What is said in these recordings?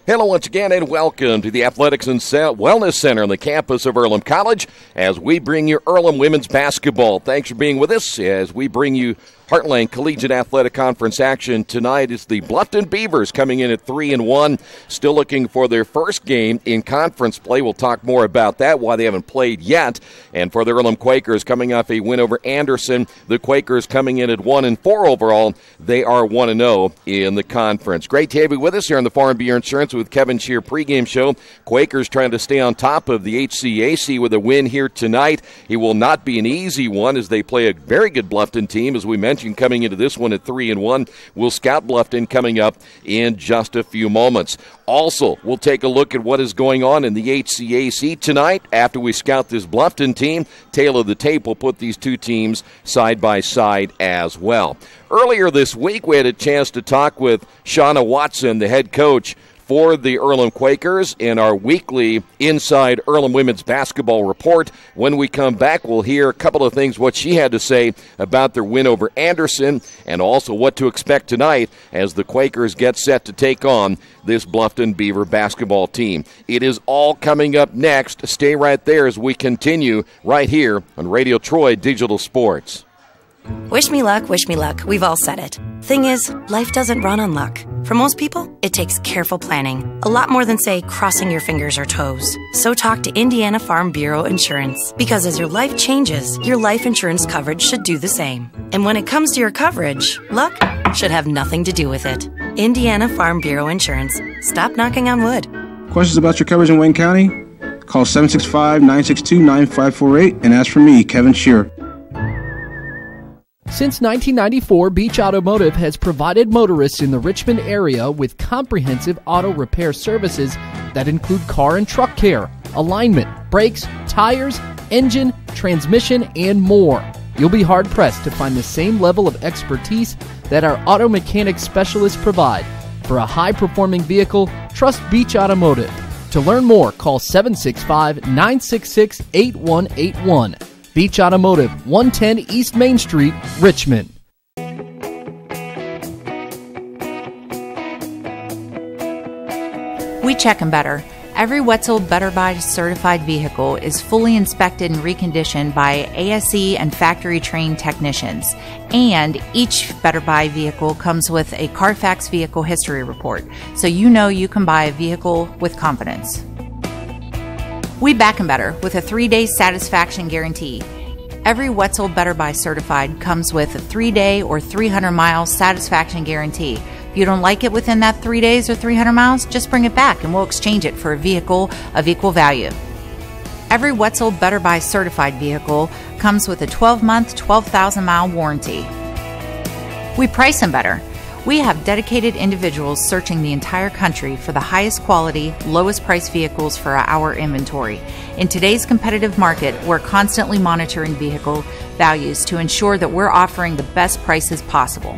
Hello once again and welcome to the Athletics and Wellness Center on the campus of Earlham College as we bring you Earlham women's basketball. Thanks for being with us as we bring you Heartland Collegiate Athletic Conference action. Tonight is the Bluffton Beavers coming in at 3-1, still looking for their first game in conference play. We'll talk more about that, why they haven't played yet. And for the Earlham Quakers, coming off a win over Anderson, the Quakers coming in at 1-4 overall. They are 1-0 in the conference. Great to have you with us here on the Farm Beer Insurance with Kevin Shear pregame show. Quakers trying to stay on top of the HCAC with a win here tonight. It will not be an easy one as they play a very good Bluffton team, as we mentioned, coming into this one at 3-1. We'll scout Bluffton coming up in just a few moments. Also, we'll take a look at what is going on in the HCAC tonight after we scout this Bluffton team. Tail of the tape, we'll put these two teams side by side as well. Earlier this week, we had a chance to talk with Shauna Watson, the head coach for the Earlham Quakers in our weekly Inside Earlham Women's Basketball Report. When we come back, we'll hear a couple of things, what she had to say about their win over Anderson, and also what to expect tonight as the Quakers get set to take on this Bluffton Beaver basketball team. It is all coming up next. Stay right there as we continue right here on Radio Troy Digital Sports. Wish me luck, we've all said it. Thing is, life doesn't run on luck. For most people, it takes careful planning. A lot more than, say, crossing your fingers or toes. So talk to Indiana Farm Bureau Insurance. Because as your life changes, your life insurance coverage should do the same. And when it comes to your coverage, luck should have nothing to do with it. Indiana Farm Bureau Insurance. Stop knocking on wood. Questions about your coverage in Wayne County? Call 765-962-9548 and ask for me, Kevin Shear. Since 1994, Beach Automotive has provided motorists in the Richmond area with comprehensive auto repair services that include car and truck care, alignment, brakes, tires, engine, transmission, and more. You'll be hard-pressed to find the same level of expertise that our auto mechanic specialists provide. For a high-performing vehicle, trust Beach Automotive. To learn more, call 765-966-8181. Beach Automotive, 110 East Main Street, Richmond. We check them better. Every Wetzel Better Buy certified vehicle is fully inspected and reconditioned by ASE and factory-trained technicians. And each Better Buy vehicle comes with a Carfax vehicle history report, so you know you can buy a vehicle with confidence. We back them better with a 3-day satisfaction guarantee. Every Wetzel Better Buy certified comes with a 3-day or 300-mile satisfaction guarantee. If you don't like it within that 3 days or 300 miles, just bring it back and we'll exchange it for a vehicle of equal value. Every Wetzel Better Buy certified vehicle comes with a 12-month, 12,000-mile warranty. We price them better. We have dedicated individuals searching the entire country for the highest quality, lowest price vehicles for our inventory. In today's competitive market, we're constantly monitoring vehicle values to ensure that we're offering the best prices possible.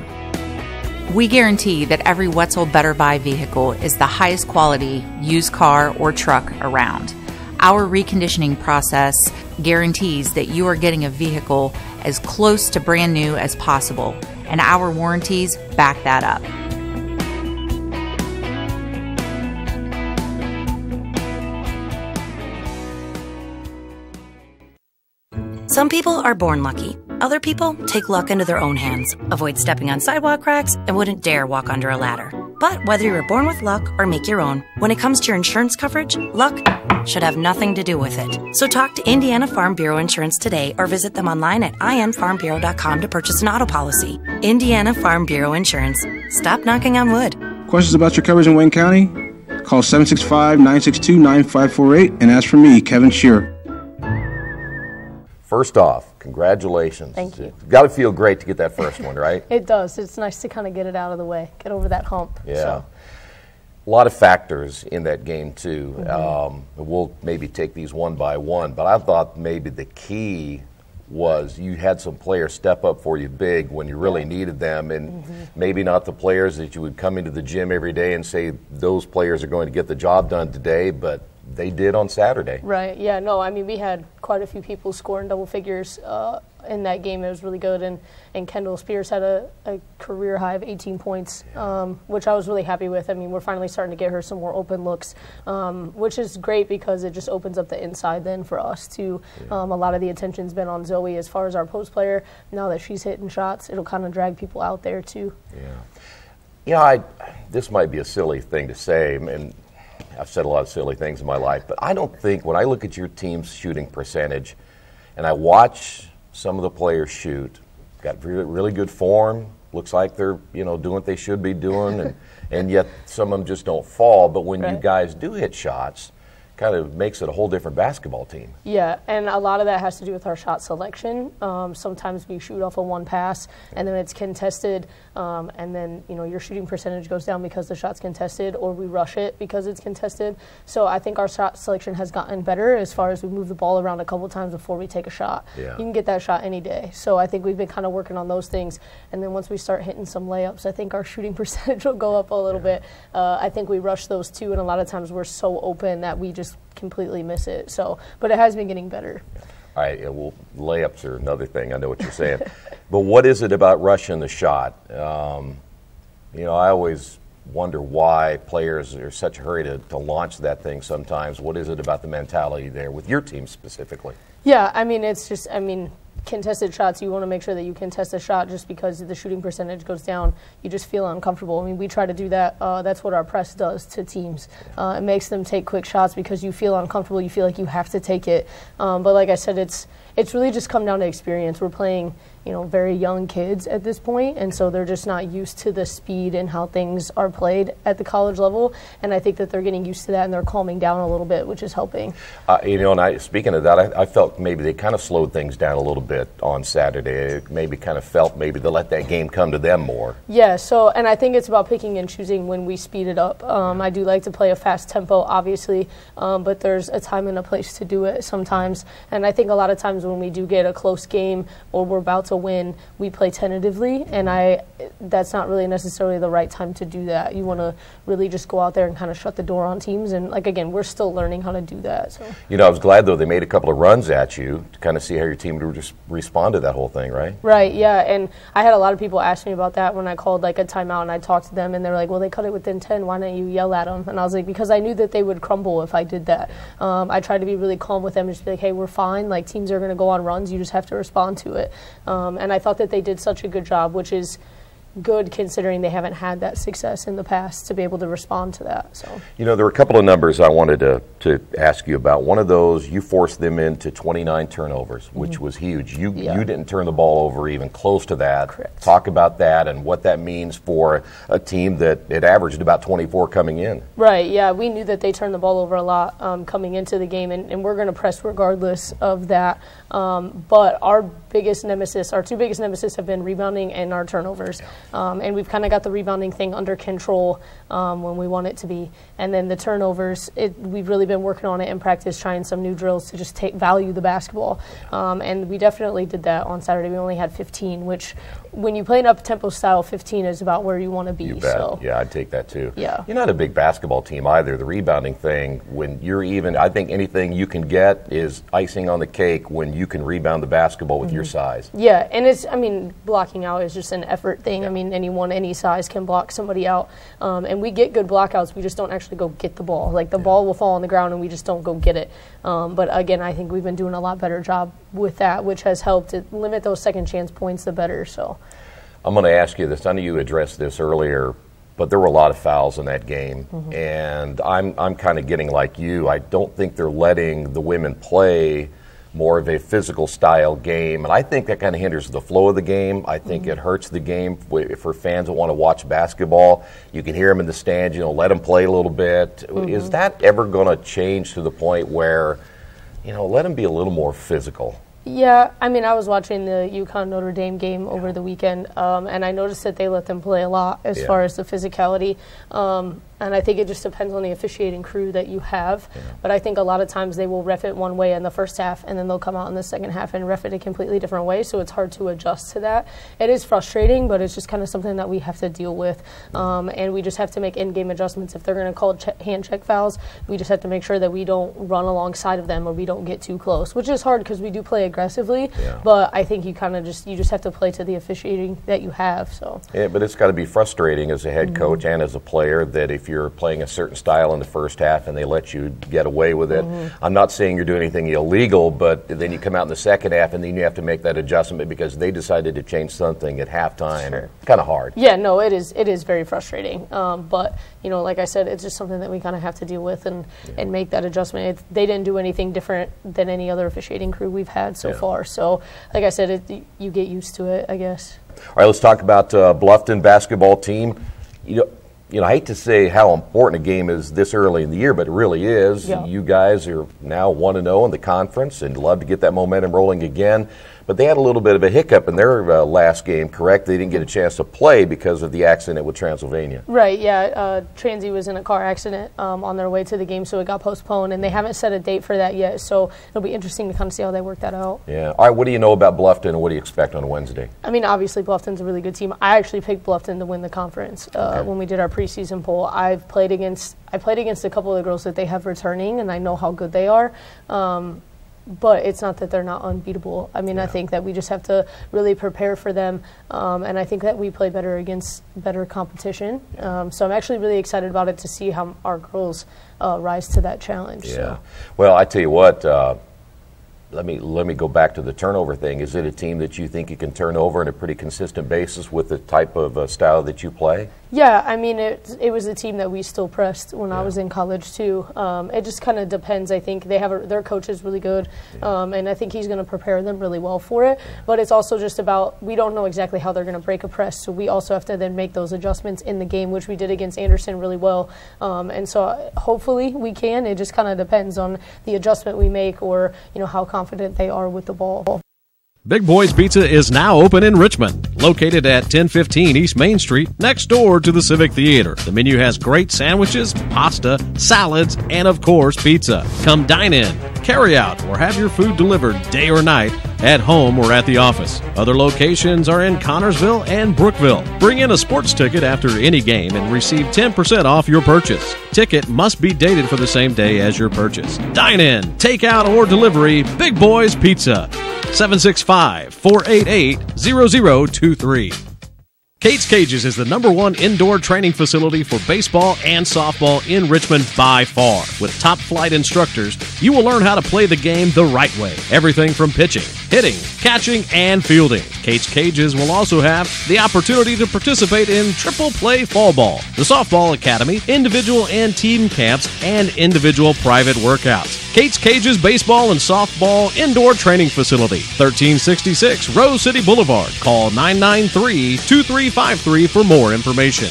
We guarantee that every Wetzel Better Buy vehicle is the highest quality used car or truck around. Our reconditioning process guarantees that you are getting a vehicle as close to brand new as possible, and our warranties back that up. Some people are born lucky. Other people take luck into their own hands, avoid stepping on sidewalk cracks, and wouldn't dare walk under a ladder. But whether you were born with luck or make your own, when it comes to your insurance coverage, luck should have nothing to do with it. So talk to Indiana Farm Bureau Insurance today or visit them online at infarmbureau.com to purchase an auto policy. Indiana Farm Bureau Insurance. Stop knocking on wood. Questions about your coverage in Wayne County? Call 765-962-9548 and ask for me, Kevin Shear. First off, congratulations. Thank you. It's got to feel great to get that first one, right? It does. It's nice to kind of get it out of the way, get over that hump. Yeah. So. A lot of factors in that game, too. We'll maybe take these one by one, but I thought maybe the key was you had some players step up for you big when you really needed them, and maybe not the players that you would come into the gym every day and say those players are going to get the job done today, but they did on Saturday. Right, yeah, no, I mean, we had quite a few people score in double figures in that game. It was really good, and Kendall Spears had a career high of 18 points, which I was really happy with. I mean, we're finally starting to get her some more open looks, which is great because it just opens up the inside then for us too. A lot of the attention's been on Zoe as far as our post player. Now that she's hitting shots, it'll kind of drag people out there too. Yeah. You know, this might be a silly thing to say, and I've said a lot of silly things in my life, but I don't think when I look at your team's shooting percentage and I watch some of the players shoot, got really good form, looks like they're, you know, doing what they should be doing, and yet some of them just don't fall. But when you guys do hit shots, kind of makes it a whole different basketball team. Yeah, and a lot of that has to do with our shot selection. Sometimes we shoot off of one pass, and then it's contested, and then, you know, your shooting percentage goes down because the shot's contested, or we rush it because it's contested. So I think our shot selection has gotten better as far as we move the ball around a couple times before we take a shot. Yeah. You can get that shot any day. So I think we've been kind of working on those things, and then once we start hitting some layups, I think our shooting percentage will go up a little bit. I think we rush those too, and a lot of times we're so open that we just completely miss it. So, but it has been getting better. All right, well, layups are another thing. I know what you're saying. But what is it about rushing the shot? You know, I always wonder why players are such a hurry to launch that thing sometimes. What is it about the mentality there with your team specifically? Yeah, I mean, it's just, I mean, contested shots, you want to make sure that you contest a shot. Just because the shooting percentage goes down, you just feel uncomfortable. I mean, we try to do that. That's what our press does to teams. It makes them take quick shots because you feel uncomfortable. You feel like you have to take it. But like I said, it's really just come down to experience. We're playing, you know, very young kids at this point, and so they're just not used to the speed and how things are played at the college level. And I think that they're getting used to that, and they're calming down a little bit, which is helping. You know, and speaking of that, I felt maybe they kind of slowed things down a little bit on Saturday. It maybe kind of felt maybe they let that game come to them more. Yeah, so, and I think it's about picking and choosing when we speed it up. I do like to play a fast tempo, obviously, but there's a time and a place to do it sometimes. And I think a lot of times when we do get a close game or we're about to win, we play tentatively, and that's not really necessarily the right time to do that. You want to really just go out there and kind of shut the door on teams, and like, again, we're still learning how to do that. So, you know, I was glad though they made a couple of runs at you to kind of see how your team would just respond to that whole thing, right? Right, yeah, and I had a lot of people ask me about that when I called like a timeout and I talked to them, and they were like, well, they cut it within 10, why don't you yell at them? And I was like, because I knew that they would crumble if I did that. I tried to be really calm with them and just be like, hey, we're fine, like teams are going to go on runs, you just have to respond to it. And I thought that they did such a good job, which is good considering they haven't had that success in the past to be able to respond to that. So, you know, there were a couple of numbers I wanted to ask you about. One of those, you forced them into 29 turnovers, which was huge. You didn't turn the ball over even close to that. Correct. Talk about that and what that means for a team that it averaged about 24 coming in. Right, yeah, we knew that they turned the ball over a lot coming into the game, and we're going to press regardless of that. But our two biggest nemesis have been rebounding and our turnovers. And we've kind of got the rebounding thing under control when we want it to be. And then the turnovers, we've really been working on it in practice, trying some new drills to just value the basketball. And we definitely did that on Saturday. We only had 15, which when you play an up-tempo style, 15 is about where you want to be. You bet. So. Yeah, I'd take that too. Yeah. You're not a big basketball team either. The rebounding thing, when you're even, I think anything you can get is icing on the cake when you can rebound the basketball with your size. Yeah, and it's, I mean, blocking out is just an effort thing. I mean, anyone, any size can block somebody out. And we get good blockouts. We just don't actually go get the ball. Like, the ball will fall on the ground and we just don't go get it. But again, I think we've been doing a lot better job with that, which has helped to limit those second chance points the better. So, I'm going to ask you this. I know you addressed this earlier, but there were a lot of fouls in that game. And I'm kind of getting like you. I don't think they're letting the women play more of a physical style game, and I think that kind of hinders the flow of the game. I think it hurts the game for fans that want to watch basketball. You can hear them in the stands, you know, let them play a little bit. Is that ever going to change to the point where, you know, let them be a little more physical? Yeah, I mean, I was watching the UConn-Notre Dame game over the weekend, and I noticed that they let them play a lot as far as the physicality. And I think it just depends on the officiating crew that you have. But I think a lot of times they will ref it one way in the first half, and then they'll come out in the second half and ref it a completely different way, so it's hard to adjust to that. It is frustrating, but it's just kind of something that we have to deal with. And we just have to make in-game adjustments. If they're going to call hand check fouls, we just have to make sure that we don't run alongside of them or we don't get too close, which is hard because we do play aggressively. But I think you kind of just have to play to the officiating that you have. So yeah, but it's got to be frustrating as a head coach and as a player that if you're playing a certain style in the first half and they let you get away with it. I'm not saying you're doing anything illegal, but then you come out in the second half and then you have to make that adjustment because they decided to change something at halftime. Sure. Kind of hard. Yeah, no, it is very frustrating. But you know, like I said, it's just something that we kind of have to deal with and make that adjustment. They didn't do anything different than any other officiating crew we've had so far. So, like I said, you get used to it, I guess. All right, let's talk about Bluffton basketball team. You know, I hate to say how important a game is this early in the year, but it really is. Yeah. You guys are now 1-0 in the conference and love to get that momentum rolling again. But they had a little bit of a hiccup in their last game, correct? They didn't get a chance to play because of the accident with Transylvania. Right, yeah. Transy was in a car accident on their way to the game, so it got postponed, and they haven't set a date for that yet, so it'll be interesting to kind of see how they work that out. Yeah. All right, what do you know about Bluffton, and what do you expect on Wednesday? I mean, obviously, Bluffton's a really good team. I actually picked Bluffton to win the conference when we did our preseason poll. I played against a couple of the girls that they have returning, and I know how good they are. But it's not that they're not unbeatable. I mean, I think that we just have to really prepare for them, and I think that we play better against better competition. So I'm actually really excited about it to see how our girls rise to that challenge. Yeah. So. Well, I tell you what, let me go back to the turnover thing. Is it a team that you think you can turn over on a pretty consistent basis with the type of style that you play? Yeah, I mean, it was a team that we still pressed when I was in college, too. It just kind of depends. I think they have their coach is really good, and I think he's going to prepare them really well for it. But it's also just about we don't know exactly how they're going to break a press, so we also have to then make those adjustments in the game, which we did against Anderson really well. And so hopefully we can. It just kind of depends on the adjustment we make or, you know, how confident they are with the ball. Big Boys Pizza is now open in Richmond, located at 1015 East Main Street, next door to the Civic Theater. The menu has great sandwiches, pasta, salads, and of course, pizza. Come dine in, carry out, or have your food delivered day or night, at home or at the office. Other locations are in Connorsville and Brookville. Bring in a sports ticket after any game and receive 10% off your purchase. Ticket must be dated for the same day as your purchase. Dine in, take out, or delivery, Big Boys Pizza. 765-488-0023. Kate's Cages is the #1 indoor training facility for baseball and softball in Richmond by far. With top flight instructors, you will learn how to play the game the right way. Everything from pitching, hitting, catching, and fielding. Kate's Cages will also have the opportunity to participate in triple play fall ball, the softball academy, individual and team camps, and individual private workouts. Kate's Cages Baseball and Softball Indoor Training Facility, 1366 Rose City Boulevard. Call 993-2353 for more information.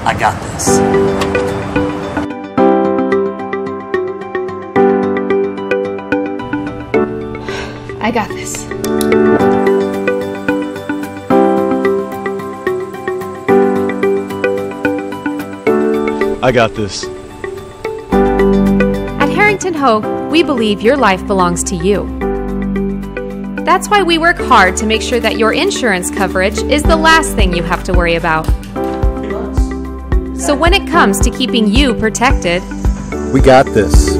I got this. I got this. I got this. At Harrington Hogue, we believe your life belongs to you. That's why we work hard to make sure that your insurance coverage is the last thing you have to worry about. So when it comes to keeping you protected, We got this.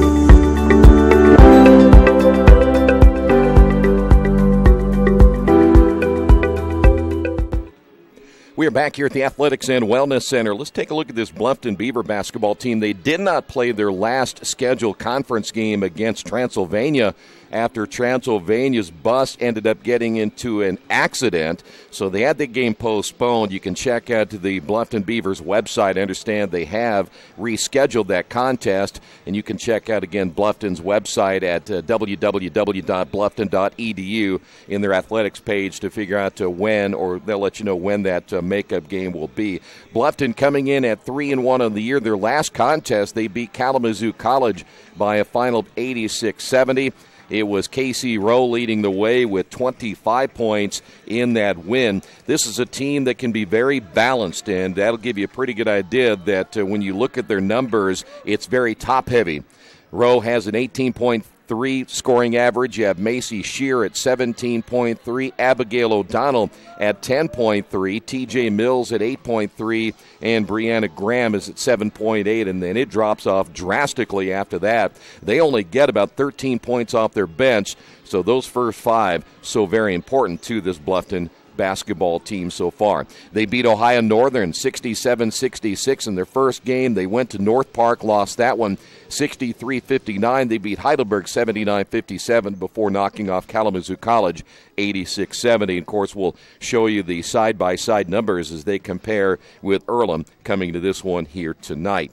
We are back here at the Athletics and Wellness Center. Let's take a look at this Bluffton Beaver basketball team. They did not play their last scheduled conference game against Transylvania after Transylvania's bus ended up getting into an accident. So they had the game postponed. You can check out the Bluffton Beavers website. I understand they have rescheduled that contest. And you can check out, again, Bluffton's website at www.bluffton.edu in their athletics page to figure out when, or they'll let you know when that makeup game will be. Bluffton coming in at 3-1 on the year. Their last contest, they beat Kalamazoo College by a final of 86-70. It was Casey Rowe leading the way with 25 points in that win. This is a team that can be very balanced, and that'll give you a pretty good idea that when you look at their numbers, it's very top-heavy. Rowe has an 18.3 scoring average. You have Macy Shear at 17.3, Abigail O'Donnell at 10.3, TJ Mills at 8.3, and Brianna Graham is at 7.8, and then it drops off drastically after that. They only get about 13 points off their bench, so those first 5 so very important to this Bluffton basketball team so far. They beat Ohio Northern 67-66 in their first game. They went to North Park, lost that one 63-59. They beat Heidelberg 79-57 before knocking off Kalamazoo College 86-70. Of course, we'll show you the side-by-side numbers as they compare with Earlham coming to this one here tonight.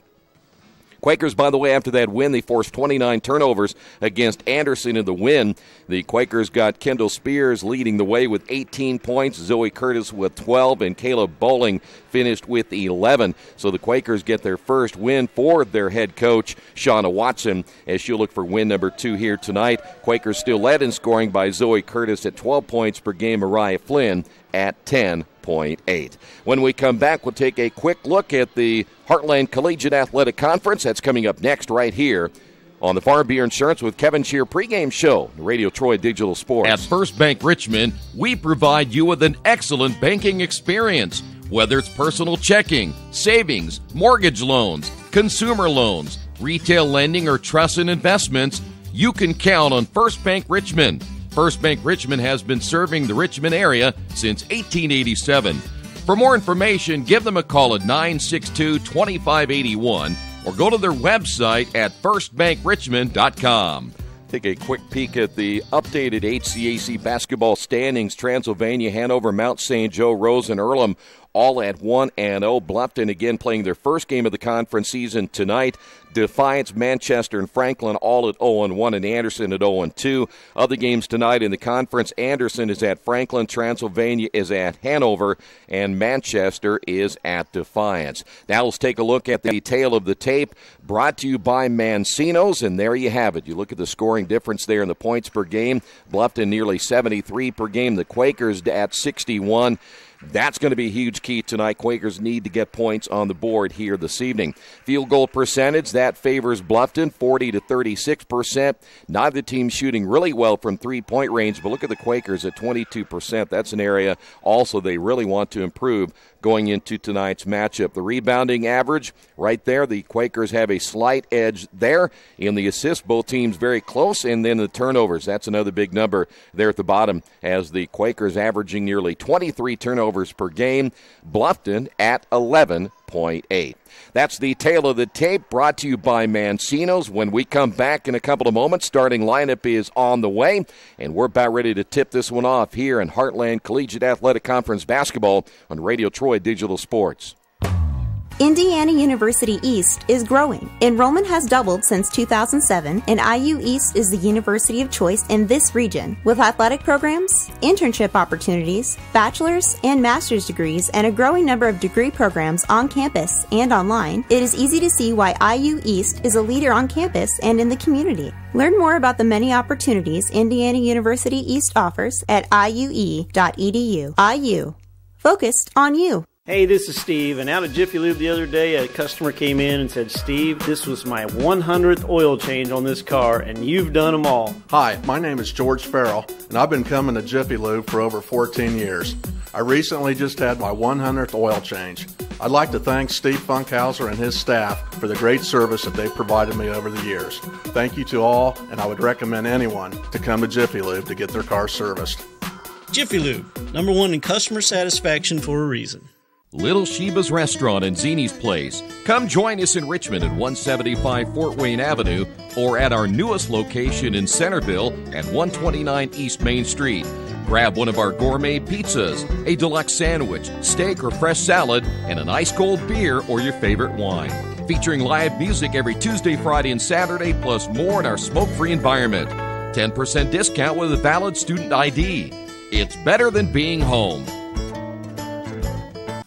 Quakers, by the way, after that win, they forced 29 turnovers against Anderson in the win. The Quakers got Kendall Spears leading the way with 18 points, Zoe Curtis with 12, and Caleb Bowling finished with 11. So the Quakers get their first win for their head coach, Shauna Watson, as she'll look for win number 2 here tonight. Quakers still led in scoring by Zoe Curtis at 12 points per game, Mariah Flynn at 10.8. When we come back, we'll take a quick look at the Heartland Collegiate Athletic Conference. That's coming up next right here on the Farm Beer Insurance with Kevin Shear pregame show, Radio Troy Digital Sports. At First Bank Richmond, we provide you with an excellent banking experience. Whether it's personal checking, savings, mortgage loans, consumer loans, retail lending, or trust and investments, you can count on First Bank Richmond. First Bank Richmond has been serving the Richmond area since 1887. For more information, give them a call at 962-2581 or go to their website at firstbankrichmond.com. Take a quick peek at the updated HCAC basketball standings. Transylvania, Hanover, Mount St. Joe, Rose, and Earlham all at 1-0. Bluffton again playing their first game of the conference season tonight. Defiance, Manchester, and Franklin all at 0-1, and Anderson at 0-2. Other games tonight in the conference, Anderson is at Franklin, Transylvania is at Hanover, and Manchester is at Defiance. Now let's take a look at the tail of the tape, brought to you by Mancino's, and there you have it. You look at the scoring difference there in the points per game. Bluffton nearly 73 per game. The Quakers at 61. That's going to be a huge key tonight. Quakers need to get points on the board here this evening. Field goal percentage, that favors Bluffton, 40-36%. Neither team shooting really well from three-point range, but look at the Quakers at 22%. That's an area also they really want to improve going into tonight's matchup. The rebounding average, right there, the Quakers have a slight edge there. In the assists, both teams very close, and then the turnovers. That's another big number there at the bottom, as the Quakers averaging nearly 23 turnovers per game. Bluffton at 11.8. That's the tail of the tape, brought to you by Mancino's. When we come back in a couple of moments, starting lineup is on the way, and we're about ready to tip this one off here in Heartland Collegiate Athletic Conference basketball on Radio Troy Digital Sports. Indiana University East is growing. Enrollment has doubled since 2007, and IU East is the university of choice in this region. With athletic programs, internship opportunities, bachelor's and master's degrees, and a growing number of degree programs on campus and online, it is easy to see why IU East is a leader on campus and in the community. Learn more about the many opportunities Indiana University East offers at iue.edu. IU. Focused on you. Hey, this is Steve, and out at Jiffy Lube the other day, a customer came in and said, Steve, this was my 100th oil change on this car, and you've done them all. Hi, my name is George Farrell, and I've been coming to Jiffy Lube for over 14 years. I recently just had my 100th oil change. I'd like to thank Steve Funkhauser and his staff for the great service that they've provided me over the years. Thank you to all, and I would recommend anyone to come to Jiffy Lube to get their car serviced. Jiffy Lube, #1 in customer satisfaction for a reason. Little Sheba's Restaurant and Zini's Place. Come join us in Richmond at 175 Fort Wayne Avenue or at our newest location in Centerville at 129 East Main Street. Grab one of our gourmet pizzas, a deluxe sandwich, steak or fresh salad, and an ice-cold beer or your favorite wine. Featuring live music every Tuesday, Friday, and Saturday, plus more in our smoke-free environment. 10% discount with a valid student ID. It's better than being home.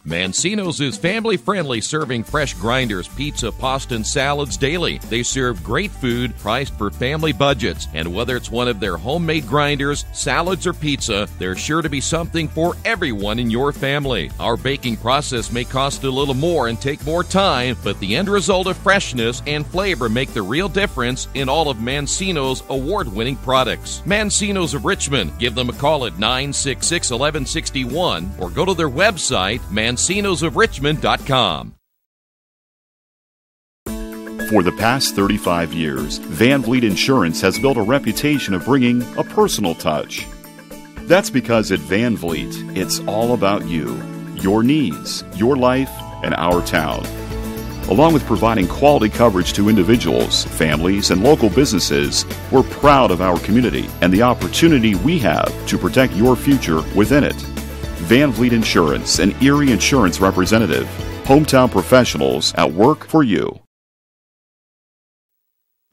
Mancino's is family-friendly, serving fresh grinders, pizza, pasta, and salads daily. They serve great food priced for family budgets. And whether it's one of their homemade grinders, salads, or pizza, there's sure to be something for everyone in your family. Our baking process may cost a little more and take more time, but the end result of freshness and flavor make the real difference in all of Mancino's award-winning products. Mancino's of Richmond. Give them a call at 966-1161 or go to their website, mancinosofrichmond.com. For the past 35 years, Van Vliet Insurance has built a reputation of bringing a personal touch. That's because at Van Vliet, it's all about you, your needs, your life, and our town. Along with providing quality coverage to individuals, families, and local businesses, we're proud of our community and the opportunity we have to protect your future within it. Van Vliet Insurance, an Erie Insurance representative. Hometown professionals at work for you.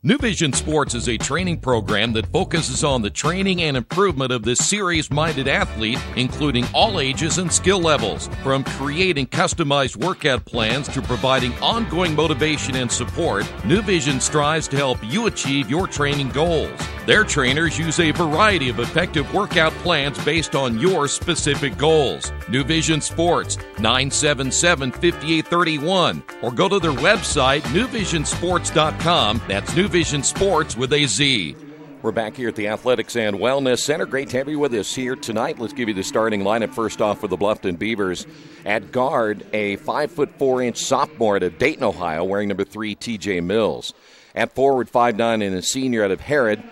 New Vision Sports is a training program that focuses on the training and improvement of this serious-minded athlete, including all ages and skill levels. From creating customized workout plans to providing ongoing motivation and support, New Vision strives to help you achieve your training goals. Their trainers use a variety of effective workout plans based on your specific goals. New Vision Sports, 977-5831, or go to their website, newvisionsports.com. That's New Vision Sports with a Z. We're back here at the Athletics and Wellness Center. Great to have you with us here tonight. Let's give you the starting lineup. First off for the Bluffton Beavers. At guard, a 5'4" sophomore out of Dayton, Ohio, wearing number 3, TJ Mills. At forward, 5'9" and a senior out of Herod,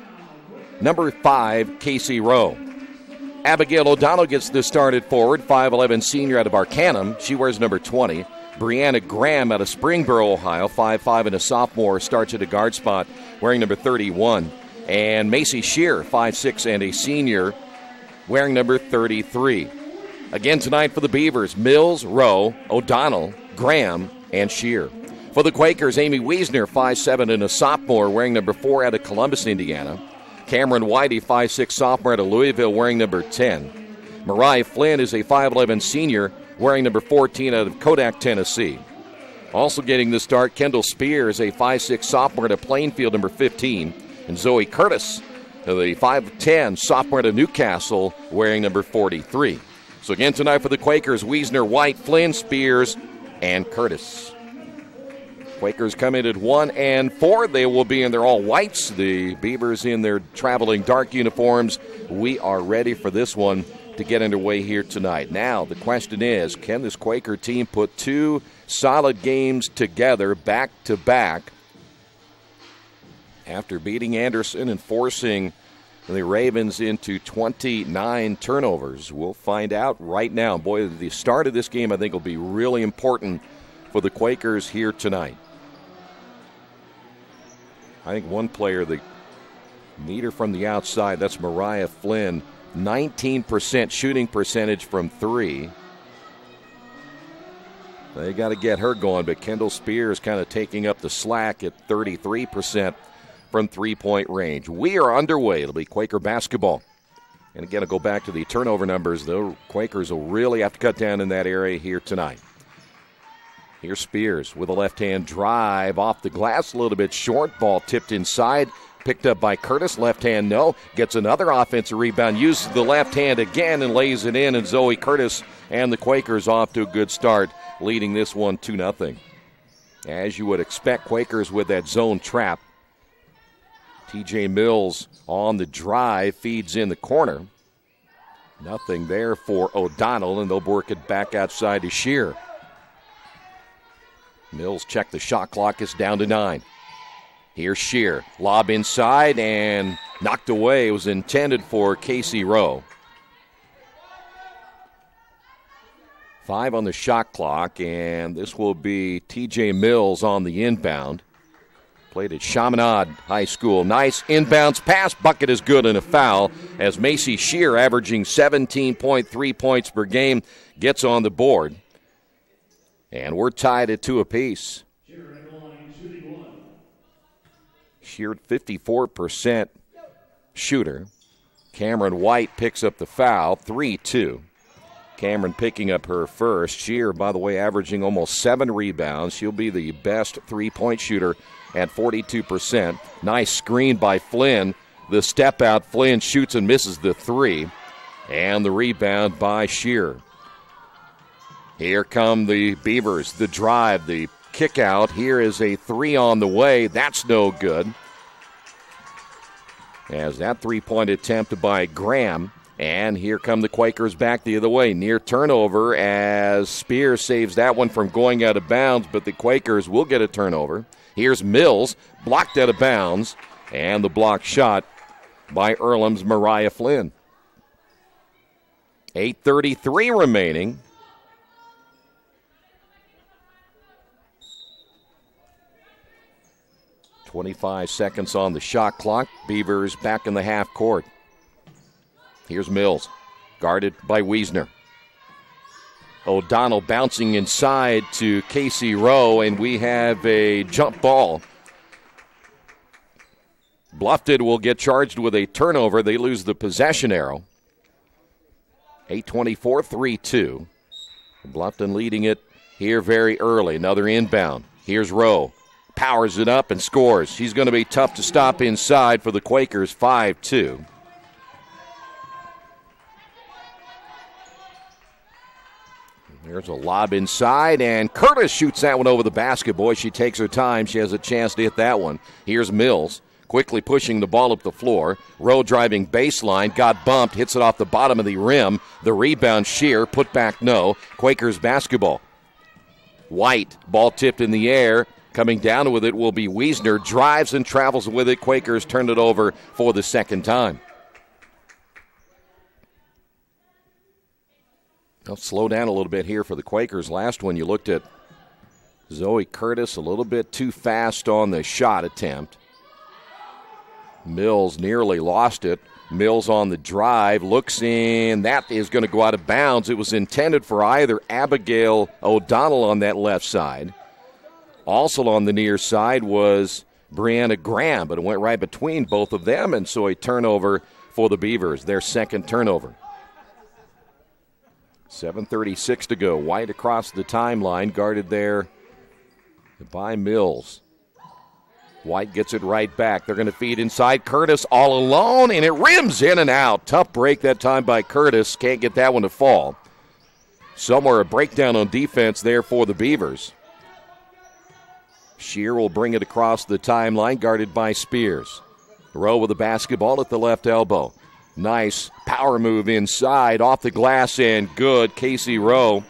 number 5, Casey Rowe. Abigail O'Donnell gets the start at forward, 5'11" senior out of Arcanum. She wears number 20. Brianna Graham out of Springboro, Ohio, 5'5" and a sophomore, starts at a guard spot, wearing number 31. And Macy Shear, 5'6" and a senior, wearing number 33. Again tonight for the Beavers, Mills, Rowe, O'Donnell, Graham, and Shear. For the Quakers, Amy Wiesner, 5'7" and a sophomore, wearing number 4 out of Columbus, Indiana. Cameron Whitey, 5'6" sophomore out of Louisville, wearing number 10. Mariah Flynn is a 5'11" senior, wearing number 14 out of Kodak, Tennessee. Also getting the start, Kendall Spears, a 5'6" sophomore out of Plainfield, number 15. And Zoe Curtis, the 5'10" sophomore out of Newcastle, wearing number 43. So again tonight for the Quakers, Wiesner, White, Flynn, Spears, and Curtis. Quakers come in at 1 and 4. They will be in their all whites. The Beavers in their traveling dark uniforms. We are ready for this one to get underway here tonight. Now, the question is, can this Quaker team put 2 solid games together back-to-back after beating Anderson and forcing the Ravens into 29 turnovers? We'll find out right now. Boy, the start of this game I think will be really important for the Quakers here tonight. I think one player, the meter from the outside, that's Mariah Flynn. 19% shooting percentage from 3. They got to get her going, but Kendall Spears kind of taking up the slack at 33% from three-point range. We are underway. It'll be Quaker basketball. And again, I'll go back to the turnover numbers. The Quakers will really have to cut down in that area here tonight. Here's Spears with a left-hand drive off the glass, a little bit short. Ball tipped inside, picked up by Curtis. Left hand, no. Gets another offensive rebound, uses the left hand again and lays it in. And Zoe Curtis and the Quakers off to a good start, leading this one 2-0. As you would expect, Quakers with that zone trap. TJ Mills on the drive, feeds in the corner. Nothing there for O'Donnell, and they'll work it back outside to Shear. Mills checked the shot clock. It's down to 9. Here's Shear. Lob inside and knocked away. It was intended for Casey Rowe. 5 on the shot clock, and this will be T.J. Mills on the inbound. Played at Chaminade High School. Nice inbounds pass. Bucket is good and a foul as Macy Shear, averaging 17.3 points per game, gets on the board. And we're tied at 2 apiece. Shear 54% shooter. Cameron White picks up the foul, 3-2. Cameron picking up her first. Shear, by the way, averaging almost 7 rebounds. She'll be the best three-point shooter at 42%. Nice screen by Flynn. The step out, Flynn shoots and misses the 3. And the rebound by Shear. Here come the Beavers. The drive, the kick out. Here is a 3 on the way. That's no good. As that three-point attempt by Graham. And here come the Quakers back the other way. Near turnover as Spears saves that one from going out of bounds, but the Quakers will get a turnover. Here's Mills, blocked out of bounds, and the block shot by Earlham's Mariah Flynn. 8:33 remaining. .25 seconds on the shot clock. Beavers back in the half court. Here's Mills, guarded by Wiesner. O'Donnell bouncing inside to Casey Rowe, and we have a jump ball. Bluffton will get charged with a turnover. They lose the possession arrow. 8:24, 3-2. Bluffton leading it here very early. Another inbound. Here's Rowe. Powers it up and scores. She's going to be tough to stop inside for the Quakers, 5-2. There's a lob inside, and Curtis shoots that one over the basket. Boy, she takes her time. She has a chance to hit that one. Here's Mills, quickly pushing the ball up the floor. Rowe driving baseline, got bumped, hits it off the bottom of the rim. The rebound, Shear, put back no. Quakers basketball. White, ball tipped in the air. Coming down with it will be Wiesner. Drives and travels with it. Quakers turn it over for the second time. They'll slow down a little bit here for the Quakers. Last one, you looked at Zoe Curtis, a little bit too fast on the shot attempt. Mills nearly lost it. Mills on the drive, looks in. That is going to go out of bounds. It was intended for either Abigail O'Donnell on that left side. Also on the near side was Brianna Graham, but it went right between both of them, and so a turnover for the Beavers, their second turnover. 7:36 to go. White across the timeline, guarded there by Mills. White gets it right back. They're going to feed inside. Curtis all alone, and it rims in and out. Tough break that time by Curtis. Can't get that one to fall. Somewhere a breakdown on defense there for the Beavers. Shear will bring it across the timeline, guarded by Spears. Rowe with the basketball at the left elbow. Nice power move inside, off the glass, and good. Casey Rowe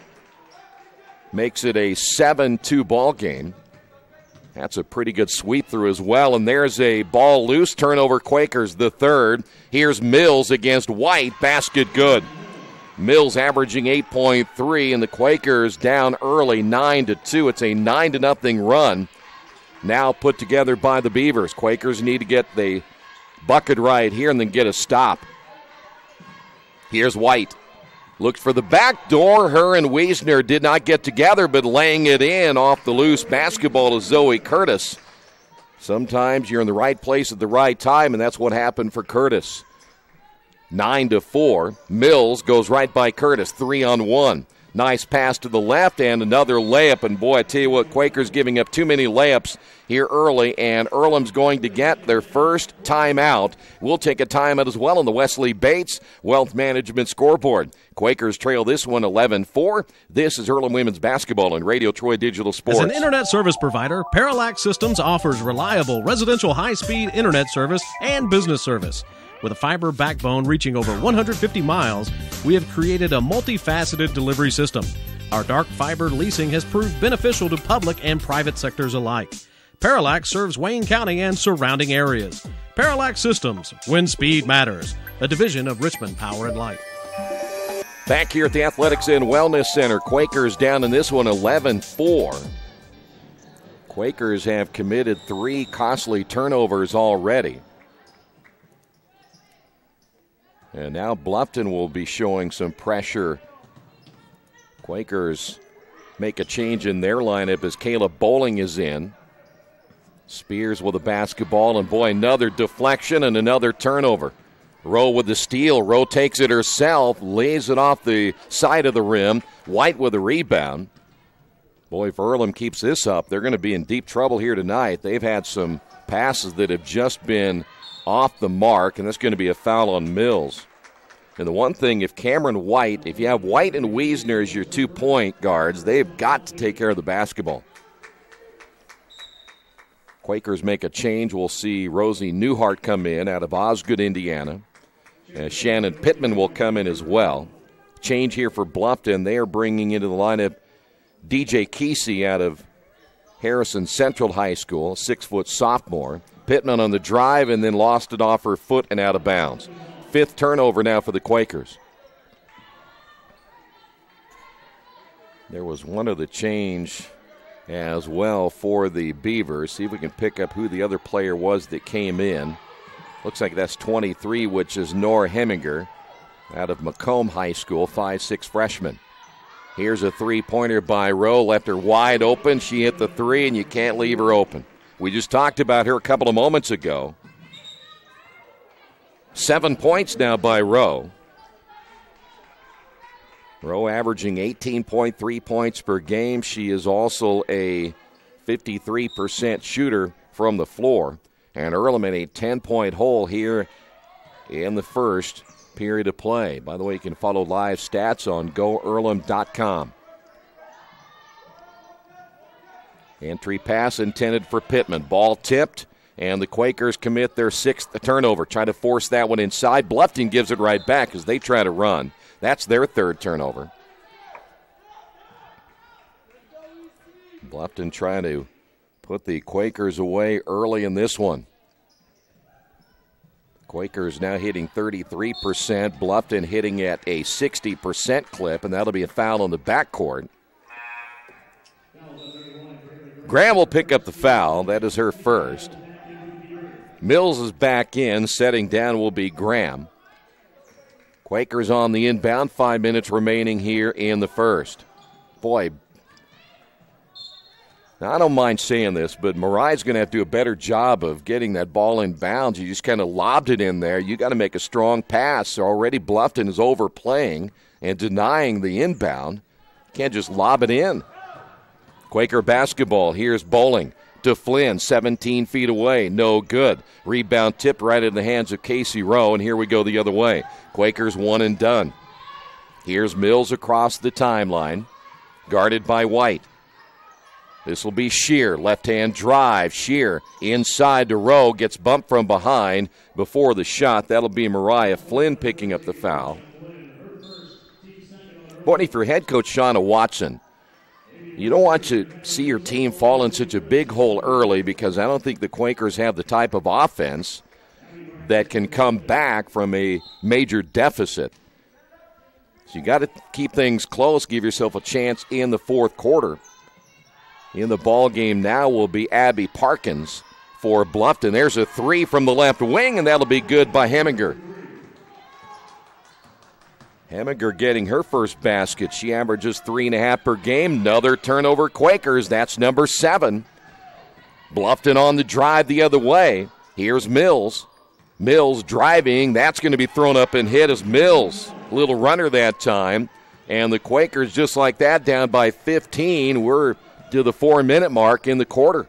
makes it a 7-2 ball game. That's a pretty good sweep through as well. And there's a ball loose, turnover, Quakers, the third. Here's Mills against White, basket good. Mills averaging 8.3, and the Quakers down early, 9-2. It's a 9-0 run now put together by the Beavers. Quakers need to get the bucket right here and then get a stop. Here's White. Looked for the back door. Her and Wiesner did not get together, but laying it in off the loose basketball is Zoe Curtis. Sometimes you're in the right place at the right time, and that's what happened for Curtis. 9-4. Mills goes right by Curtis, 3-on-1. Nice pass to the left and another layup. And boy, I tell you what, Quakers giving up too many layups here early, and Earlham's going to get their first timeout. We'll take a timeout as well on the Wesley Bates Wealth Management scoreboard. Quakers trail this one 11-4. This is Earlham Women's Basketball on Radio Troy Digital Sports. As an internet service provider, Parallax Systems offers reliable residential high-speed internet service and business service. With a fiber backbone reaching over 150 miles, we have created a multifaceted delivery system. Our dark fiber leasing has proved beneficial to public and private sectors alike. Parallax serves Wayne County and surrounding areas. Parallax Systems, when speed matters, a division of Richmond Power and Light. Back here at the Athletics and Wellness Center, Quakers down in this one 11-4. Quakers have committed 3 costly turnovers already. And now Bluffton will be showing some pressure. Quakers make a change in their lineup as Caleb Bowling is in. Spears with a basketball, and boy, another deflection and another turnover. Rowe with the steal. Rowe takes it herself, lays it off the side of the rim. White with a rebound. Boy, if Earlham keeps this up, they're going to be in deep trouble here tonight. They've had some passes that have just been off the mark, and that's going to be a foul on Mills. And the one thing, if you have White and Wiesner as your 2-point guards, they've got to take care of the basketball. Quakers make a change. We'll see Rosie Newhart come in out of Osgood, Indiana. Shannon Pittman will come in as well. Change here for Bluffton. They are bringing into the lineup DJ Kesey out of Harrison Central High School, 6-foot sophomore. Pittman on the drive and then lost it off her foot and out of bounds. 5th turnover now for the Quakers. There was one of the change as well for the Beavers. See if we can pick up who the other player was that came in. Looks like that's 23, which is Nora Heminger out of Macomb High School, 5'6" freshman. Here's a three-pointer by Rowe. Left her wide open. She hit the three, and you can't leave her open. We just talked about her a couple of moments ago. 7 points now by Rowe. Rowe averaging 18.3 points per game. She is also a 53% shooter from the floor. And Earlham in a 10-point hole here in the first period of play. By the way, you can follow live stats on GoEarlham.com. Entry pass intended for Pittman. Ball tipped, and the Quakers commit their 6th turnover. Try to force that one inside. Bluffton gives it right back as they try to run. That's their 3rd turnover. Bluffton trying to put the Quakers away early in this one. Quakers now hitting 33%. Bluffton hitting at a 60% clip, and that'll be a foul on the backcourt. Graham will pick up the foul. That is her first. Mills is back in. Setting down will be Graham. Quakers on the inbound. 5 minutes remaining here in the first. Boy, now I don't mind saying this, but Mariah's going to have to do a better job of getting that ball in bounds. You just kind of lobbed it in there. You got to make a strong pass. Already Bluffton is overplaying and denying the inbound. You can't just lob it in. Quaker basketball. Here's Bowling to Flynn, 17 feet away. No good. Rebound tipped right in the hands of Casey Rowe, and here we go the other way. Quakers one and done. Here's Mills across the timeline, guarded by White. This will be Shear, left-hand drive. Shear inside to Rowe, gets bumped from behind before the shot. That'll be Mariah Flynn picking up the foul. Boy, if you're head coach Shauna Watson, you don't want to see your team fall in such a big hole early, because I don't think the Quakers have the type of offense that can come back from a major deficit. So you got to keep things close, give yourself a chance in the 4th quarter. In the ball game now will be Abby Parkins for Bluffton. There's a three from the left wing, and that'll be good by Heminger. Heminger getting her first basket. She averages 3.5 per game. Another turnover, Quakers. That's number 7. Bluffton on the drive the other way. Here's Mills. Mills driving. That's going to be thrown up and hit as Mills. Little runner that time. And the Quakers, just like that, down by 15. We're to the 4-minute mark in the quarter.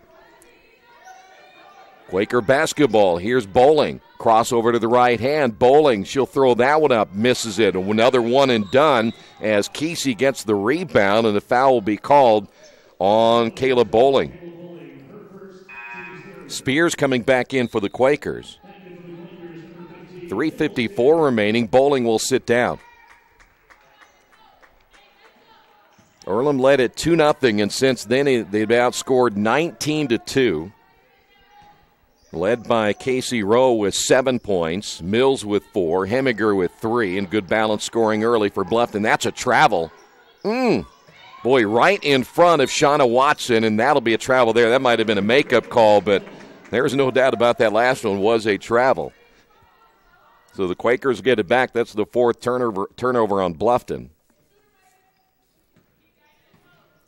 Quaker basketball. Here's Bowling. Crossover to the right hand. Bowling, she'll throw that one up. Misses it. Another one and done as Kesey gets the rebound, and the foul will be called on Caleb Bowling. Spears coming back in for the Quakers. 3:54 remaining. Bowling will sit down. Earlham led at 2-0, and since then they've outscored 19-2. Led by Casey Rowe with 7 points, Mills with 4, Heminger with 3, and good balance scoring early for Bluffton. That's a travel. Boy, right in front of Shauna Watson, and that'll be a travel there. That might have been a makeup call, but there's no doubt about that last one was a travel. So the Quakers get it back. That's the 4th turnover on Bluffton.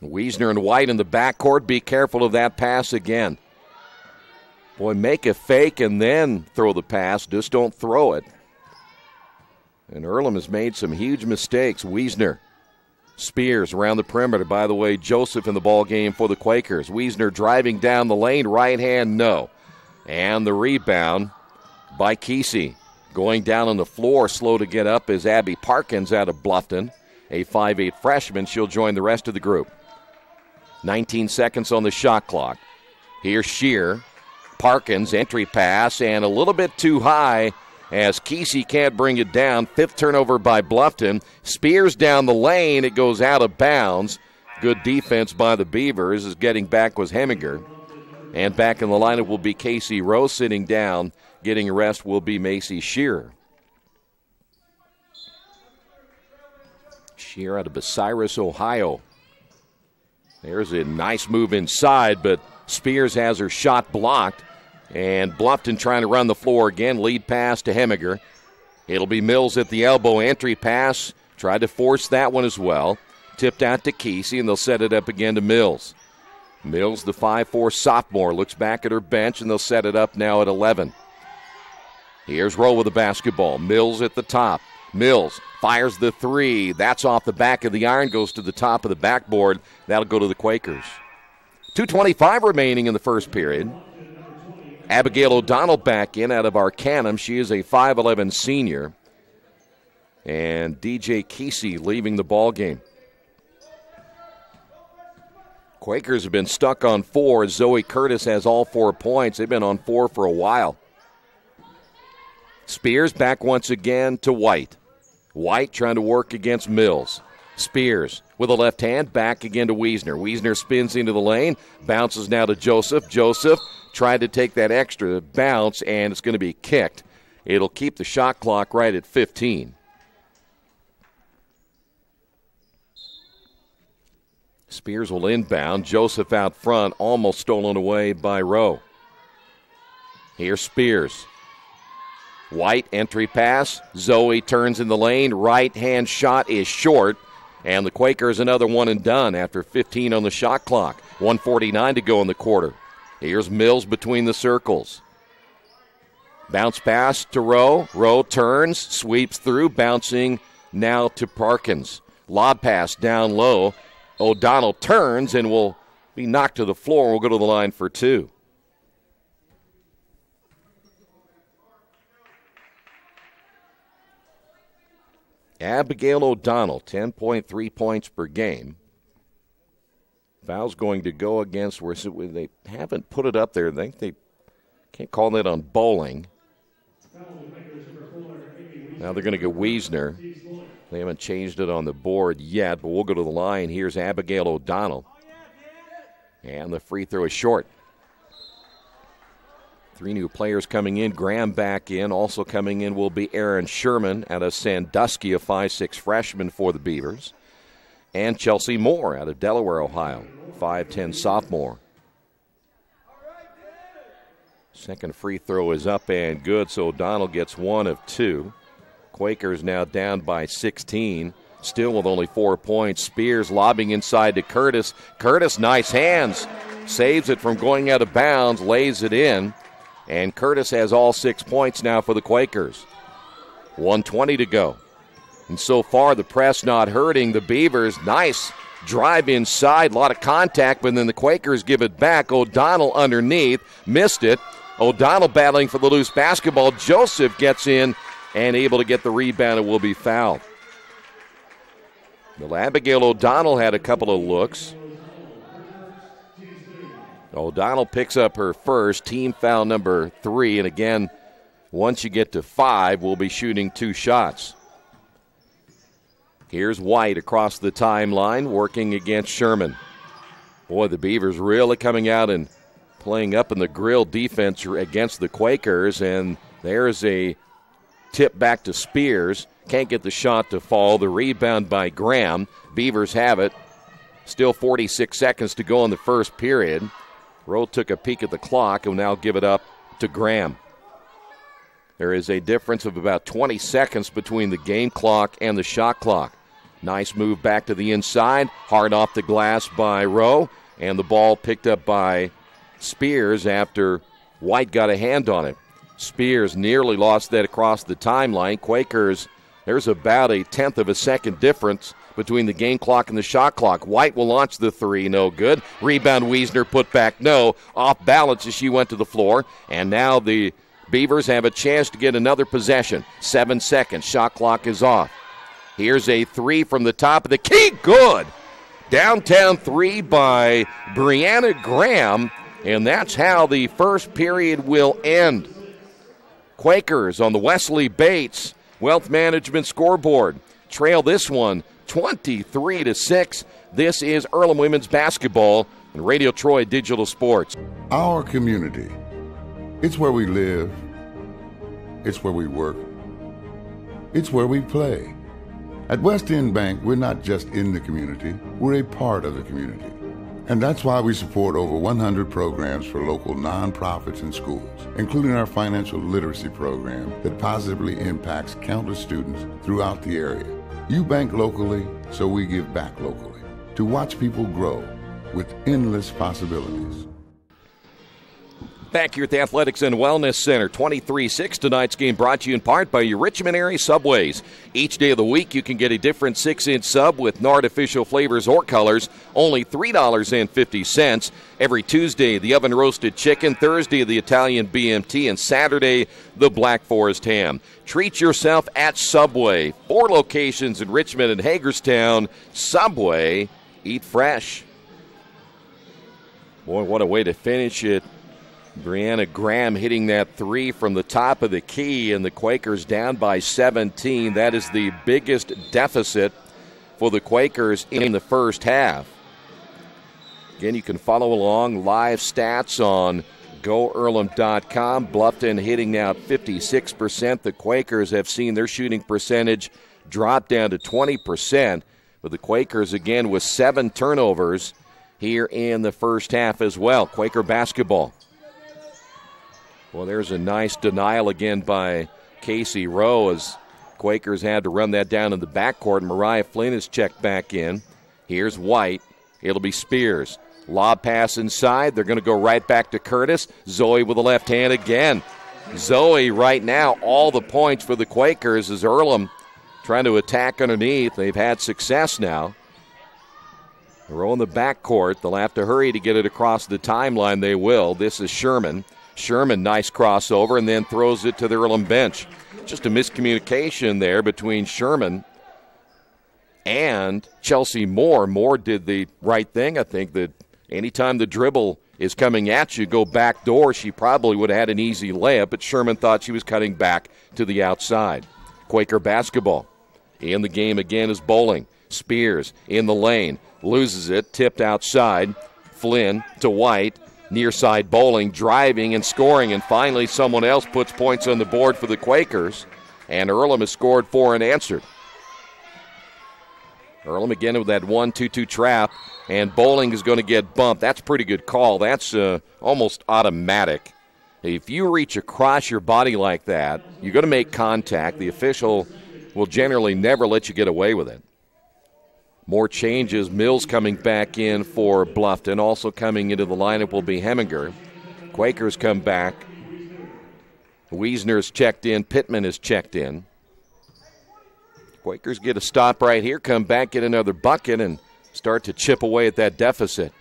Wiesner and White in the backcourt. Be careful of that pass again. Boy, make a fake and then throw the pass. Just don't throw it. And Earlham has made some huge mistakes. Wiesner, Spears around the perimeter. By the way, Joseph in the ball game for the Quakers. Wiesner driving down the lane, right hand, no. And the rebound by Kesey. Going down on the floor, slow to get up, is Abby Parkins out of Bluffton, a 5'8 freshman. She'll join the rest of the group. 19 seconds on the shot clock. Here's Shear. Parkins, entry pass, and a little bit too high as Kesey can't bring it down. 5th turnover by Bluffton. Spears down the lane. It goes out of bounds. Good defense by the Beavers. As getting back was Heminger. And back in the lineup will be Casey Rowe. Sitting down, getting a rest will be Macy Shearer. Shearer out of Bucyrus, Ohio. There's a nice move inside, but Spears has her shot blocked. And Bluffton trying to run the floor again. Lead pass to Heminger. It'll be Mills at the elbow. Entry pass. Tried to force that one as well. Tipped out to Kesey, and they'll set it up again to Mills. Mills, the 5'4 sophomore, looks back at her bench, and they'll set it up now at 11. Here's Rowe with the basketball. Mills at the top. Mills fires the three. That's off the back of the iron. Goes to the top of the backboard. That'll go to the Quakers. 2:25 remaining in the first period. Abigail O'Donnell back in out of Arcanum. She is a 5'11 senior. And DJ Kesey leaving the ball game. Quakers have been stuck on 4. Zoe Curtis has all 4 points. They've been on 4 for a while. Spears back once again to White. White trying to work against Mills. Spears with a left hand, back again to Wiesner. Wiesner spins into the lane, bounces now to Joseph. Joseph tried to take that extra bounce, and it's going to be kicked. It'll keep the shot clock right at 15. Spears will inbound. Joseph out front, almost stolen away by Rowe. Here's Spears. White, entry pass. Zoe turns in the lane. Right-hand shot is short. And the Quakers another one and done after 15 on the shot clock. 1:49 to go in the quarter. Here's Mills between the circles. Bounce pass to Rowe. Rowe turns, sweeps through, bouncing now to Parkins. Lob pass down low. O'Donnell turns and will be knocked to the floor. We'll go to the line for 2. Abigail O'Donnell, 10.3 points per game. Foul's going to go against where they haven't put it up there. They can't call that on bowling. Now they're going to go Wiesner. They haven't changed it on the board yet, but we'll go to the line. Here's Abigail O'Donnell. And the free throw is short. 3 new players coming in. Graham back in. Also coming in will be Aaron Sherman out of Sandusky, a 5'6 freshman for the Beavers. And Chelsea Moore out of Delaware, Ohio, 5'10 sophomore. Second free throw is up and good, so O'Donnell gets 1 of 2. Quakers now down by 16, still with only 4 points. Spears lobbing inside to Curtis. Curtis, nice hands. Saves it from going out of bounds, lays it in. And Curtis has all 6 points now for the Quakers. 1:20 to go. And so far, the press not hurting the Beavers. Nice drive inside, a lot of contact, but then the Quakers give it back. O'Donnell underneath, missed it. O'Donnell battling for the loose basketball. Joseph gets in and able to get the rebound and will be fouled. Well, Abigail O'Donnell had a couple of looks. O'Donnell picks up her first, team foul number 3, and again, once you get to 5, we'll be shooting 2 shots. Here's White across the timeline, working against Sherman. Boy, the Beavers really coming out and playing up in the grill defense against the Quakers, and there's a tip back to Spears. Can't get the shot to fall. The rebound by Graham. Beavers have it. Still 46 seconds to go in the first period. Rowe took a peek at the clock and will now give it up to Graham. There is a difference of about 20 seconds between the game clock and the shot clock. Nice move back to the inside. Hard off the glass by Rowe. And the ball picked up by Spears after White got a hand on it. Spears nearly lost that across the timeline. Quakers There's about a tenth of a second difference between the game clock and the shot clock. White will launch the three, no good. Rebound Wiesner, put back, no. Off balance as she went to the floor. And now the Beavers have a chance to get another possession. 7 seconds, shot clock is off. Here's a three from the top of the key, good. Downtown three by Brianna Graham, and that's how the first period will end. Quakers on the Wesley Bates Wealth Management scoreboard trail this one 23-6. This is Earlham Women's Basketball and Radio Troy Digital Sports. Our community, it's where we live, it's where we work, it's where we play. At West End Bank, we're not just in the community, we're a part of the community. And that's why we support over 100 programs for local nonprofits and schools, including our financial literacy program that positively impacts countless students throughout the area. You bank locally, so we give back locally to watch people grow with endless possibilities. Back here at the Athletics and Wellness Center, 23-6. Tonight's game brought to you in part by your Richmond area Subways. Each day of the week, you can get a different 6-inch sub with no artificial flavors or colors, only $3.50. Every Tuesday, the oven-roasted chicken. Thursday, the Italian BMT. And Saturday, the Black Forest ham. Treat yourself at Subway. 4 locations in Richmond and Hagerstown. Subway, eat fresh. Boy, what a way to finish it. Brianna Graham hitting that three from the top of the key, and the Quakers down by 17. That is the biggest deficit for the Quakers in the first half. Again, you can follow along live stats on GoEarlham.com. Bluffton hitting now 56%. The Quakers have seen their shooting percentage drop down to 20%. But the Quakers, again, with 7 turnovers here in the first half as well. Quaker basketball. Well, there's a nice denial again by Casey Rowe as Quakers had to run that down in the backcourt. Mariah Flynn is checked back in. Here's White. It'll be Spears. Lob pass inside. They're going to go right back to Curtis. Zoe with the left hand again. Zoe right now, all the points for the Quakers as Earlham trying to attack underneath. They've had success now. Rowe in the backcourt. They'll have to hurry to get it across the timeline. They will. This is Sherman. Sherman, nice crossover, and then throws it to the Earlham bench. Just a miscommunication there between Sherman and Chelsea Moore. Moore did the right thing. I think that anytime the dribble is coming at you, go back door, she probably would have had an easy layup, but Sherman thought she was cutting back to the outside. Quaker basketball. In the game again is Bowling. Spears in the lane. Loses it, tipped outside. Flynn to White. Near side Bowling, driving and scoring, and finally someone else puts points on the board for the Quakers, and Earlham has scored 4 and answered. Earlham again with that 1-2-2 trap, and Bowling is going to get bumped. That's a pretty good call. That's almost automatic. If you reach across your body like that, you're going to make contact. The official will generally never let you get away with it. More changes. Mills coming back in for Bluffton. Also coming into the lineup will be Heminger. Quakers come back. Wiesner's checked in. Pittman is checked in. Quakers get a stop right here, come back, get another bucket, and start to chip away at that deficit.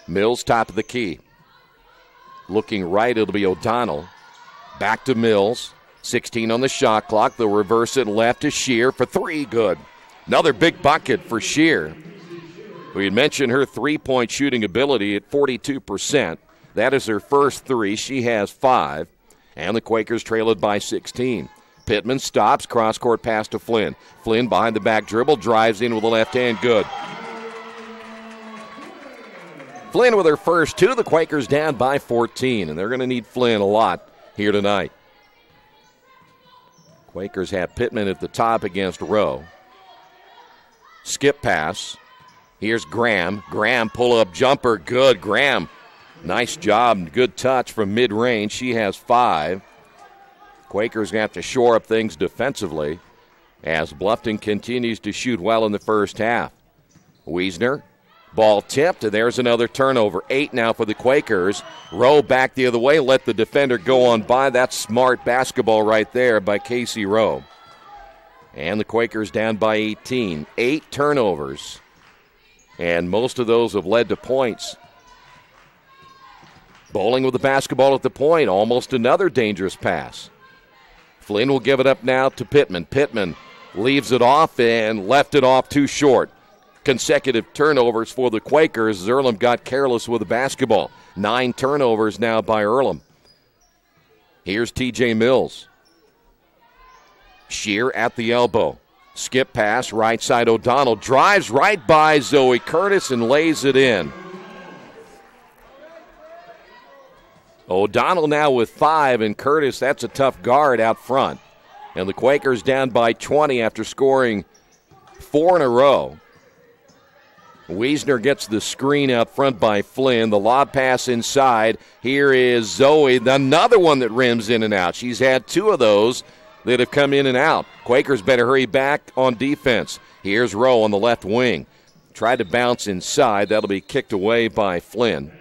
Mills top of the key. Looking right, it'll be O'Donnell. Back to Mills. 16 on the shot clock. They'll reverse it left to Shear for 3. Good. Another big bucket for Shear. We had mentioned her three-point shooting ability at 42%. That is her first 3. She has 5. And the Quakers trail it by 16. Pittman stops, cross-court pass to Flynn. Flynn behind the back dribble, drives in with the left hand, good. Flynn with her first 2. The Quakers down by 14, and they're going to need Flynn a lot here tonight. Quakers have Pittman at the top against Rowe. Skip pass. Here's Graham. Graham pull-up jumper. Good. Graham, nice job. Good touch from mid-range. She has 5. Quakers going to have to shore up things defensively as Bluffton continues to shoot well in the first half. Wiesner, ball tipped, and there's another turnover. 8 now for the Quakers. Rowe back the other way. Let the defender go on by. That's smart basketball right there by Casey Rowe. And the Quakers down by 18. 8 turnovers. And most of those have led to points. Bowling with the basketball at the point. Almost another dangerous pass. Flynn will give it up now to Pittman. Pittman leaves it off and left it off too short. Consecutive turnovers for the Quakers as Earlham got careless with the basketball. 9 turnovers now by Earlham. Here's T.J. Mills. Shear at the elbow. Skip pass, right side O'Donnell. Drives right by Zoe Curtis and lays it in. O'Donnell now with 5, and Curtis, that's a tough guard out front. And the Quakers down by 20 after scoring 4 in a row. Wiesner gets the screen out front by Flynn. The lob pass inside. Here is Zoe, another one that rims in and out. She's had 2 of those that have come in and out. Quakers better hurry back on defense. Here's Rowe on the left wing. Tried to bounce inside. That'll be kicked away by Flynn.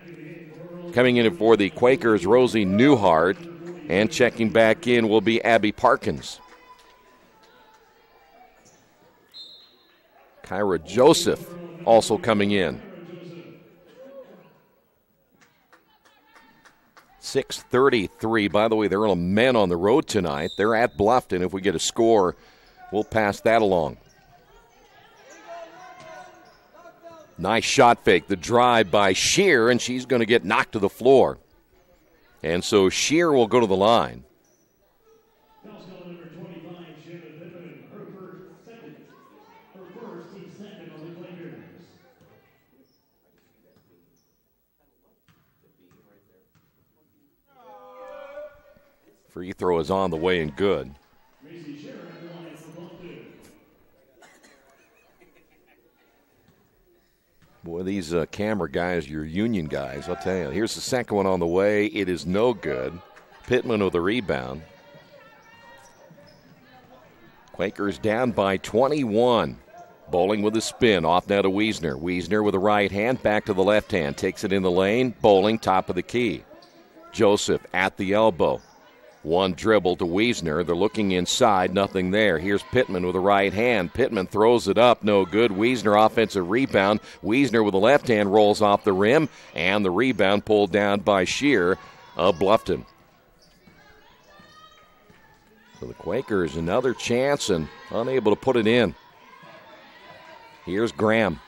Coming in for the Quakers, Rosie Newhart. And checking back in will be Abby Parkins. Kyra Joseph also coming in. 6:33. By the way, the Earlham men on the road tonight. They're at Bluffton. If we get a score, we'll pass that along. Nice shot fake. The drive by Shear, and she's going to get knocked to the floor. And so Shear will go to the line. Free throw is on the way and good. Boy, these camera guys, your union guys, I'll tell you. Here's the second one on the way. It is no good. Pittman with a rebound. Quakers down by 21. Bowling with a spin. Off now to Wiesner. Wiesner with the right hand. Back to the left hand. Takes it in the lane. Bowling, top of the key. Joseph at the elbow. One dribble to Wiesner. They're looking inside. Nothing there. Here's Pittman with the right hand. Pittman throws it up. No good. Wiesner offensive rebound. Wiesner with the left hand rolls off the rim. And the rebound pulled down by Shear of Bluffton. So the Quakers another chance and unable to put it in. Here's Graham.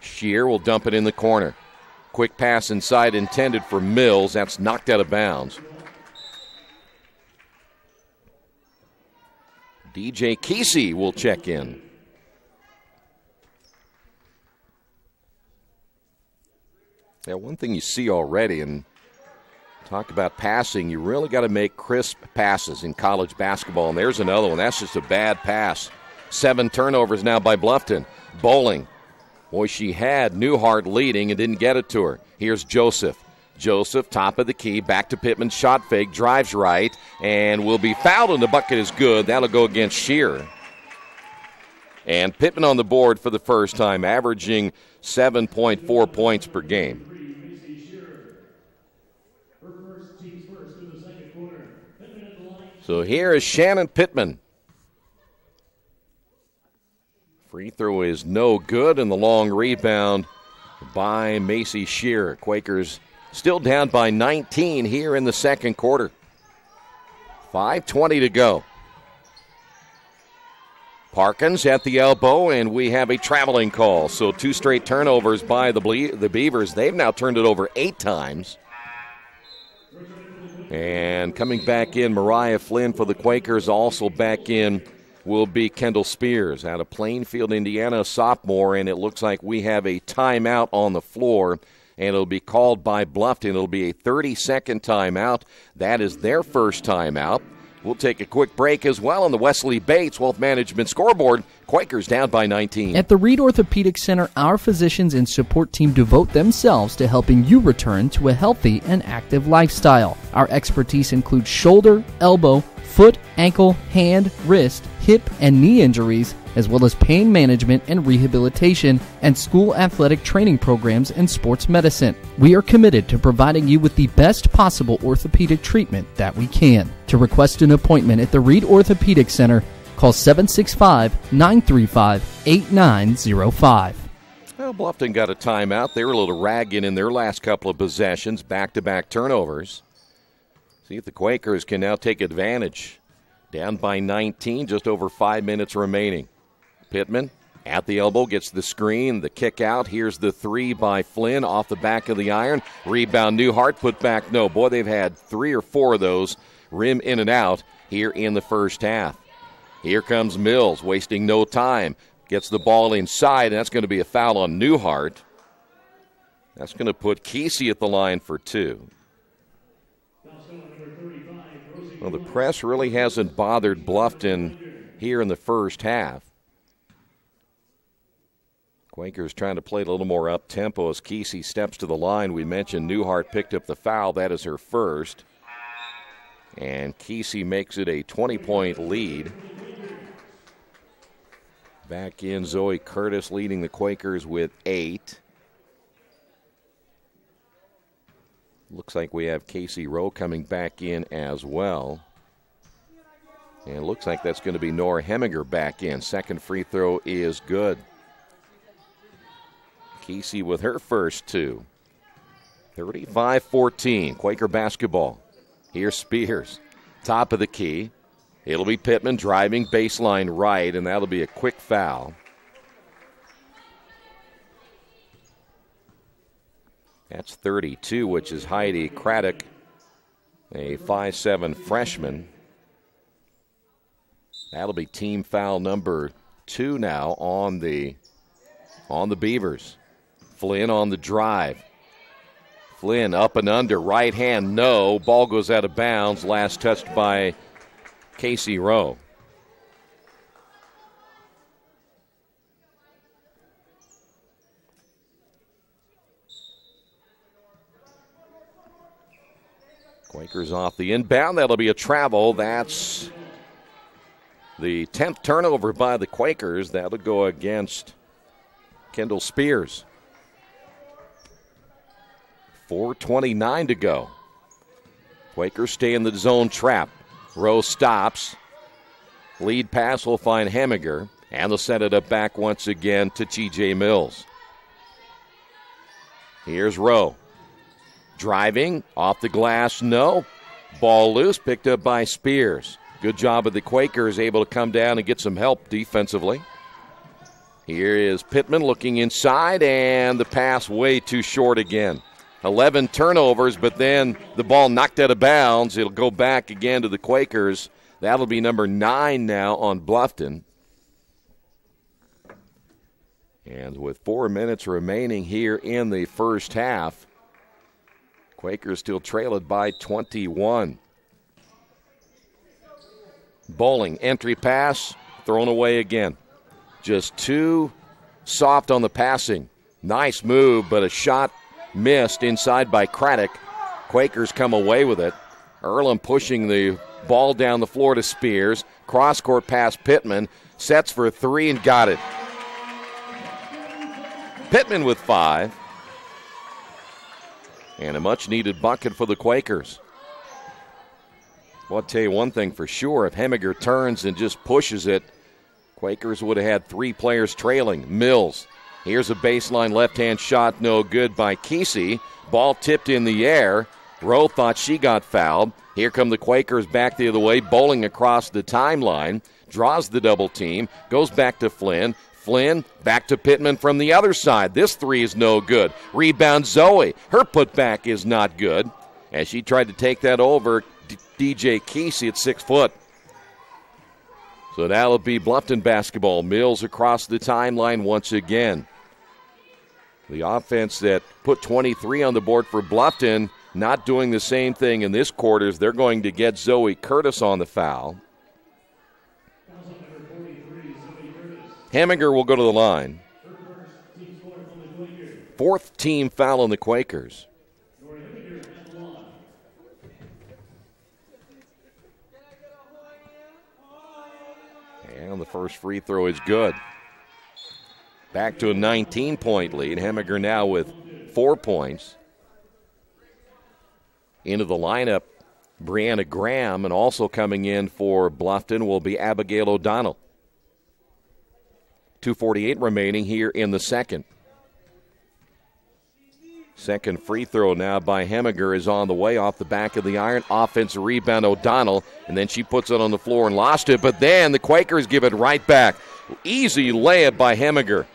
Shear will dump it in the corner. Quick pass inside intended for Mills. That's knocked out of bounds. DJ Kesey will check in. Yeah, one thing you see already, and talk about passing, you really got to make crisp passes in college basketball, and there's another one. That's just a bad pass. 7 turnovers now by Bluffton. Bowling. Boy, she had Newhart leading and didn't get it to her. Here's Joseph. Joseph, top of the key, back to Pittman, shot fake, drives right, and will be fouled, and the bucket is good. That'll go against Shear. And Pittman on the board for the first time, averaging 7.4 points per game. So here is Shannon Pittman. Free throw is no good, and the long rebound by Macy Shear. Quakers still down by 19 here in the second quarter. 5:20 to go. Parkins at the elbow, and we have a traveling call. So 2 straight turnovers by the Beavers. They've now turned it over 8 times. And coming back in, Mariah Flynn for the Quakers. Also back in will be Kendall Spears out of Plainfield, Indiana, sophomore. And it looks like we have a timeout on the floor. And it'll be called by Bluffton. It'll be a 30-second timeout. That is their first timeout. We'll take a quick break as well on the Wesley Bates Wealth Management scoreboard. Quakers down by 19. At the Reed Orthopedic Center, our physicians and support team devote themselves to helping you return to a healthy and active lifestyle. Our expertise includes shoulder, elbow, foot, ankle, hand, wrist, hip, and knee injuries, as well as pain management and rehabilitation, and school athletic training programs and sports medicine. We are committed to providing you with the best possible orthopedic treatment that we can. To request an appointment at the Reed Orthopedic Center, Call 765-935-8905. Well, Bluffton got a timeout. They were a little ragged in their last couple of possessions, back-to-back turnovers. See if the Quakers can now take advantage. Down by 19, just over 5 minutes remaining. Pittman at the elbow, gets the screen, the kick out. Here's the three by Flynn off the back of the iron. Rebound, Newhart, put back, no. Boy, they've had 3 or 4 of those rim in and out here in the first half. Here comes Mills, wasting no time. Gets the ball inside, and that's going to be a foul on Newhart. That's going to put Kesey at the line for 2. Well, the press really hasn't bothered Bluffton here in the first half. Quakers trying to play a little more up-tempo as Kesey steps to the line. We mentioned Newhart picked up the foul. That is her first. And Kesey makes it a 20-point lead. Back in, Zoe Curtis leading the Quakers with 8. Looks like we have Casey Rowe coming back in as well. And it looks like that's going to be Nora Heminger back in. Second free throw is good. Kesey with her first 2. 35-14, Quaker basketball. Here's Spears, top of the key. It'll be Pittman driving baseline right, and that'll be a quick foul. That's 32, which is Heidi Craddock, a 5'7" freshman. That'll be team foul number 2 now on the Beavers. Flynn on the drive. Flynn up and under, right hand, no. Ball goes out of bounds, last touched by Casey Rowe. Quakers off the inbound. That'll be a travel. That's the 10th turnover by the Quakers. That'll go against Kendall Spears. 4:29 to go. Quakers stay in the zone trap. Rowe stops. Lead pass will find Heminger, and they'll set it up back once again to T.J. Mills. Here's Rowe. Driving, off the glass, no. Ball loose, picked up by Spears. Good job of the Quakers, able to come down and get some help defensively. Here is Pittman looking inside, and the pass way too short again. 11 turnovers, but then the ball knocked out of bounds. It'll go back again to the Quakers. That'll be number 9 now on Bluffton. And with 4 minutes remaining here in the first half, Quakers still trail it by 21. Bowling, entry pass, thrown away again. Just too soft on the passing. Nice move, but a shot missed inside by Craddock. Quakers come away with it. Earlham pushing the ball down the floor to Spears. Cross-court pass Pittman. Sets for 3 and got it. Pittman with 5. And a much-needed bucket for the Quakers. Well, I'll tell you one thing for sure. If Heminger turns and just pushes it, Quakers would have had 3 players trailing. Mills. Here's a baseline left-hand shot, no good by Kesey. Ball tipped in the air. Rowe thought she got fouled. Here come the Quakers back the other way, bowling across the timeline. Draws the double team, goes back to Flynn. Flynn back to Pittman from the other side. This 3 is no good. Rebound Zoe. Her putback is not good. As she tried to take that over, DJ Kesey at 6 foot. So that'll be Bluffton basketball. Mills across the timeline once again. The offense that put 23 on the board for Bluffton not doing the same thing in this quarter as they're going to get Zoe Curtis on the foul. Heminger will go to the line. 4th team foul on the Quakers. And the first free throw is good. Back to a 19-point lead. Heminger now with 4 points. Into the lineup Brianna Graham, and also coming in for Bluffton will be Abigail O'Donnell. 2:48 remaining here in the second. Second free throw now by Hemiger is on the way off the back of the iron. Offensive rebound, O'Donnell, and then she puts it on the floor and lost it, but then the Quakers give it right back. Easy layup by Hemiger.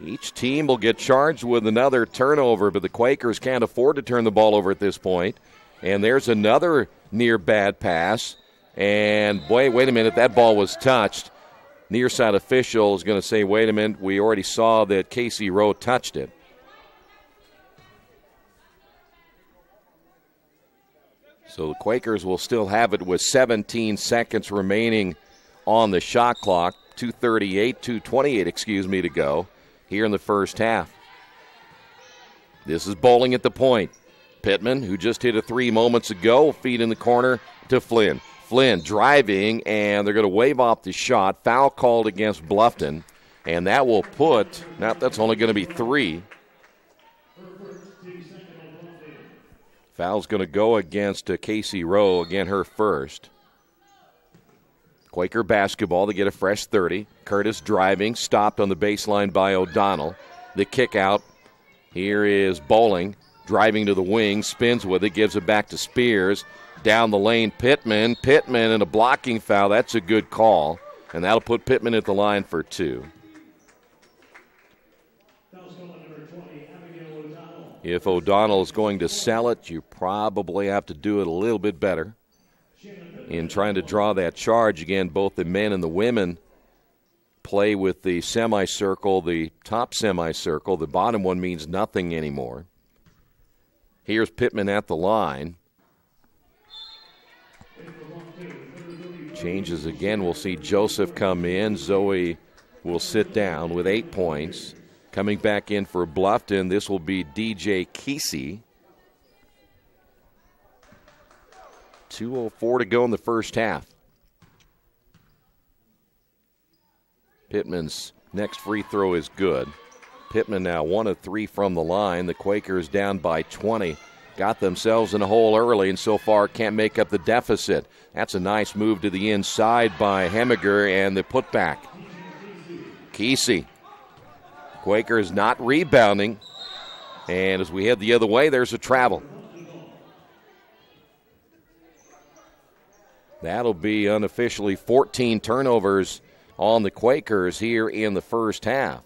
Each team will get charged with another turnover, but the Quakers can't afford to turn the ball over at this point. And there's another near bad pass. And, boy, wait a minute, that ball was touched. Near side official is going to say, wait a minute, we already saw that Casey Rowe touched it. So the Quakers will still have it with 17 seconds remaining on the shot clock. 2:28 to go here in the first half. This is bowling at the point. Pittman, who just hit a three moments ago, feed in the corner to Flynn. Flynn driving, and they're going to wave off the shot. Foul called against Bluffton, and that will put, that's only going to be three. Foul's going to go against Casey Rowe, again her first. Quaker basketball, they get a fresh 30. Curtis driving, stopped on the baseline by O'Donnell. The kick out. Here is Bowling, driving to the wing, spins with it, gives it back to Spears. Down the lane, Pittman and a blocking foul. That's a good call, and that'll put Pittman at the line for two. If O'Donnell is going to sell it, you probably have to do it a little bit better in trying to draw that charge. Again, both the men and the women play with the semicircle, the top semicircle. The bottom one means nothing anymore. Here's Pittman at the line. Changes again. We'll see Joseph come in. Zoe will sit down with 8 points. Coming back in for Bluffton, this will be DJ Kesey. 2:04 to go in the first half. Pittman's next free throw is good. Pittman now 1 of 3 from the line. The Quakers down by 20. Got themselves in a hole early and so far can't make up the deficit. That's a nice move to the inside by Hemiger and the putback. Kesey. Quakers not rebounding. And as we head the other way, there's a travel. That'll be unofficially 14 turnovers on the Quakers here in the first half.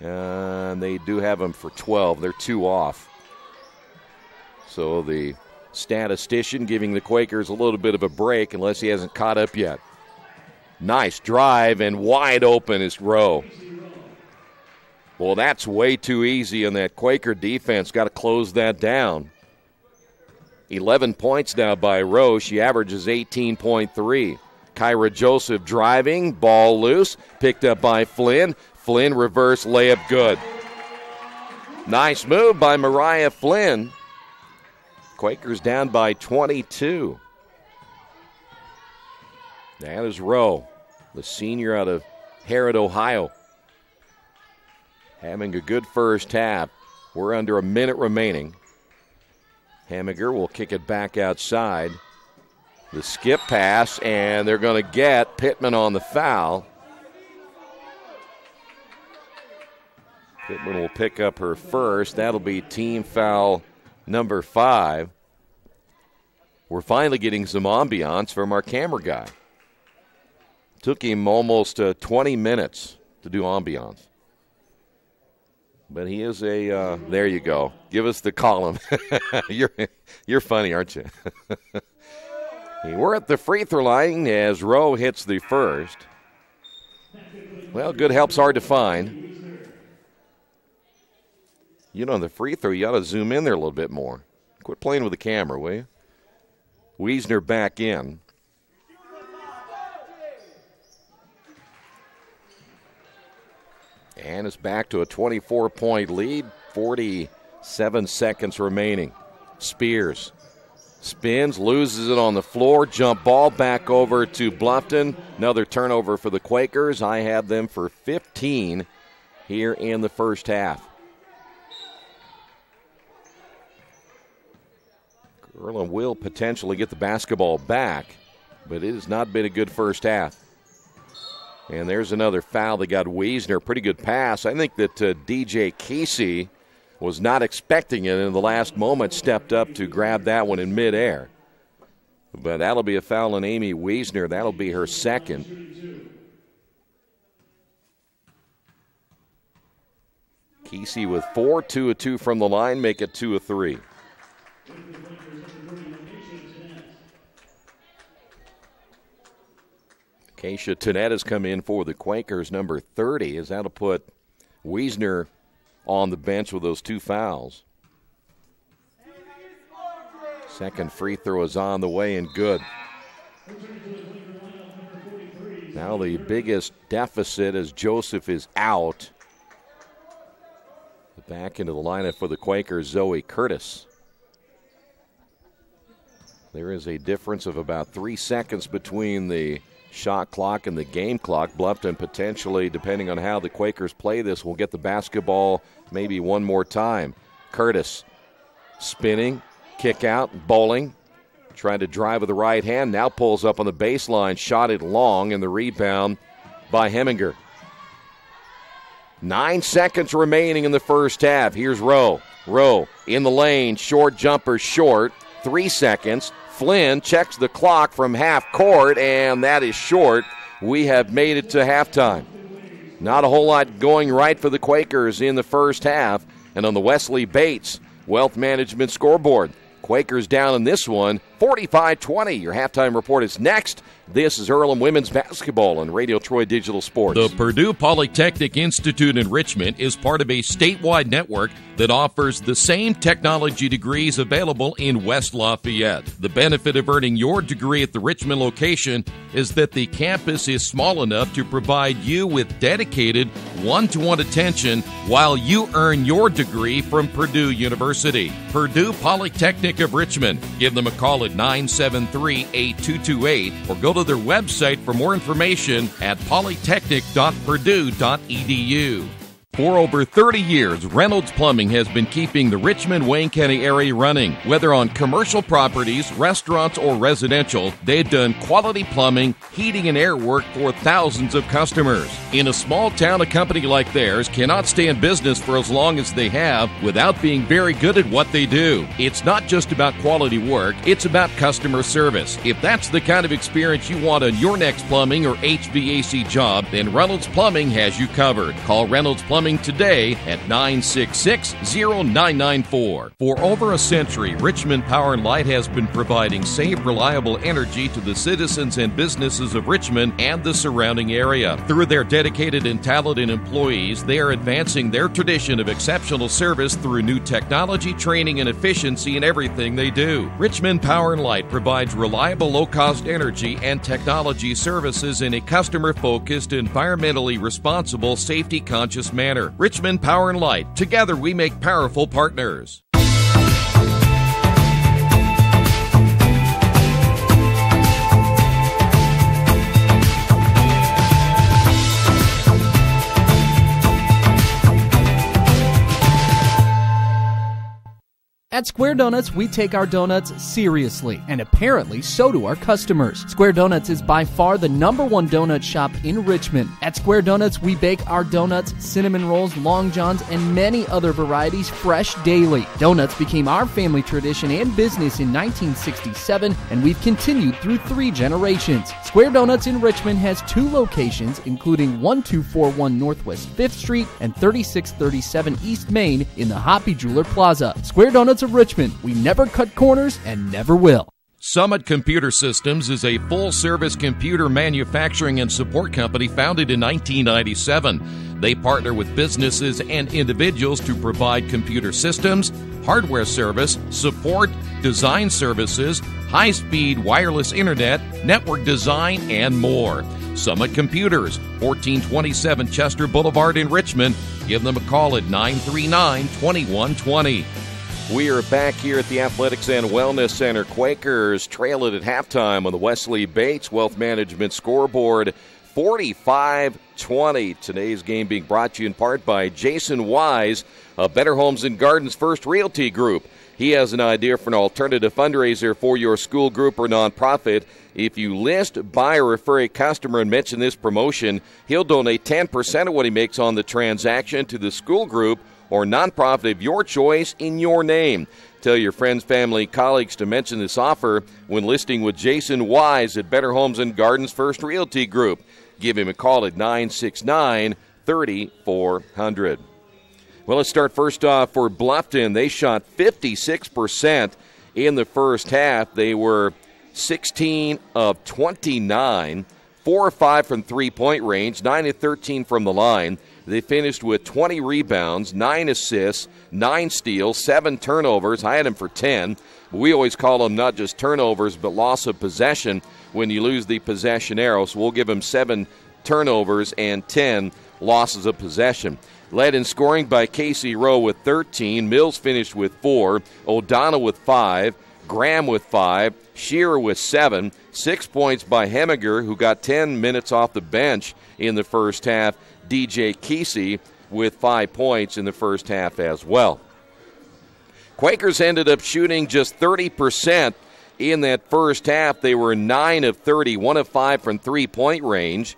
And they do have them for 12. They're 2 off. So the statistician giving the Quakers a little bit of a break unless he hasn't caught up yet. Nice drive, and wide open is Rowe. Well, that's way too easy on that Quaker defense. Got to close that down. 11 points now by Rowe. She averages 18.3. Kyra Joseph driving, ball loose, picked up by Flynn. Flynn reverse layup good. Nice move by Mariah Flynn. Quakers down by 22. That is Rowe, the senior out of Harrod, Ohio. Having a good first half. We're under a minute remaining. Hemiger will kick it back outside. The skip pass, and they're going to get Pittman on the foul. Pittman will pick up her first. That'll be team foul number 5. We're finally getting some ambiance from our camera guy. Took him almost 20 minutes to do ambiance. But he is a, there you go. Give us the column. You're funny, aren't you? We're at the free throw line as Rowe hits the first. Well, good help's hard to find. You know, the free throw, you ought to zoom in there a little bit more. Quit playing with the camera, will you? Wiesner back in. And it's back to a 24-point lead, 47 seconds remaining. Spears spins, loses it on the floor, jump ball back over to Bluffton. Another turnover for the Quakers. I have them for 15 here in the first half. Earlham will potentially get the basketball back, but it has not been a good first half. And there's another foul that got Wiesner. Pretty good pass. I think that DJ Casey was not expecting it, and in the last moment stepped up to grab that one in midair. But that'll be a foul on Amy Wiesner. That'll be her second. Casey with 4, 2 of 2 from the line, make it 2 of 3. Keisha Tonette has come in for the Quakers, number 30, as that'll put Wiesner on the bench with those 2 fouls. Second free throw is on the way and good. Now the biggest deficit as Joseph is out. Back into the lineup for the Quakers, Zoe Curtis. There is a difference of about 3 seconds between the shot clock and the game clock. Bluffton potentially, depending on how the Quakers play this, will get the basketball maybe one more time. Curtis spinning, kick out, bowling, trying to drive with the right hand, now pulls up on the baseline, shot it long, and the rebound by Heminger. 9 seconds remaining in the first half. Here's Rowe. Rowe in the lane, short jumper, short. 3 seconds. Flynn checks the clock from half court, and that is short. We have made it to halftime. Not a whole lot going right for the Quakers in the first half. And on the Wesley Bates Wealth Management scoreboard, Quakers down in this one, 45-20. Your halftime report is next. This is Earlham Women's Basketball on Radio Troy Digital Sports. The Purdue Polytechnic Institute in Richmond is part of a statewide network that offers the same technology degrees available in West Lafayette. The benefit of earning your degree at the Richmond location is that the campus is small enough to provide you with dedicated one-to-one attention while you earn your degree from Purdue University. Purdue Polytechnic of Richmond. Give them a call at 973-8228 or go to their website for more information at polytechnic.purdue.edu. For over 30 years, Reynolds Plumbing has been keeping the Richmond-Wayne County area running. Whether on commercial properties, restaurants, or residential, they've done quality plumbing, heating, and air work for thousands of customers. In a small town, a company like theirs cannot stay in business for as long as they have without being very good at what they do. It's not just about quality work, it's about customer service. If that's the kind of experience you want on your next plumbing or HVAC job, then Reynolds Plumbing has you covered. Call Reynolds Plumbing today at 966-0994. For over a century, Richmond Power & Light has been providing safe, reliable energy to the citizens and businesses of Richmond and the surrounding area. Through their dedicated and talented employees, they are advancing their tradition of exceptional service through new technology, training, and efficiency in everything they do. Richmond Power & Light provides reliable, low-cost energy and technology services in a customer-focused, environmentally responsible, safety-conscious manner. Richmond Power & Light. Together we make powerful partners. At Square Donuts, we take our donuts seriously, and apparently so do our customers. Square Donuts is by far the #1 donut shop in Richmond. At Square Donuts, we bake our donuts, cinnamon rolls, long johns, and many other varieties fresh daily. Donuts became our family tradition and business in 1967, and we've continued through 3 generations. Square Donuts in Richmond has 2 locations, including 1241 Northwest 5th Street and 3637 East Main in the Hoppy Jeweler Plaza. Square Donuts of Richmond. We never cut corners and never will. Summit Computer Systems is a full-service computer manufacturing and support company founded in 1997. They partner with businesses and individuals to provide computer systems, hardware service, support, design services, high-speed wireless internet, network design, and more. Summit Computers, 1427 Chester Boulevard in Richmond. Give them a call at 939-2120. We are back here at the Athletics and Wellness Center. Quakers trail it at halftime on the Wesley Bates Wealth Management scoreboard, 45-20. Today's game being brought to you in part by Jason Wise of Better Homes and Gardens First Realty Group. He has an idea for an alternative fundraiser for your school group or nonprofit. If you list, buy, or refer a customer and mention this promotion, he'll donate 10% of what he makes on the transaction to the school group or nonprofit of your choice in your name. Tell your friends, family, colleagues to mention this offer when listing with Jason Wise at Better Homes and Gardens First Realty Group. Give him a call at 969-3400. Well, let's start first off for Bluffton. They shot 56% in the first half. They were 16 of 29, 4 or 5 from three-point range, 9 of 13 from the line. They finished with 20 rebounds, 9 assists, 9 steals, 7 turnovers. I had them for 10. We always call them not just turnovers, but loss of possession when you lose the possession arrow. So we'll give them 7 turnovers and 10 losses of possession. Led in scoring by Casey Rowe with 13. Mills finished with 4. O'Donnell with 5. Graham with 5. Shearer with 7. 6 points by Hemiger, who got 10 minutes off the bench in the first half. DJ Kesey with 5 points in the first half as well. Quakers ended up shooting just 30% in that first half. They were 9 of 30, 1 of 5 from three-point range.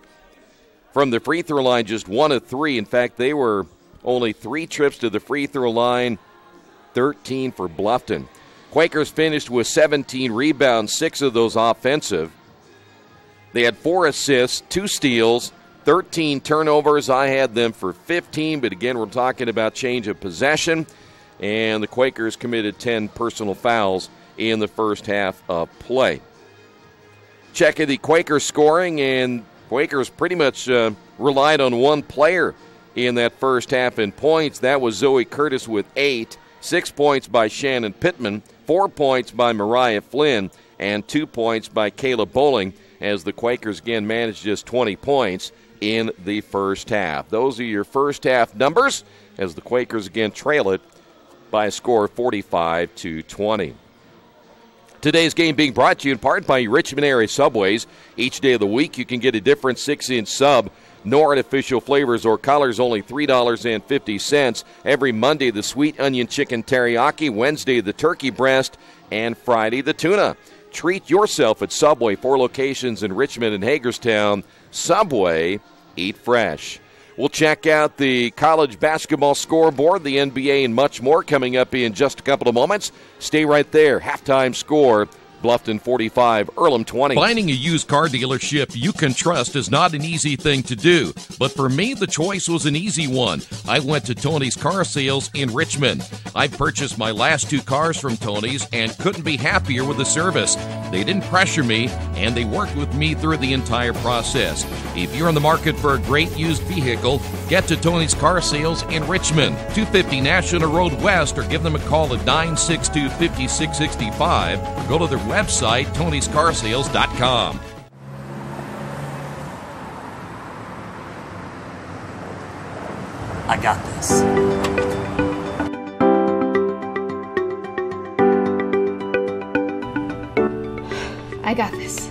From the free throw line, just 1 of 3. In fact, they were only 3 trips to the free throw line, 13 for Bluffton. Quakers finished with 17 rebounds, 6 of those offensive. They had 4 assists, 2 steals, 13 turnovers. I had them for 15, but again, we're talking about change of possession. And the Quakers committed 10 personal fouls in the first half of play. Checking the Quakers scoring, and Quakers pretty much relied on one player in that first half in points. That was Zoe Curtis with 8, 6 points by Shannon Pittman, 4 points by Mariah Flynn, and 2 points by Kayla Bowling, as the Quakers again managed just 20 points in the first half. Those are your first half numbers as the Quakers again trail it by a score of 45-20. Today's game being brought to you in part by Richmond area Subways. Each day of the week you can get a different 6-inch sub. No artificial flavors or colors, only $3.50. Every Monday, the sweet onion chicken teriyaki. Wednesday, the turkey breast. And Friday, the tuna. Treat yourself at Subway. 4 locations in Richmond and Hagerstown. Subway, eat fresh. We'll check out the college basketball scoreboard, the NBA, and much more coming up in just a couple of moments. Stay right there. Halftime score, Bluffton 45, Earlham 20. Finding a used car dealership you can trust is not an easy thing to do, but for me, the choice was an easy one. I went to Tony's Car Sales in Richmond. I purchased my last 2 cars from Tony's and couldn't be happier with the service. They didn't pressure me, and they worked with me through the entire process. If you're in the market for a great used vehicle, get to Tony's Car Sales in Richmond, 250 National Road West, or give them a call at 962-5665. Go to their website, tonyscarsales.com. I got this. I got this.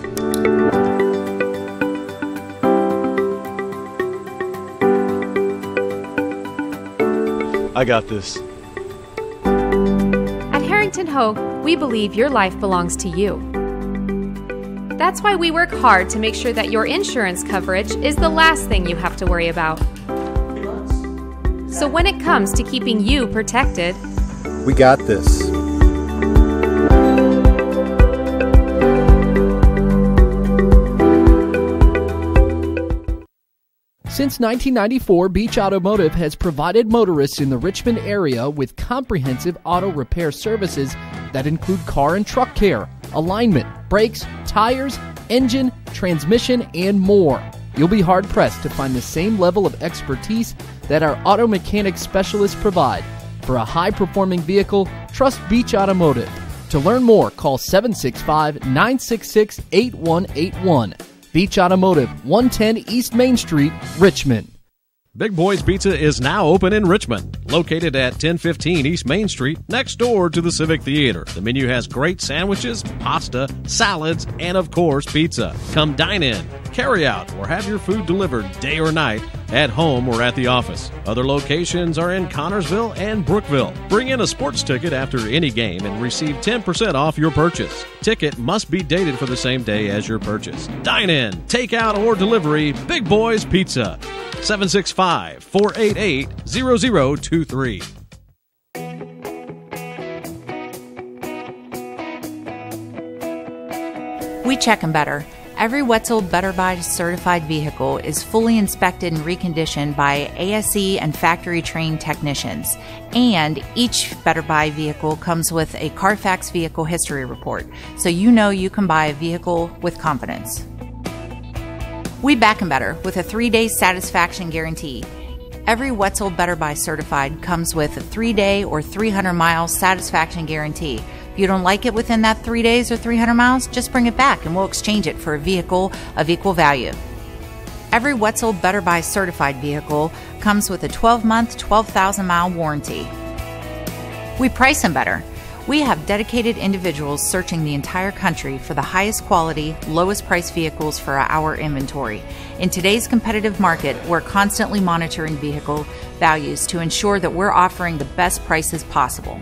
I got this. At Harrington Hogue, we believe your life belongs to you. That's why we work hard to make sure that your insurance coverage is the last thing you have to worry about. So when it comes to keeping you protected, We got this. Since 1994, Beach Automotive has provided motorists in the Richmond area with comprehensive auto repair services that include car and truck care, alignment, brakes, tires, engine, transmission, and more. You'll be hard-pressed to find the same level of expertise that our auto mechanic specialists provide. For a high-performing vehicle, trust Beach Automotive. To learn more, call 765-966-8181. Beach Automotive, 110 East Main Street, Richmond. Big Boys Pizza is now open in Richmond, located at 1015 East Main Street, next door to the Civic Theater. The menu has great sandwiches, pasta, salads, and of course, pizza. Come dine in, carry out, or have your food delivered day or night. at home, or at the office. Other locations are in Connorsville and Brookville. Bring in a sports ticket after any game and receive 10% off your purchase. Ticket must be dated for the same day as your purchase. Dine in, take out, or delivery, Big Boys Pizza. 765-488-0023. We check them better. Every Wetzel Better Buy certified vehicle is fully inspected and reconditioned by ASE and factory trained technicians. And each Better Buy vehicle comes with a Carfax vehicle history report, so you know you can buy a vehicle with confidence. We back them better with a 3-day satisfaction guarantee. Every Wetzel Better Buy certified comes with a 3-day or 300-mile satisfaction guarantee. If you don't like it within that 3 days or 300 miles, just bring it back and we'll exchange it for a vehicle of equal value. Every Wetzel Better Buy certified vehicle comes with a 12-month, 12,000-mile warranty. We price them better. We have dedicated individuals searching the entire country for the highest quality, lowest price vehicles for our inventory. In today's competitive market, we're constantly monitoring vehicle values to ensure that we're offering the best prices possible.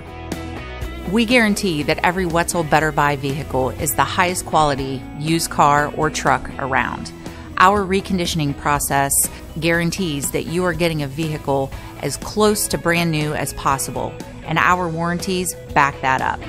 We guarantee that every Wetzel Better Buy vehicle is the highest quality used car or truck around. Our reconditioning process guarantees that you are getting a vehicle as close to brand new as possible, and our warranties back that up.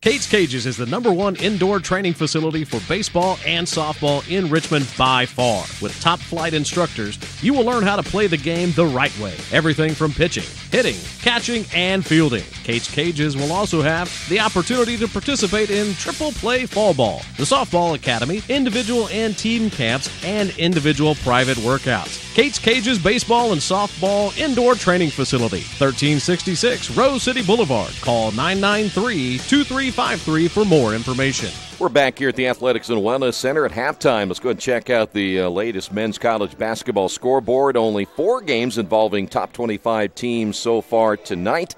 Kate's Cages is the #1 indoor training facility for baseball and softball in Richmond by far. With top flight instructors, you will learn how to play the game the right way. Everything from pitching, hitting, catching, and fielding. Kate's Cages will also have the opportunity to participate in triple play fall ball, the softball academy, individual and team camps, and individual private workouts. Kate's Cages Baseball and Softball Indoor Training Facility, 1366 Rose City Boulevard. Call 993-2353 for more information. We're back here at the Athletics and Wellness Center at halftime. Let's go ahead and check out the latest men's college basketball scoreboard. Only 4 games involving top 25 teams so far tonight.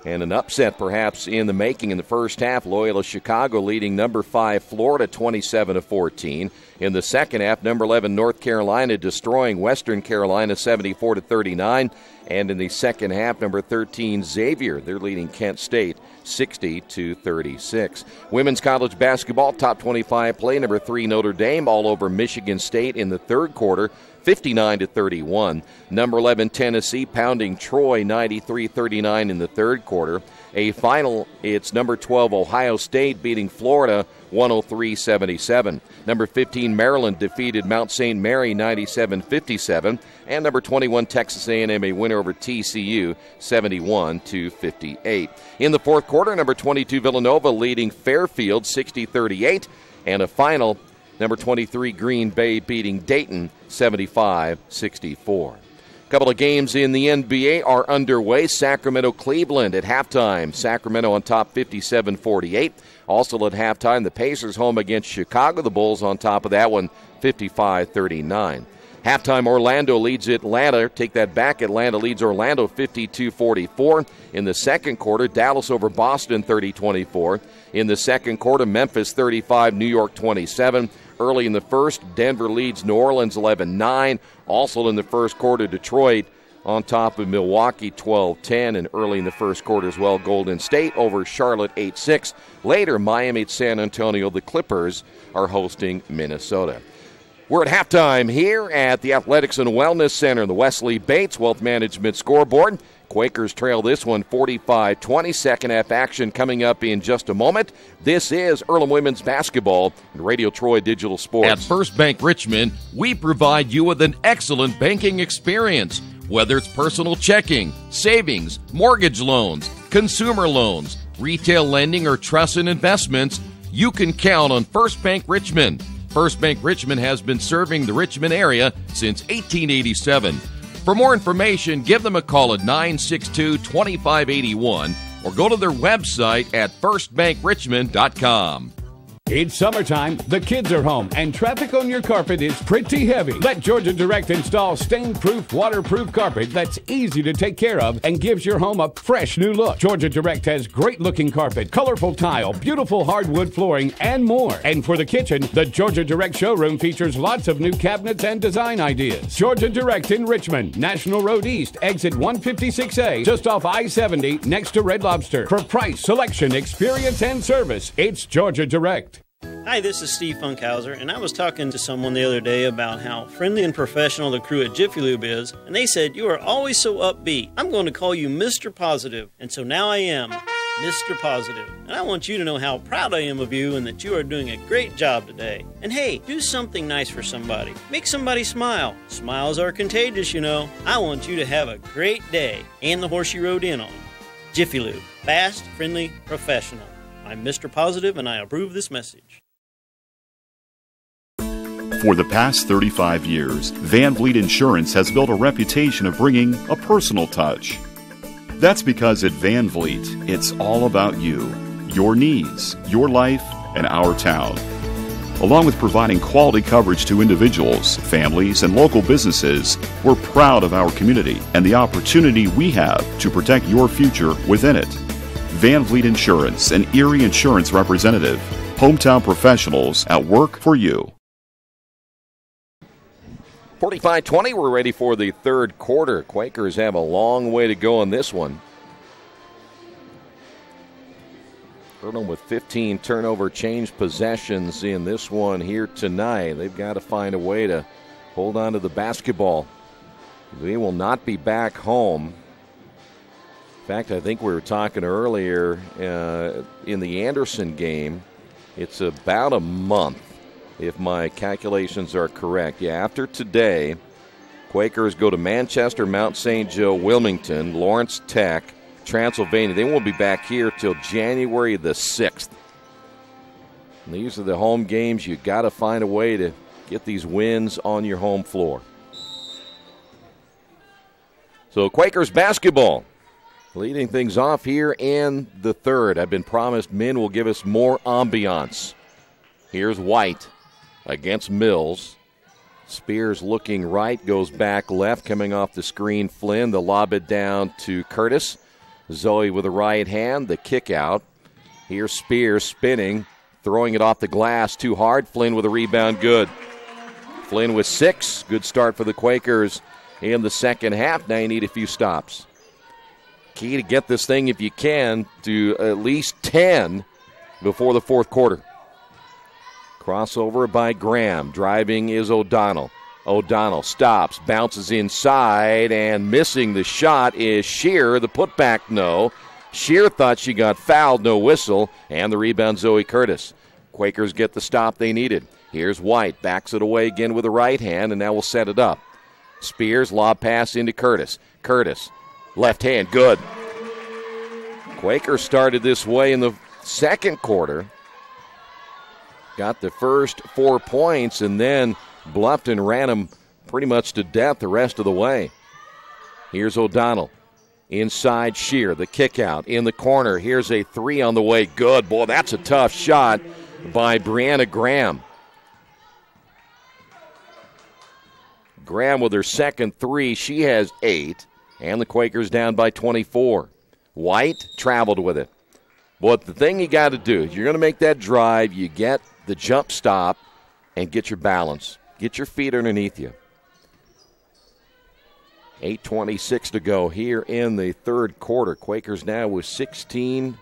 And an upset perhaps in the making in the first half. Loyola Chicago leading number 5 Florida 27-14. In the second half, number 11 North Carolina destroying Western Carolina 74-39. And in the second half, number 13 Xavier, they're leading Kent State 60-36. Women's college basketball, top 25 play, number 3 Notre Dame all over Michigan State in the third quarter, 59-31. Number 11 Tennessee pounding Troy 93-39 in the third quarter. A final, it's number 12 Ohio State beating Florida 103-77. Number 15 Maryland defeated Mount St. Mary 97-57. And number 21 Texas A&M a winner over TCU 71-58. In the fourth quarter, number 22 Villanova leading Fairfield 60-38. And a final, number 23 Green Bay beating Dayton 75-64. A couple of games in the NBA are underway. Sacramento-Cleveland at halftime. Sacramento on top 57-48. Also at halftime, the Pacers home against Chicago. The Bulls on top of that one, 55-39. Halftime, Orlando leads Atlanta. Take that back. Atlanta leads Orlando 52-44. In the second quarter, Dallas over Boston 30-24. In the second quarter, Memphis 35, New York 27. Early in the first, Denver leads New Orleans 11-9. Also in the first quarter, Detroit on top of Milwaukee 12-10. And early in the first quarter as well, Golden State over Charlotte 8-6. Later, Miami at San Antonio. The Clippers are hosting Minnesota. We're at halftime here at the Athletics and Wellness Center, the Wesley Bates Wealth Management scoreboard. Quakers trail this one 45-20. Second half action coming up in just a moment. This is Earlham Women's Basketball and Radio Troy Digital Sports. At First Bank Richmond, we provide you with an excellent banking experience. Whether it's personal checking, savings, mortgage loans, consumer loans, retail lending, or trust and investments, you can count on First Bank Richmond. First Bank Richmond has been serving the Richmond area since 1887. For more information, give them a call at 962-2581 or go to their website at firstbankrichmond.com. It's summertime, the kids are home, and traffic on your carpet is pretty heavy. Let Georgia Direct install stain-proof, waterproof carpet that's easy to take care of and gives your home a fresh new look. Georgia Direct has great-looking carpet, colorful tile, beautiful hardwood flooring, and more. And for the kitchen, the Georgia Direct showroom features lots of new cabinets and design ideas. Georgia Direct in Richmond, National Road East, exit 156A, just off I-70, next to Red Lobster. For price, selection, experience, and service, it's Georgia Direct. Hi, this is Steve Funkhauser, and I was talking to someone the other day about how friendly and professional the crew at Jiffy Lube is, and they said, "You are always so upbeat. I'm going to call you Mr. Positive." And so now I am Mr. Positive. And I want you to know how proud I am of you and that you are doing a great job today. And hey, do something nice for somebody. Make somebody smile. Smiles are contagious, you know. I want you to have a great day and the horse you rode in on. Jiffy Lube. Fast, friendly, professional. I'm Mr. Positive, and I approve this message. For the past 35 years, Van Vliet Insurance has built a reputation of bringing a personal touch. That's because at Van Vliet, it's all about you, your needs, your life, and our town. Along with providing quality coverage to individuals, families, and local businesses, we're proud of our community and the opportunity we have to protect your future within it. Van Vliet Insurance, an Erie Insurance representative. Hometown professionals at work for you. 45-20, we're ready for the third quarter. Quakers have a long way to go in this one. Earlham with 15 turnover change possessions in this one here tonight. They've got to find a way to hold on to the basketball. They will not be back home. In fact, I think we were talking earlier in the Anderson game, it's about a month, if my calculations are correct. Yeah, after today, Quakers go to Manchester, Mount St. Joe, Wilmington, Lawrence Tech, Transylvania. They won't be back here till January the 6th. And these are the home games. You got to find a way to get these wins on your home floor. So Quakers basketball leading things off here in the third. I've been promised Min will give us more ambiance. Here's White against Mills. Spears looking right, goes back left, coming off the screen. Flynn, the lob it down to Curtis. Zoe with the right hand, the kick out. Here's Spears spinning, throwing it off the glass too hard. Flynn with a rebound, good. Flynn with 6. Good start for the Quakers in the second half. Now you need a few stops. Key to get this thing, if you can, to at least 10 before the fourth quarter. Crossover by Graham. Driving is O'Donnell. O'Donnell stops, bounces inside, and missing the shot is Shear. The putback, no. Shear thought she got fouled, no whistle, and the rebound, Zoe Curtis. Quakers get the stop they needed. Here's White, backs it away again with the right hand, and now we'll set it up. Spears, lob pass into Curtis. Curtis, left hand, good. Quakers started this way in the second quarter. Got the first 4 points, and then Bluffton ran them pretty much to death the rest of the way. Here's O'Donnell. Inside Shear, the kick out in the corner. Here's a 3 on the way. Good. Boy, that's a tough shot by Brianna Graham. Graham with her second 3. She has 8. And the Quakers down by 24. White traveled with it. But the thing you got to do is you're going to make that drive. You get the jump stop and get your balance. Get your feet underneath you. 8:26 to go here in the third quarter. Quakers now with 16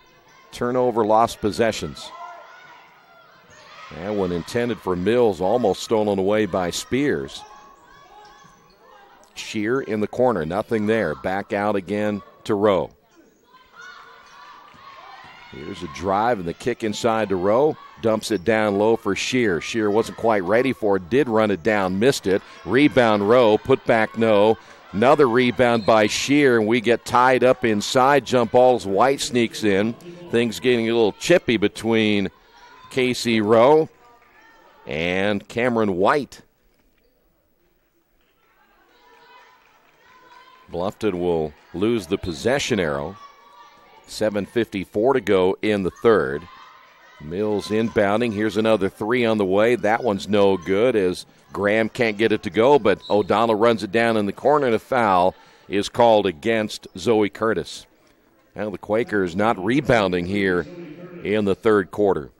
turnover lost possessions. That one intended for Mills, almost stolen away by Spears. Shear in the corner, nothing there. Back out again to Rowe. Here's a drive and the kick inside to Rowe. Dumps it down low for Shear. Shear wasn't quite ready for it, did run it down, missed it. Rebound Rowe, put back no. Another rebound by Shear, and we get tied up inside. Jump balls, White sneaks in. Things getting a little chippy between Casey Rowe and Cameron White. Bluffton will lose the possession arrow. 7:54 to go in the third. Mills inbounding. Here's another three on the way. That one's no good as Graham can't get it to go, but O'Donnell runs it down in the corner, and a foul is called against Zoe Curtis. Now the Quakers not rebounding here in the third quarter.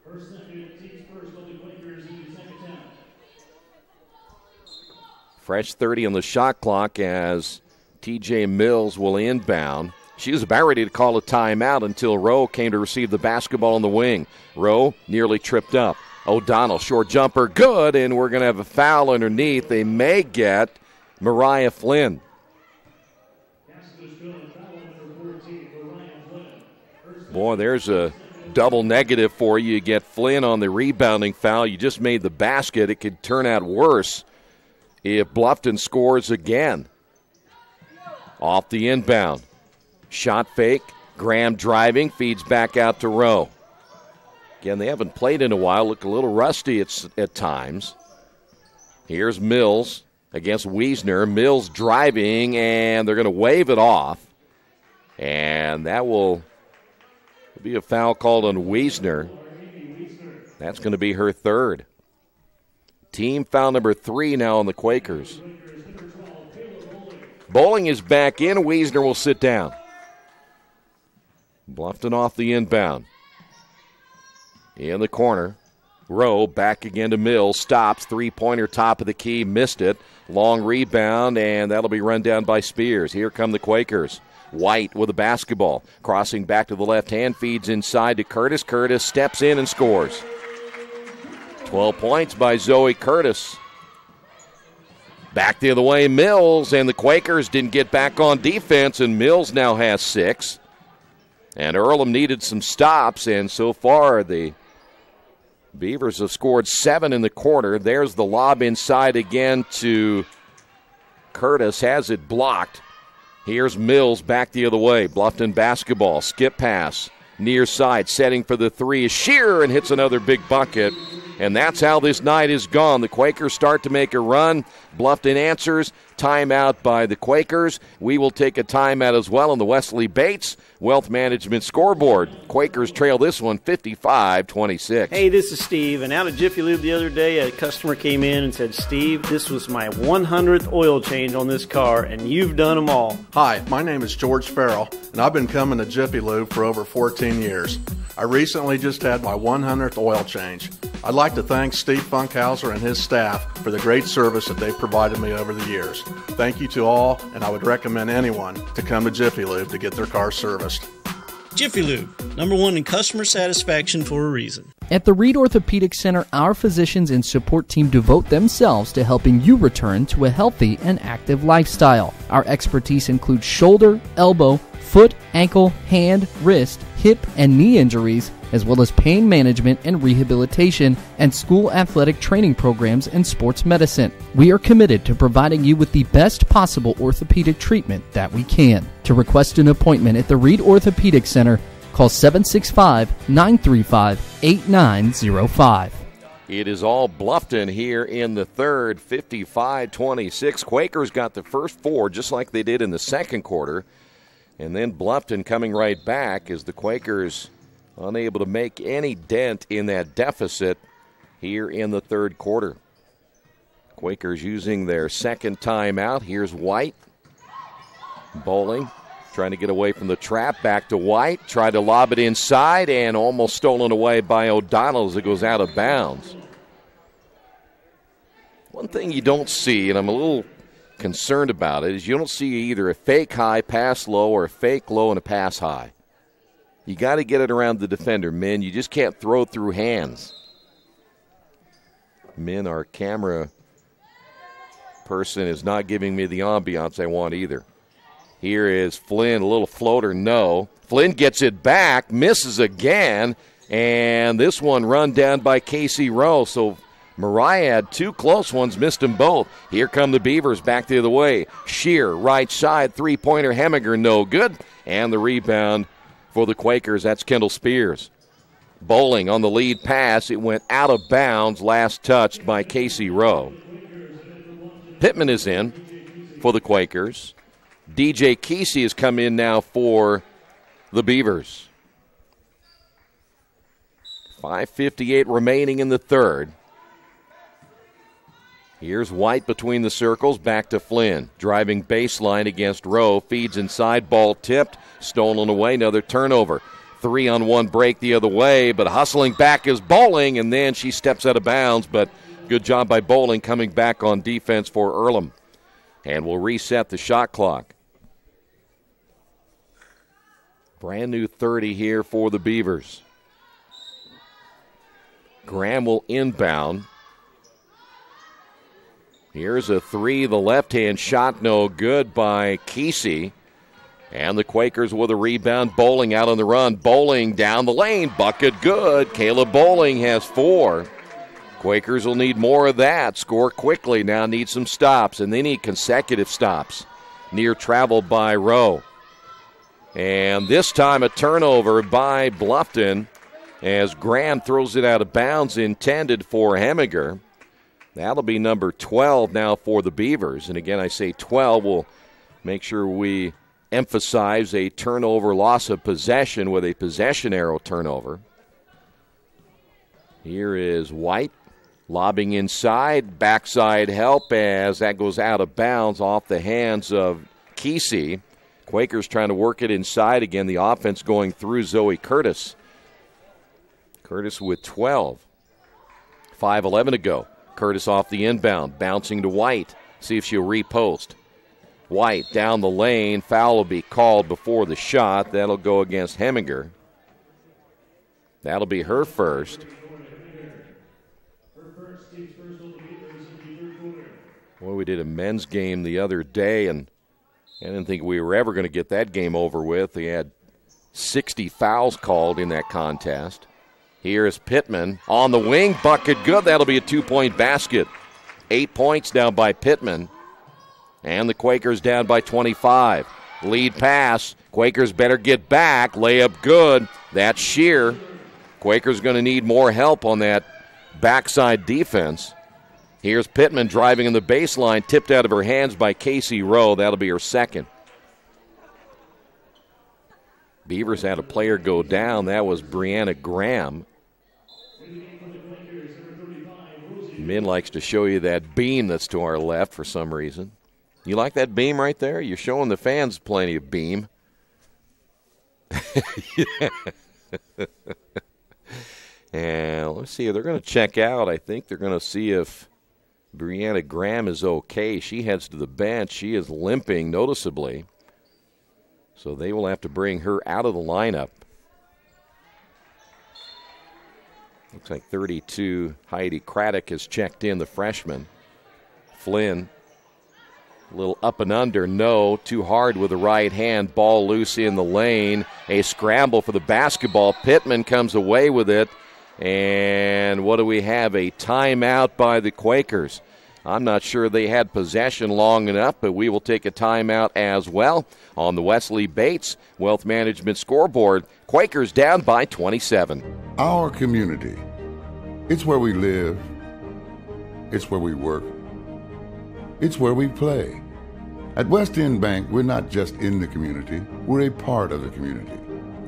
Fresh 30 on the shot clock as TJ Mills will inbound. She was about ready to call a timeout until Rowe came to receive the basketball on the wing. Rowe nearly tripped up. O'Donnell, short jumper, good, and we're going to have a foul underneath. They may get Mariah Flynn. Boy, there's a double negative for you. You get Flynn on the rebounding foul. You just made the basket. It could turn out worse if Bluffton scores again. Off the inbound. Shot fake. Graham driving. Feeds back out to Rowe. Again, they haven't played in a while. Look a little rusty at times. Here's Mills against Wiesner. Mills driving, and they're going to wave it off. And that will be a foul called on Wiesner. That's going to be her third. Team foul number 3 now on the Quakers. Bowling is back in. Wiesner will sit down. Bluffton off the inbound. In the corner. Rowe back again to Mills. Stops. Three-pointer top of the key. Missed it. Long rebound, and that'll be run down by Spears. Here come the Quakers. White with a basketball. Crossing back to the left hand. Feeds inside to Curtis. Curtis steps in and scores. 12 points by Zoe Curtis. Back the other way, Mills, and the Quakers didn't get back on defense, and Mills now has 6. And Earlham needed some stops, and so far the Beavers have scored 7 in the quarter. There's the lob inside again to Curtis, has it blocked. Here's Mills back the other way. Bluffton basketball, skip pass, near side, setting for the three is Shearer and hits another big bucket. And that's how this night is gone. The Quakers start to make a run. Bluffton answers. Timeout by the Quakers. We will take a timeout as well on the Wesley Bates Wealth Management scoreboard. Quakers trail this one 55-26. Hey, this is Steve. And out of Jiffy Lube the other day, a customer came in and said, Steve, this was my 100th oil change on this car, and you've done them all. Hi, my name is George Farrell, and I've been coming to Jiffy Lube for over 14 years. I recently just had my 100th oil change. I'd like to thank Steve Funkhauser and his staff for the great service that they've provided me over the years. Thank you to all, and I would recommend anyone to come to Jiffy Lube to get their car serviced. Jiffy Lube, #1 in customer satisfaction for a reason. At the Reed Orthopedic Center, our physicians and support team devote themselves to helping you return to a healthy and active lifestyle. Our expertise includes shoulder, elbow, foot, ankle, hand, wrist, hip, and knee injuries, as well as pain management and rehabilitation, and school athletic training programs and sports medicine. We are committed to providing you with the best possible orthopedic treatment that we can. To request an appointment at the Reed Orthopedic Center, call 765-935-8905. It is all Bluffton here in the third, 55-26. Quakers got the first 4 just like they did in the second quarter. And then Bluffton coming right back as the Quakers unable to make any dent in that deficit here in the third quarter. Quakers using their second timeout. Here's White. Bowling, trying to get away from the trap. Back to White. Tried to lob it inside and almost stolen away by O'Donnell as it goes out of bounds. One thing you don't see, and I'm a little concerned about it, is you don't see either a fake high, pass low, or a fake low and a pass high. You got to get it around the defender, Min. You just can't throw through hands. Min, our camera person, is not giving me the ambiance I want either. Here is Flynn, a little floater, no. Flynn gets it back, misses again, and this one run down by Casey Rowe. So Mariah had 2 close ones, missed them both. Here come the Beavers back the other way. Shear, right side, three-pointer, Heminger, no good. And the rebound for the Quakers, that's Kendall Spears. Bowling on the lead pass. It went out of bounds, last touched by Casey Rowe. Pittman is in for the Quakers. DJ Kesey has come in now for the Beavers. 5:58 remaining in the third. Here's White between the circles, back to Flynn. Driving baseline against Rowe, feeds inside, ball tipped, stolen away, another turnover. 3-on-1 break the other way, but hustling back is Bowling, and then she steps out of bounds, but good job by Bowling coming back on defense for Earlham. And we'll reset the shot clock. Brand new 30 here for the Beavers. Graham will inbound. Here's a three, the left-hand shot, no good by Kesey. And the Quakers with a rebound. Bowling out on the run. Bowling down the lane, bucket good. Caleb Bowling has 4. Quakers will need more of that. Score quickly, now need some stops, and they need consecutive stops. Near travel by Rowe. And this time a turnover by Bluffton as Graham throws it out of bounds, intended for Heminger. That'll be number 12 now for the Beavers. And again, I say 12. We'll make sure we emphasize a turnover, loss of possession with a possession arrow turnover. Here is White lobbing inside, backside help as that goes out of bounds off the hands of Kesey. Quakers trying to work it inside again. The offense going through Zoe Curtis. Curtis with 12. 5:11 to go. Curtis off the inbound, bouncing to White. See if she'll repost. White down the lane. Foul will be called before the shot. That'll go against Heminger. That'll be her first. Boy, we did a men's game the other day, and I didn't think we were ever going to get that game over with. We had 60 fouls called in that contest. Here is Pittman on the wing. Bucket good. That'll be a 2-point basket. 8 points down by Pittman. And the Quakers down by 25. Lead pass. Quakers better get back. Layup good. That's Shear. Quakers going to need more help on that backside defense. Here's Pittman driving in the baseline. Tipped out of her hands by Casey Rowe. That'll be her second. Beavers had a player go down. That was Brianna Graham. Min likes to show you that beam that's to our left for some reason. You like that beam right there? You're showing the fans plenty of beam. And let's see. They're going to check out. I think they're going to see if Brianna Graham is okay. She heads to the bench. She is limping noticeably. So they will have to bring her out of the lineup. Looks like 32, Heidi Craddock has checked in, the freshman. Flynn, a little up and under, no, too hard with the right hand. Ball loose in the lane. A scramble for the basketball. Pittman comes away with it. And what do we have? A timeout by the Quakers. I'm not sure they had possession long enough, but we will take a timeout as well. On the Wesley Bates Wealth Management scoreboard, Quakers down by 27. Our community. It's where we live. It's where we work. It's where we play. At West End Bank, we're not just in the community, we're a part of the community.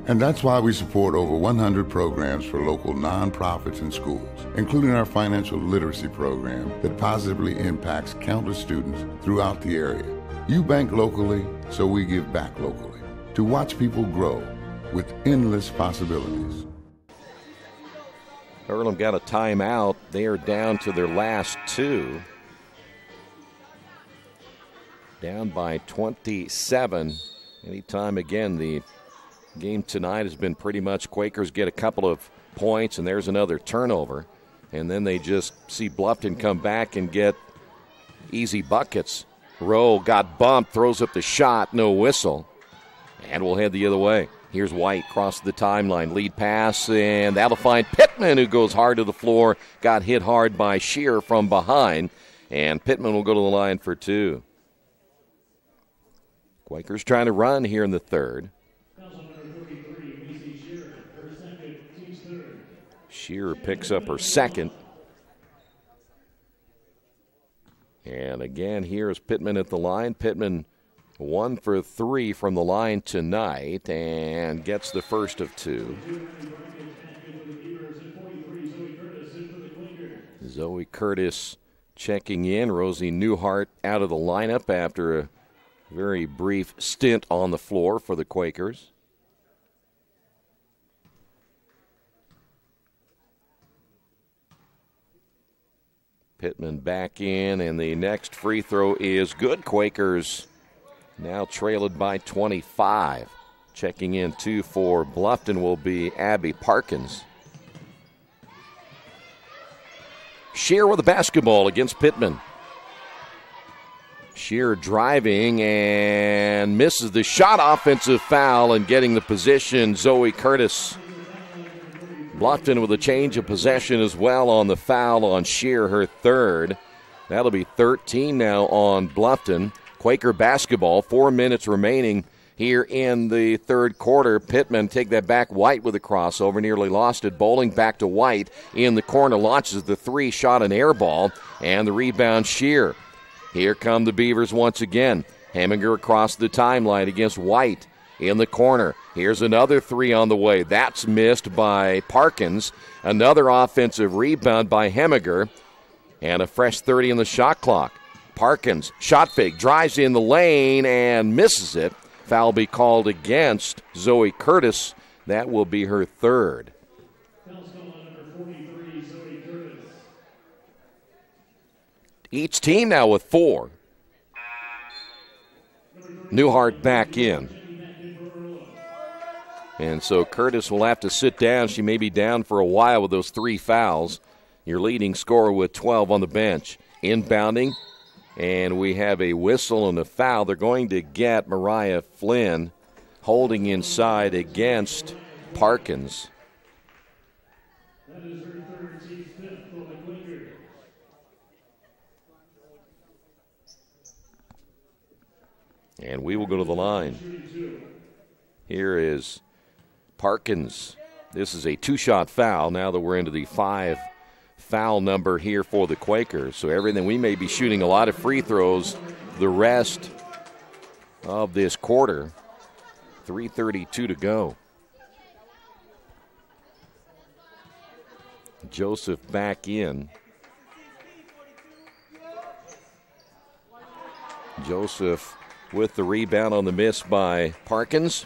And that's why we support over 100 programs for local nonprofits and schools, including our financial literacy program that positively impacts countless students throughout the area. You bank locally, so we give back locally to watch people grow with endless possibilities. Earlham got a timeout. They are down to their last two. Down by 27. Anytime again, the game tonight has been pretty much Quakers get a couple of points, and there's another turnover. And then they just see Bluffton come back and get easy buckets. Rowe got bumped, throws up the shot, no whistle. And we'll head the other way. Here's White across the timeline. Lead pass, and that'll find Pittman, who goes hard to the floor. Got hit hard by Shear from behind. And Pittman will go to the line for two. Quakers trying to run here in the third. Shearer picks up her second. And again, here's Pittman at the line. Pittman 1 for 3 from the line tonight and gets the first of two. Zoe Curtis checking in. Rosie Newhart out of the lineup after a very brief stint on the floor for the Quakers. Pittman back in, and the next free throw is good. Quakers now trailed by 25. Checking in, too, for Bluffton will be Abby Parkins. Shear with the basketball against Pittman. Shear driving and misses the shot. Offensive foul, and getting the position, Zoe Curtis. Bluffton with a change of possession as well on the foul on Shear, her third. That'll be 13 now on Bluffton. Quaker basketball, 4 minutes remaining here in the third quarter. Pittman take that back. White with a crossover, nearly lost it. Bowling back to White in the corner, launches the three, shot an air ball, and the rebound Shear. Here come the Beavers once again. Heminger across the timeline against White in the corner. Here's another three on the way. That's missed by Parkins. Another offensive rebound by Heminger. And a fresh 30 in the shot clock. Parkins, shot fake, drives in the lane and misses it. Foul be called against Zoe Curtis. That will be her third. Each team now with 4. Newhart back in. And so Curtis will have to sit down. She may be down for a while with those 3 fouls. Your leading scorer with 12 on the bench. Inbounding, and we have a whistle and a foul. They're going to get Mariah Flynn holding inside against Parkins. And we will go to the line. Here is Parkins. This is a 2-shot foul now that we're into the 5 foul number here for the Quakers. So everything, we may be shooting a lot of free throws the rest of this quarter. 3:32 to go. Joseph back in. Joseph with the rebound on the miss by Parkins.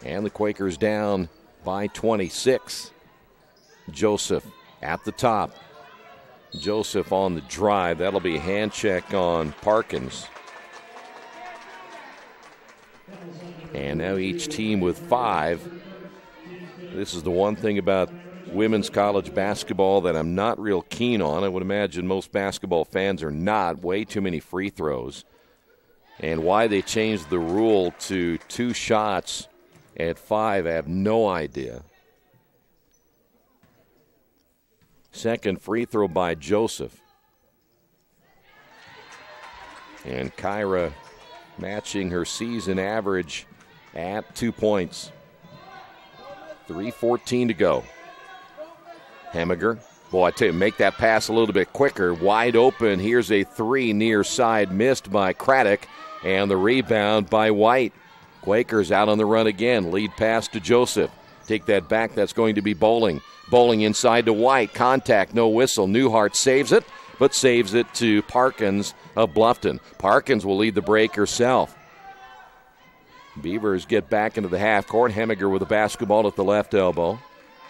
And the Quakers down by 26. Joseph at the top. Joseph on the drive. That'll be a hand check on Parkins. And now each team with 5. This is the one thing about women's college basketball that I'm not real keen on. I would imagine most basketball fans are not. Way too many free throws. And why they changed the rule to 2 shots at 5, I have no idea. Second free throw by Joseph. And Kyra matching her season average at 2 points. 3:14 to go. Hemiger. Boy, I tell you, make that pass a little bit quicker. Wide open. Here's a 3 near side missed by Craddock. And the rebound by White. Quakers out on the run again. Lead pass to Joseph. Take that back. That's going to be Bowling. Bowling inside to White. Contact, no whistle. Newhart saves it, but saves it to Parkins of Bluffton. Parkins will lead the break herself. Beavers get back into the half court. Hemiger with the basketball at the left elbow.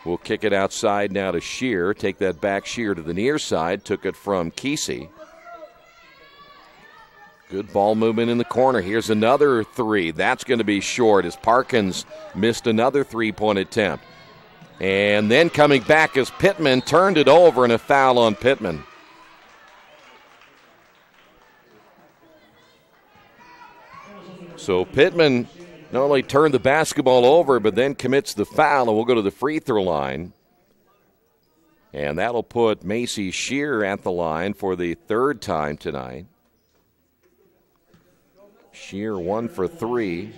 Will kick it outside now to Shear. Take that back. Shear to the near side. Took it from Kesey. Good ball movement in the corner. Here's another 3. That's going to be short as Parkins missed another 3-point attempt. And then coming back as Pittman turned it over, and a foul on Pittman. So Pittman not only turned the basketball over, but then commits the foul, and we'll go to the free throw line. And that'll put Macy Shear at the line for the 3rd time tonight. Shear 1 for 3.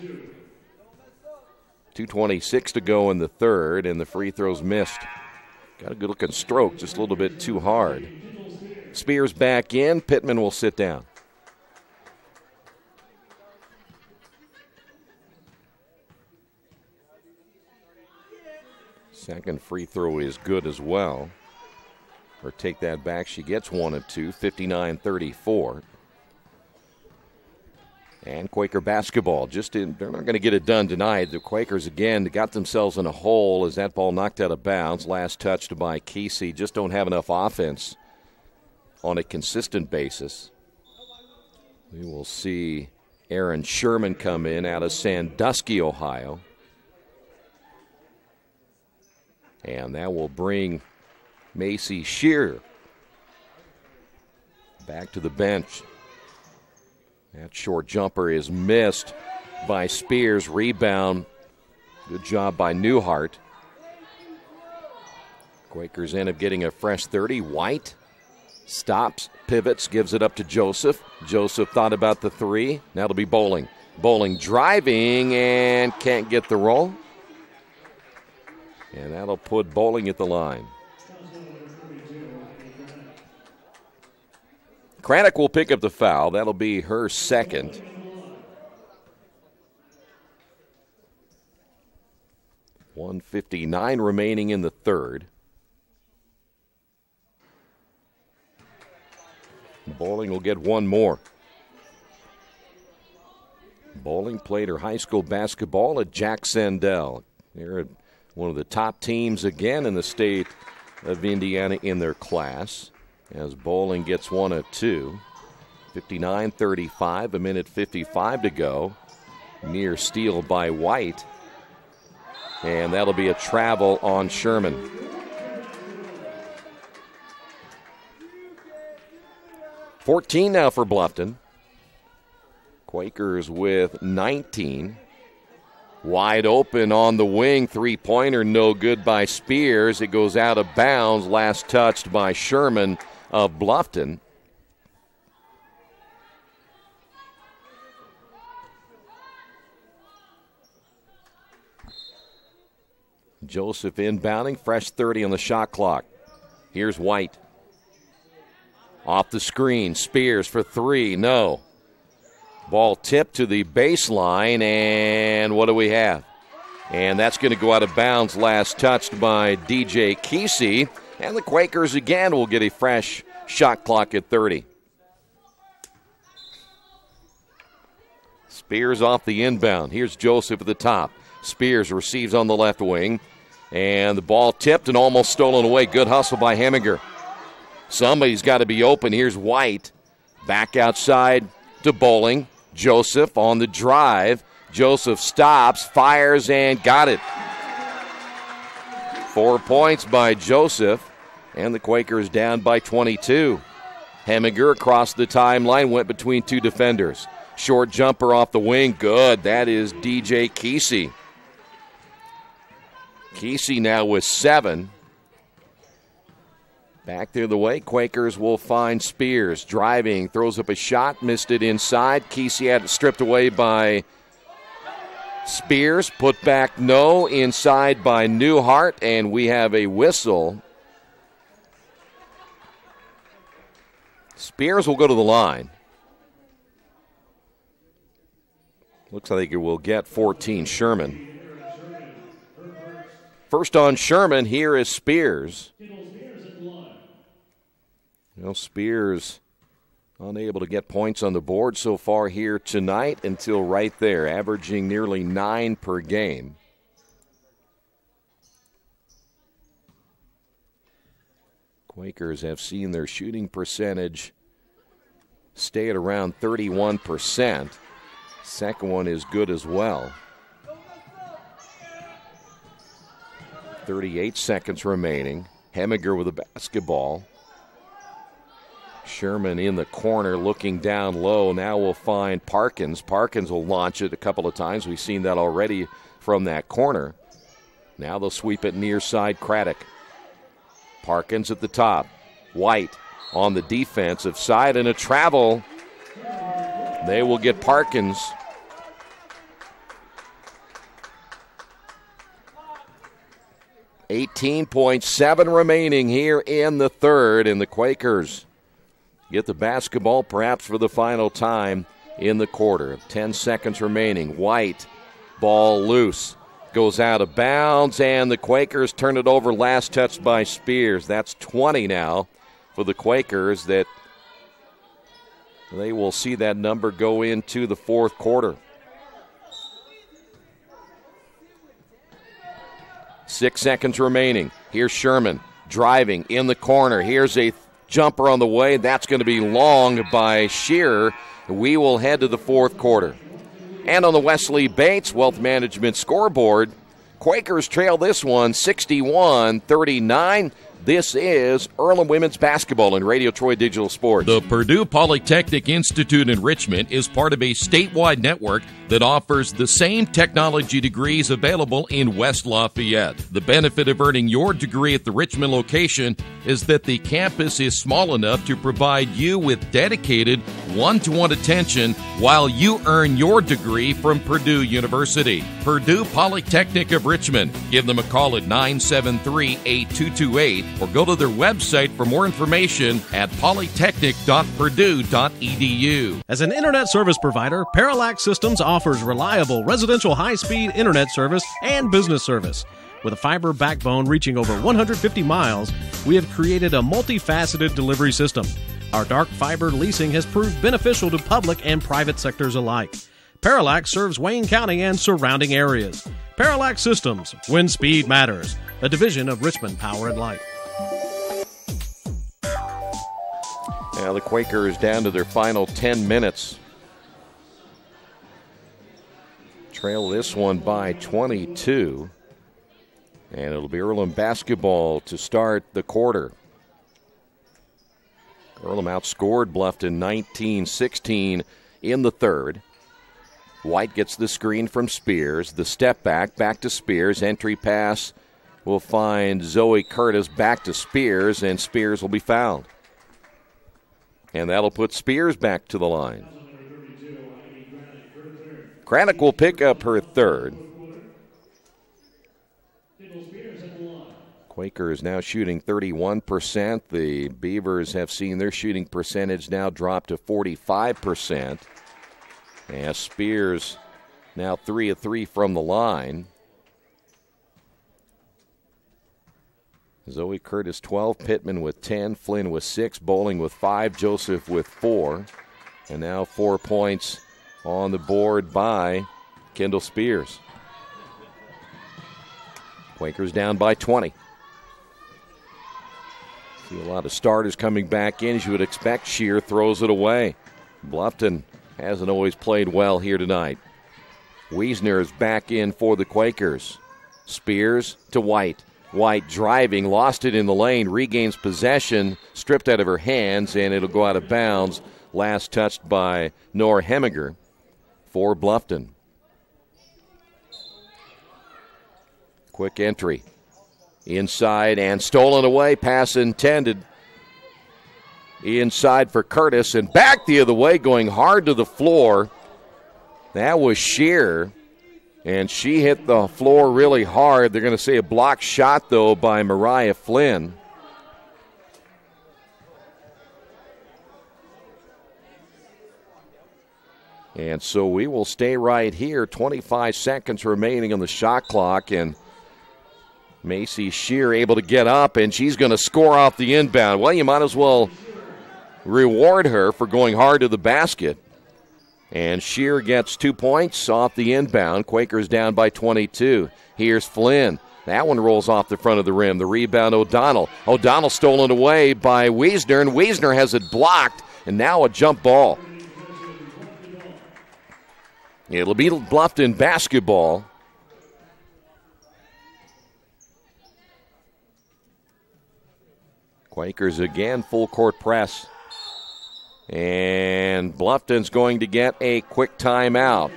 2:26 to go in the third, and the free throw's missed. Got a good-looking stroke, just a little bit too hard. Spears back in. Pittman will sit down. Second free throw is good as well. Or take that back. She gets 1 of 2, 59-34. And Quaker basketball, they're not going to get it done tonight. The Quakers, again, got themselves in a hole as that ball knocked out of bounds. Last touched by Kesey. Just don't have enough offense on a consistent basis. We will see Aaron Sherman come in out of Sandusky, Ohio. And that will bring Macy Shearer back to the bench. That short jumper is missed by Spears. Rebound. Good job by Newhart. Quakers end up getting a fresh 30. White stops, pivots, gives it up to Joseph. Joseph thought about the three. Now it'll be Bowling. Bowling driving and can't get the roll. And that'll put Bowling at the line. Craddock will pick up the foul. That'll be her second. .159 remaining in the third. Bowling will get one more. Bowling played her high school basketball at Jack Sandell. They're one of the top teams again in the state of Indiana in their class. As Bowling gets 1 of 2. 59-35, a minute 55 to go. Near steal by White. And that'll be a travel on Sherman. .14 now for Bluffton. Quakers with 19. Wide open on the wing. Three-pointer no good by Spears. It goes out of bounds. Last touched by Sherman of Bluffton. Joseph inbounding. Fresh 30 on the shot clock. Here's White. Off the screen. Spears for three. No. Ball tipped to the baseline, and what do we have? And that's going to go out of bounds. Last touched by DJ Kesey. And the Quakers again will get a fresh shot clock at 30. Spears off the inbound. Here's Joseph at the top. Spears receives on the left wing. And the ball tipped and almost stolen away. Good hustle by Heminger. Somebody's got to be open. Here's White. Back outside to Bowling. Joseph on the drive. Joseph stops, fires, and got it. 4 points by Joseph, and the Quakers down by 22. Heminger across the timeline, went between two defenders. Short jumper off the wing, good. That is DJ Kesey. Kesey now with 7. Back the other way, Quakers will find Spears. Driving, throws up a shot, missed it inside. Kesey had it stripped away by Spears. Put back no, inside by Newhart, and we have a whistle. Spears will go to the line. Looks like it will get 14, Sherman. First on Sherman, here is Spears. Spears unable to get points on the board so far here tonight until right there, averaging nearly 9 per game. Quakers have seen their shooting percentage stay at around 31%. Second one is good as well. 38 seconds remaining. Heminger with the basketball. Sherman in the corner looking down low. Now we'll find Parkins. Parkins will launch it a couple of times. We've seen that already from that corner. Now they'll sweep it near side Craddock. Parkins at the top. White on the defensive side and a travel. They will get Parkins. .7 remaining here in the third, and the Quakers get the basketball perhaps for the final time in the quarter. 10 seconds remaining. White, ball loose. goes out of bounds, and the Quakers turn it over, last touched by Spears. That's 20 now for the Quakers. That they will see that number go into the fourth quarter. 6 seconds remaining. Here's Sherman driving in the corner. Here's a jumper on the way. That's going to be long by Shearer. We will head to the fourth quarter. And on the Wesley Bates Wealth Management scoreboard, Quakers trail this one 61-39. This is Earlham Women's Basketball and Radio Troy Digital Sports. The Purdue Polytechnic Institute in Richmond is part of a statewide network that offers the same technology degrees available in West Lafayette. The benefit of earning your degree at the Richmond location is that the campus is small enough to provide you with dedicated one-to-one attention while you earn your degree from Purdue University. Purdue Polytechnic of Richmond. Give them a call at 973-8228 or go to their website for more information at polytechnic.purdue.edu. As an internet service provider, Parallax Systems offers reliable residential high-speed internet service and business service. With a fiber backbone reaching over 150 miles, we have created a multifaceted delivery system. Our dark fiber leasing has proved beneficial to public and private sectors alike. Parallax serves Wayne County and surrounding areas. Parallax Systems, when speed matters, a division of Richmond Power and Light. Now the Quakers down to their final 10 minutes. Trail this one by 22. And it'll be Earlham basketball to start the quarter. Earlham outscored Bluffton 19-16 in the third. White gets the screen from Spears. The step back to Spears. Entry pass will find Zoe Curtis back to Spears, and Spears will be fouled. And that'll put Spears back to the line. Craddock will pick up her third. Quakers now shooting 31%. The Beavers have seen their shooting percentage now drop to 45%. As Spears now 3 of 3 from the line. Zoe Curtis 12, Pittman with 10, Flynn with 6, Bowling with 5, Joseph with 4. And now 4 points on the board by Kendall Spears. Quakers down by 20. See a lot of starters coming back in, as you would expect. Shear throws it away. Bluffton hasn't always played well here tonight. Wiesner is back in for the Quakers. Spears to White. White driving, lost it in the lane, regains possession, stripped out of her hands, and it'll go out of bounds. Last touched by Nora Hemiger for Bluffton. Quick entry. Inside and stolen away. Pass intended. Inside for Curtis and back the other way, going hard to the floor. That was Shear, and she hit the floor really hard. They're going to say a blocked shot, though, by Mariah Flynn. And so we will stay right here. 25 seconds remaining on the shot clock, and Macy Shear able to get up, and she's going to score off the inbound. Well, you might as well reward her for going hard to the basket. And Shear gets 2 points off the inbound. Quakers down by 22. Here's Flynn. That one rolls off the front of the rim. The rebound, O'Donnell. O'Donnell stolen away by Wiesner, and Wiesner has it blocked, and now a jump ball. It'll be Bluffton basketball. Quakers again, full court press. And Bluffton's going to get a quick timeout.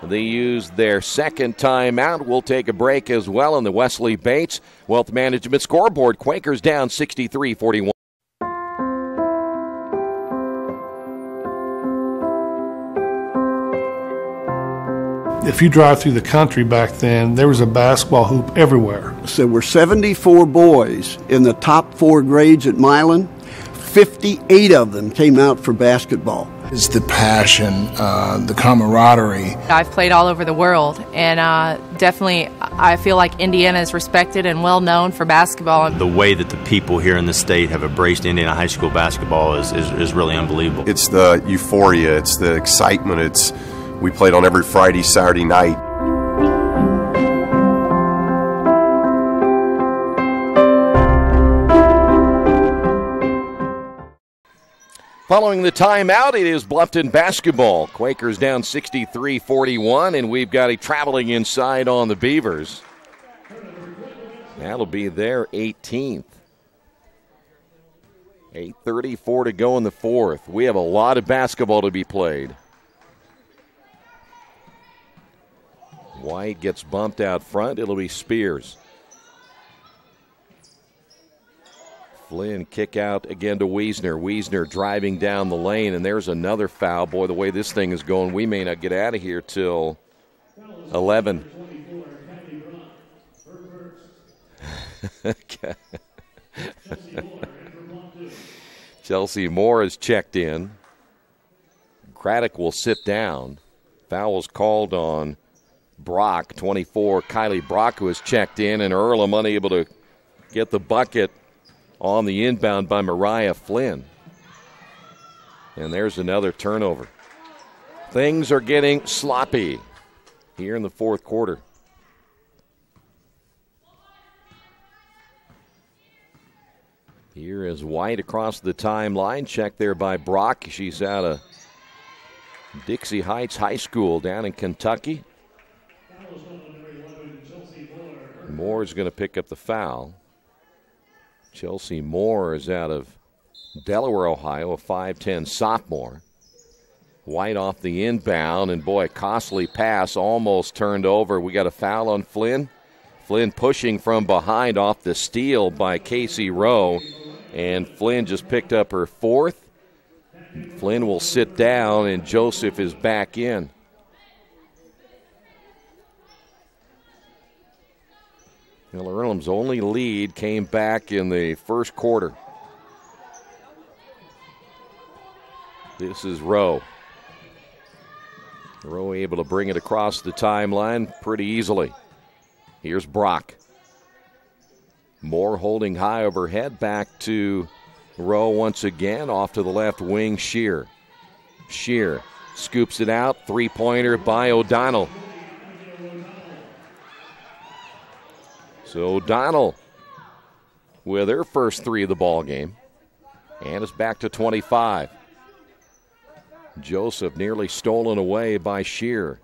They used their second timeout. We'll take a break as well on the Wesley Bates Wealth Management scoreboard. Quakers down 63-41. If you drive through the country back then, there was a basketball hoop everywhere. So there were 74 boys in the top 4 grades at Milan. 58 of them came out for basketball. It's the passion, the camaraderie. I've played all over the world, and definitely I feel like Indiana is respected and well known for basketball. The way that the people here in the state have embraced Indiana high school basketball is really unbelievable. It's the euphoria, it's the excitement. We played on every Friday, Saturday night. Following the timeout, it is Bluffton basketball. Quakers down 63-41, and we've got a traveling inside on the Beavers. That'll be their 18th. 8:34 to go in the fourth. We have a lot of basketball to be played. White gets bumped out front. It'll be Spears. Flynn kick out again to Wiesner. Wiesner driving down the lane, and there's another foul. Boy, the way this thing is going, we may not get out of here till 11. Chelsea Moore is checked in. Craddock will sit down. Foul was called on Brock, 24. Kylie Brock, who is checked in, and Earlham unable to get the bucket on the inbound by Mariah Flynn. And there's another turnover. Things are getting sloppy here in the fourth quarter. Here is White across the timeline. Checked there by Brock. She's out of Dixie Heights High School down in Kentucky. Moore is going to pick up the foul. Chelsea Moore is out of Delaware, Ohio, a 5'10 sophomore. White off the inbound, and boy, a costly pass almost turned over. We got a foul on Flynn. Flynn pushing from behind off the steal by Casey Rowe, and Flynn just picked up her fourth. Flynn will sit down, and Joseph is back in. Well, Earlham's only lead came back in the first quarter. This is Rowe. Rowe able to bring it across the timeline pretty easily. Here's Brock. Moore holding high overhead. Back to Rowe once again. Off to the left wing, Shear. Shear scoops it out. Three-pointer by O'Donnell. So O'Donnell with her first three of the ball game. And it's back to 25. Joseph nearly stolen away by Shear.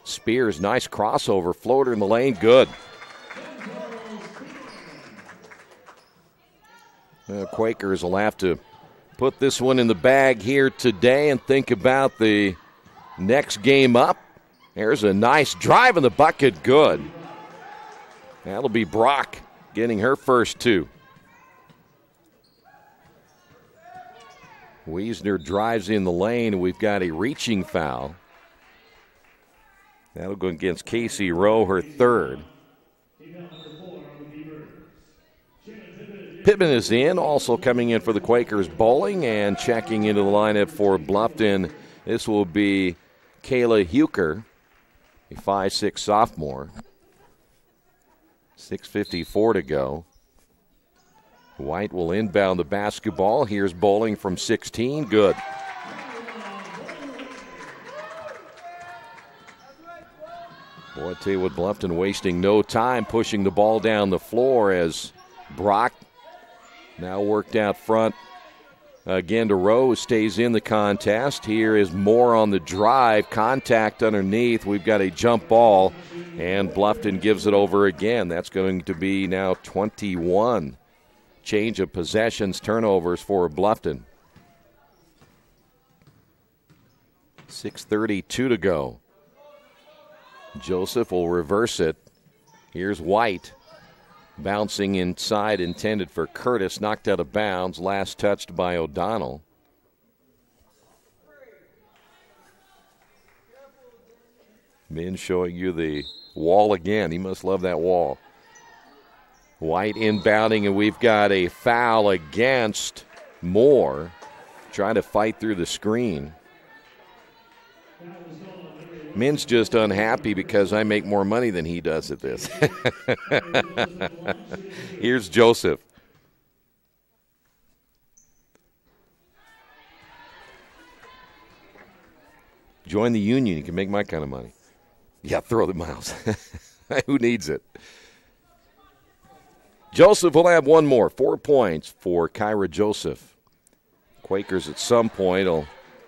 Spears, nice crossover, floater in the lane, good. The Quakers will have to put this one in the bag here today and think about the next game up. There's a nice drive in the bucket, good. That'll be Brock getting her first two. Wiesner drives in the lane. We've got a reaching foul. That'll go against Casey Rowe, her third. Pittman is in, also coming in for the Quakers bowling, and checking into the lineup for Bluffton. This will be Kayla Huker, a 5'6 sophomore. 6:54 to go. White will inbound the basketball. Here's bowling from 16. Good. Boy, I tell you what, Bluffton wasting no time pushing the ball down the floor as Brock now worked out front. Again to Rose, stays in the contest. Here is Moore on the drive. Contact underneath. We've got a jump ball, and Bluffton gives it over again. That's going to be now 21. Change of possessions, turnovers for Bluffton. 6:32 to go. Joseph will reverse it. Here's White. Bouncing inside, intended for Curtis, knocked out of bounds, last touched by O'Donnell. Min showing you the wall again. He must love that wall. White inbounding, and we've got a foul against Moore, trying to fight through the screen. Min's just unhappy because I make more money than he does at this. Here's Joseph. Join the union. You can make my kind of money. Yeah, throw the miles. Who needs it? Joseph will have one more. 4 points for Kyra Joseph. Quakers at some point will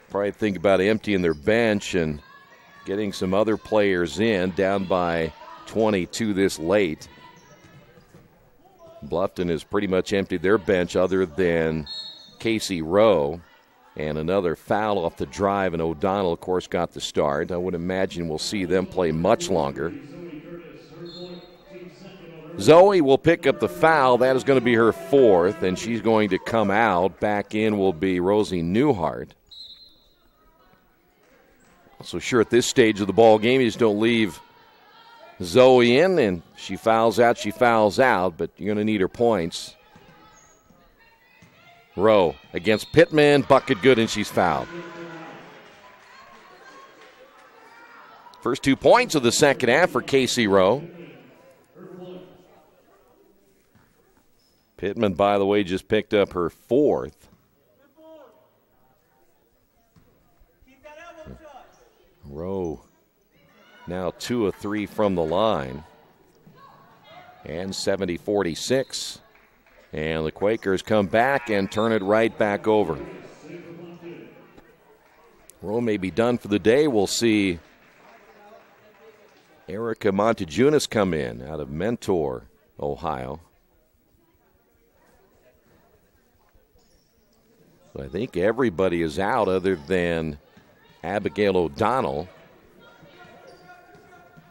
probably think about emptying their bench and getting some other players in, down by 22 this late. Bluffton has pretty much emptied their bench other than Casey Rowe. And another foul off the drive, and O'Donnell, of course, got the start. I would imagine we'll see them play much longer. Zoe will pick up the foul. That is going to be her 4th, and she's going to come out. Back in will be Rosie Newhart. So sure, at this stage of the ball game, you just don't leave Zoe in, and she fouls out, but you're going to need her points. Rowe against Pittman, bucket good, and she's fouled. First 2 points of the second half for Casey Rowe. Pittman, by the way, just picked up her 4th. Rowe now 2 of 3 from the line. And 70-46. And the Quakers come back and turn it right back over. Rowe may be done for the day. We'll see Erica Montejunas come in out of Mentor, Ohio. So I think everybody is out other than Abigail O'Donnell.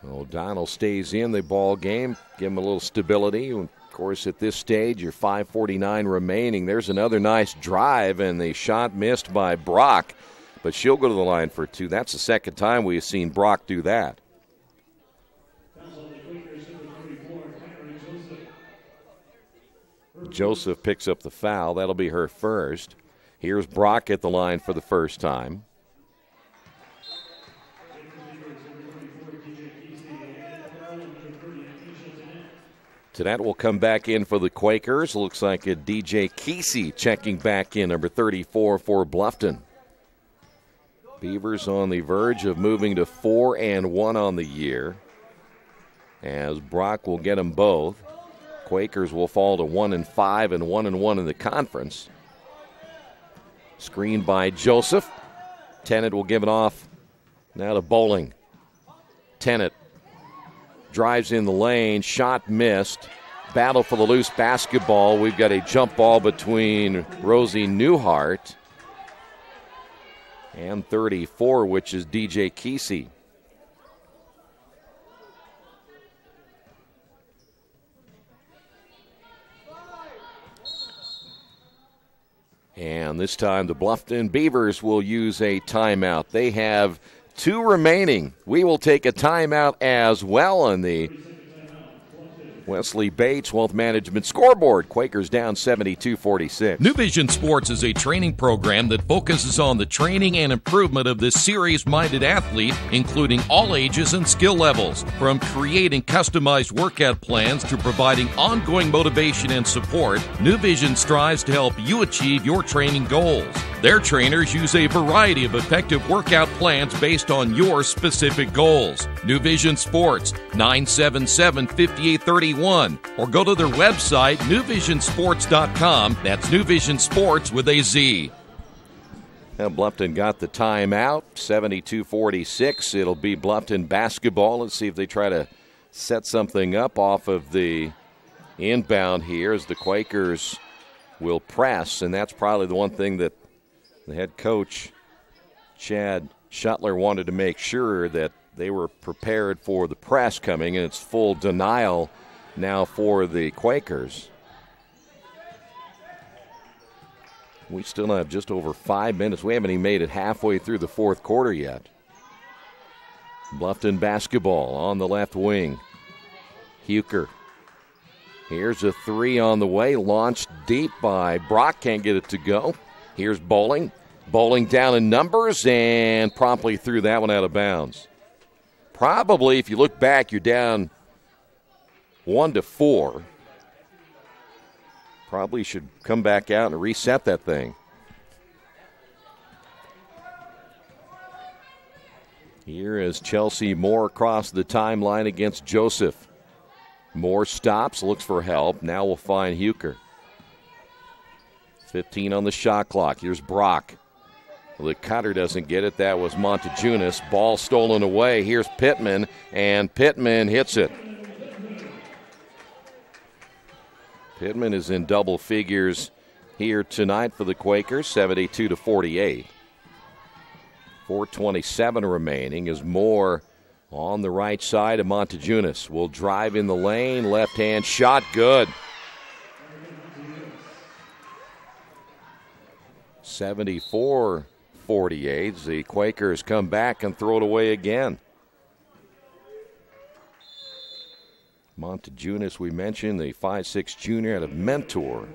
O'Donnell stays in the ball game, give him a little stability. Of course, at this stage, you're 5:49 remaining. There's another nice drive, and the shot missed by Brock, but she'll go to the line for 2. That's the second time we've seen Brock do that. Joseph picks up the foul. That'll be her first. Here's Brock at the line for the first time. That will come back in for the Quakers. Looks like a DJ Kesey checking back in, number 34 for Bluffton. Beavers on the verge of moving to 4-1 on the year, as Brock will get them both. Quakers will fall to 1-5 and 1-1 in the conference. Screened by Joseph. Tennant will give it off now to Bowling. Tennant drives in the lane, shot missed. Battle for the loose basketball. We've got a jump ball between Rosie Newhart and 34, which is DJ Kesey. And this time the Bluffton Beavers will use a timeout. They have 2 remaining. We will take a timeout as well on the Wesley Bates Wealth Management scoreboard. Quakers down 72-46. New Vision Sports is a training program that focuses on the training and improvement of this serious-minded athlete, including all ages and skill levels. From creating customized workout plans to providing ongoing motivation and support, New Vision strives to help you achieve your training goals. Their trainers use a variety of effective workout plans based on your specific goals. New Vision Sports, 977-5831, or go to their website, newvisionsports.com. That's New Vision Sports with a Z. Now Bluffton got the timeout, 72-46. It'll be Bluffton basketball. Let's see if they try to set something up off of the inbound here as the Quakers will press, and that's probably the one thing that the head coach, Chad Shuttler, wanted to make sure that they were prepared for the press coming, and it's full denial now for the Quakers. We still have just over 5 minutes. We haven't even made it halfway through the fourth quarter yet. Bluffton basketball on the left wing. Huker. Here's a 3 on the way, launched deep by Brock. Can't get it to go. Here's Bowling. Bowling down in numbers and promptly threw that one out of bounds. Probably, if you look back, you're down 1-4. Probably should come back out and reset that thing. Here is Chelsea Moore across the timeline against Joseph. Moore stops, looks for help. Now we'll find Huker. 15 on the shot clock. Here's Brock. Well, the cutter doesn't get it. That was Montejunas. Ball stolen away. Here's Pittman, and Pittman hits it. Pittman is in double figures here tonight for the Quakers, 72-48. 4:27 remaining as Moore on the right side of Montejunas will drive in the lane. Left-hand shot, good. 74-48. The Quakers come back and throw it away again. Montejunas, we mentioned, the 5'6" junior out of Mentor.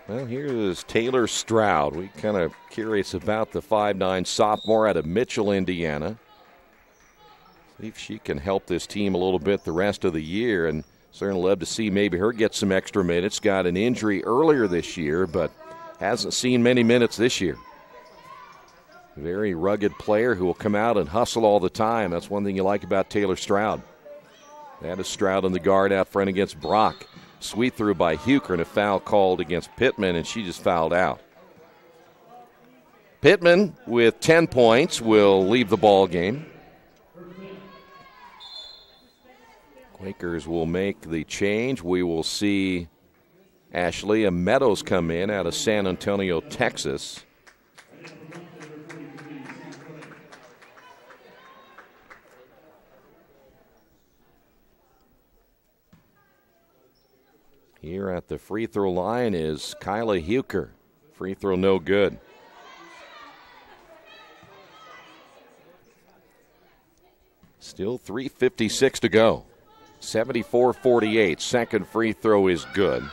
Well, here is Taylor Stroud. We kind of curious about the 5'9" sophomore out of Mitchell, Indiana. See if she can help this team a little bit the rest of the year, and certainly love to see maybe her get some extra minutes. Got an injury earlier this year, but hasn't seen many minutes this year. Very rugged player who will come out and hustle all the time. That's one thing you like about Taylor Stroud. That is Stroud in the guard out front against Brock. Sweep through by Huker and a foul called against Pittman, and she just fouled out. Pittman with 10 points will leave the ball game. Quakers will make the change. We will see Ashley Meadows come in out of San Antonio, Texas. Here at the free throw line is Kyla Huker. Free throw no good. Still 3:56 to go. 74-48. Second free throw is good.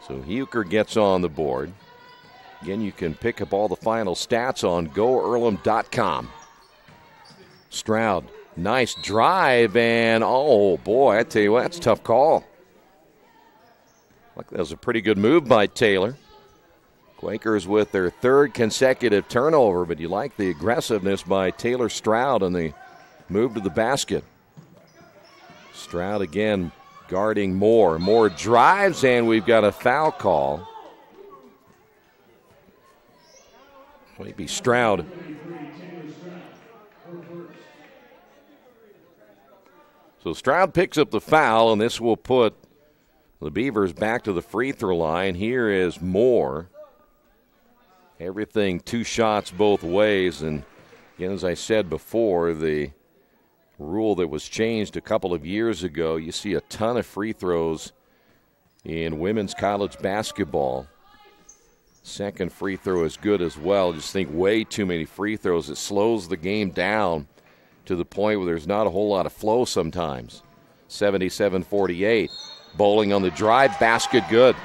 So Huker gets on the board. Again, you can pick up all the final stats on GoEarlham.com. Stroud, nice drive, and oh boy, I tell you what, that's a tough call. That was a pretty good move by Taylor. Quakers with their third consecutive turnover, but you like the aggressiveness by Taylor Stroud and the move to the basket. Stroud again guarding Moore. Moore drives, and we've got a foul call. Maybe Stroud. So Stroud picks up the foul, and this will put the Beavers back to the free throw line. Here is Moore. Everything 2 shots both ways, and again, as I said before, the rule that was changed a couple of years ago, you see a ton of free throws in women's college basketball. Second free throw is good as well. Just think way too many free throws. It slows the game down to the point where there's not a whole lot of flow sometimes. 77-48. Bowling on the drive, basket good.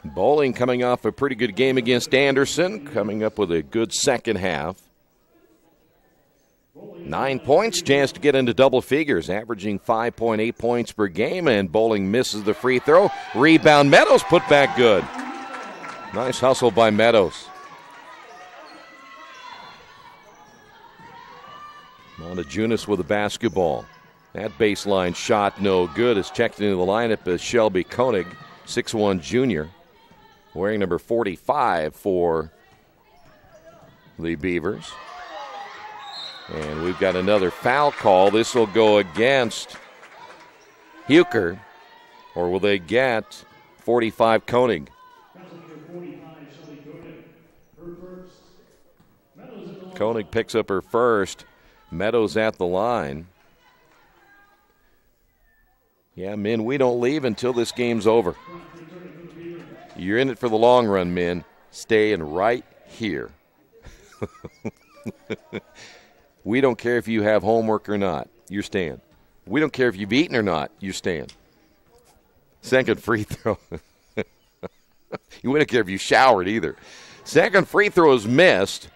Bowling coming off a pretty good game against Anderson, coming up with a good second half. 9 points, chance to get into double figures, averaging 5.8 points per game, and Bowling misses the free throw. Rebound, Meadows put back good. Nice hustle by Meadows. Montejunas with the basketball. That baseline shot no good. It's checked into the lineup as Shelby Koenig, 6'1" junior, wearing number 45 for the Beavers. And we've got another foul call. This will go against Huker, or will they get 45 Koenig? Koenig picks up her first. Meadows at the line. Yeah, men, we don't leave until this game's over. You're in it for the long run, men. Staying right here. We don't care if you have homework or not. You're staying. We don't care if you've eaten or not. You're staying. Second free throw. You wouldn't care if you showered either. Second free throw is missed.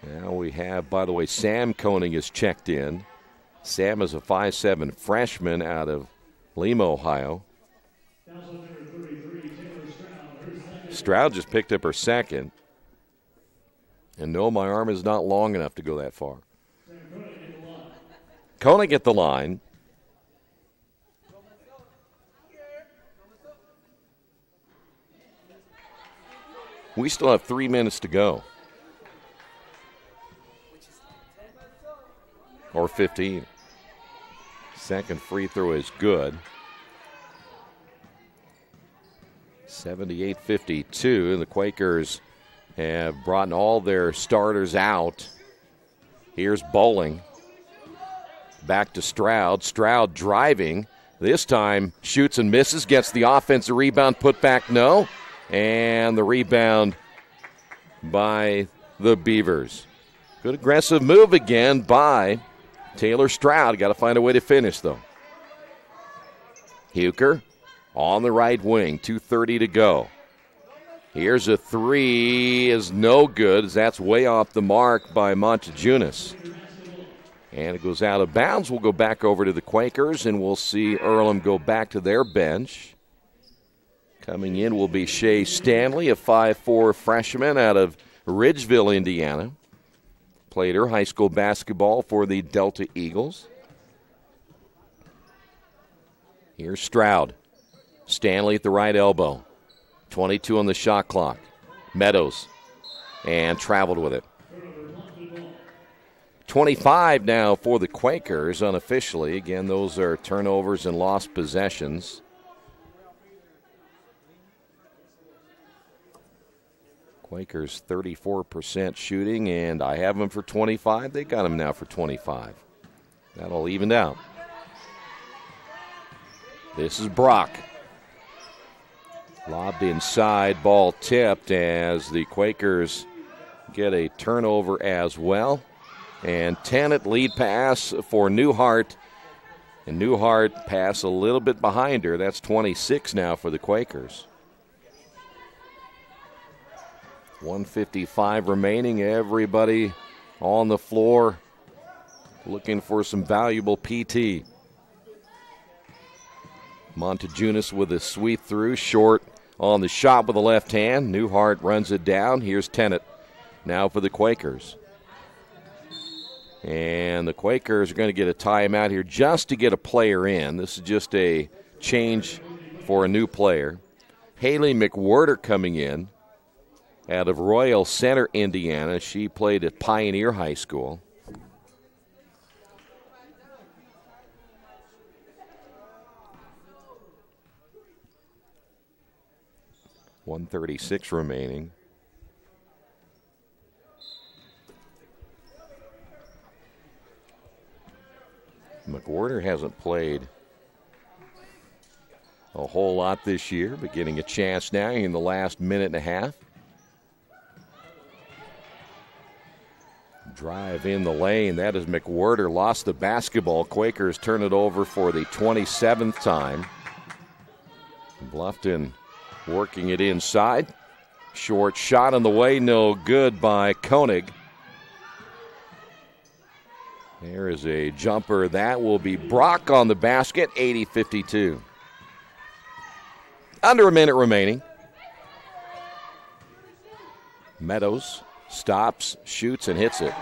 Now we have, by the way, Sam Koenig is checked in. Sam is a 5'7" freshman out of Lima, Ohio. Stroud just picked up her second. And no, my arm is not long enough to go that far. Koenig at the line. We still have 3 minutes to go. Or 15. Second free throw is good. 78-52. The Quakers have brought all their starters out. Here's Bowling. Back to Stroud. Stroud driving. This time shoots and misses. Gets the offensive rebound. Put back, no. And the rebound by the Beavers. Good aggressive move again by Taylor Stroud. Got to find a way to finish, though. Huker on the right wing. 2:30 to go. Here's a three. Is no good. That's way off the mark by Montejunas. And it goes out of bounds. We'll go back over to the Quakers, and we'll see Earlham go back to their bench. Coming in will be Shea Stanley, a 5'4" freshman out of Ridgeville, Indiana. Played her high school basketball for the Delta Eagles. Here's Stroud. Stanley at the right elbow. 22 on the shot clock. Meadows. And traveled with it. 25 now for the Quakers unofficially. Again, those are turnovers and lost possessions. Quakers 34% shooting, and I have them for 25. They got them now for 25. That'll even out. This is Brock. Lobbed inside, ball tipped as the Quakers get a turnover as well. And Tennant lead pass for Newhart. And Newhart pass a little bit behind her. That's 26 now for the Quakers. 1:55 remaining. Everybody on the floor looking for some valuable PT. Montejunas with a sweep through. Short on the shot with the left hand. Newhart runs it down. Here's Tennant now for the Quakers. And the Quakers are going to get a timeout here just to get a player in. This is just a change for a new player. Haley McWhirter coming in out of Royal Center, Indiana. She played at Pioneer High School. .136 remaining. McWhirter hasn't played a whole lot this year, but getting a chance now in the last minute and a half. Drive in the lane. That is McWhirter. Lost the basketball. Quakers turn it over for the 27th time. Bluffton working it inside. Short shot on the way. No good by Koenig. There is a jumper. That will be Brock on the basket. 80-52. Under a minute remaining. Meadows stops, shoots, and hits it.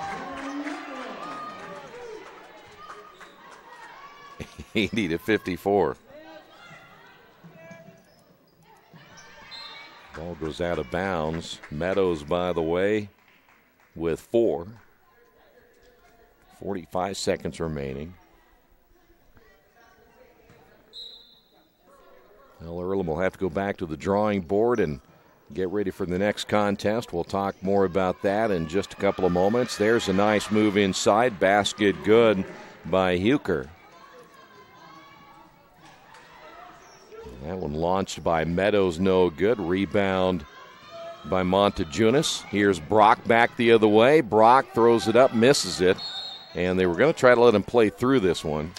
80-54. Ball goes out of bounds. Meadows, by the way, with 4. 45 seconds remaining. Well, Earlham will have to go back to the drawing board and get ready for the next contest. We'll talk more about that in just a couple of moments. There's a nice move inside. Basket good by Huker. That one launched by Meadows, no good. Rebound by Montejunis. Here's Brock back the other way. Brock throws it up, misses it. And they were going to try to let him play through this one.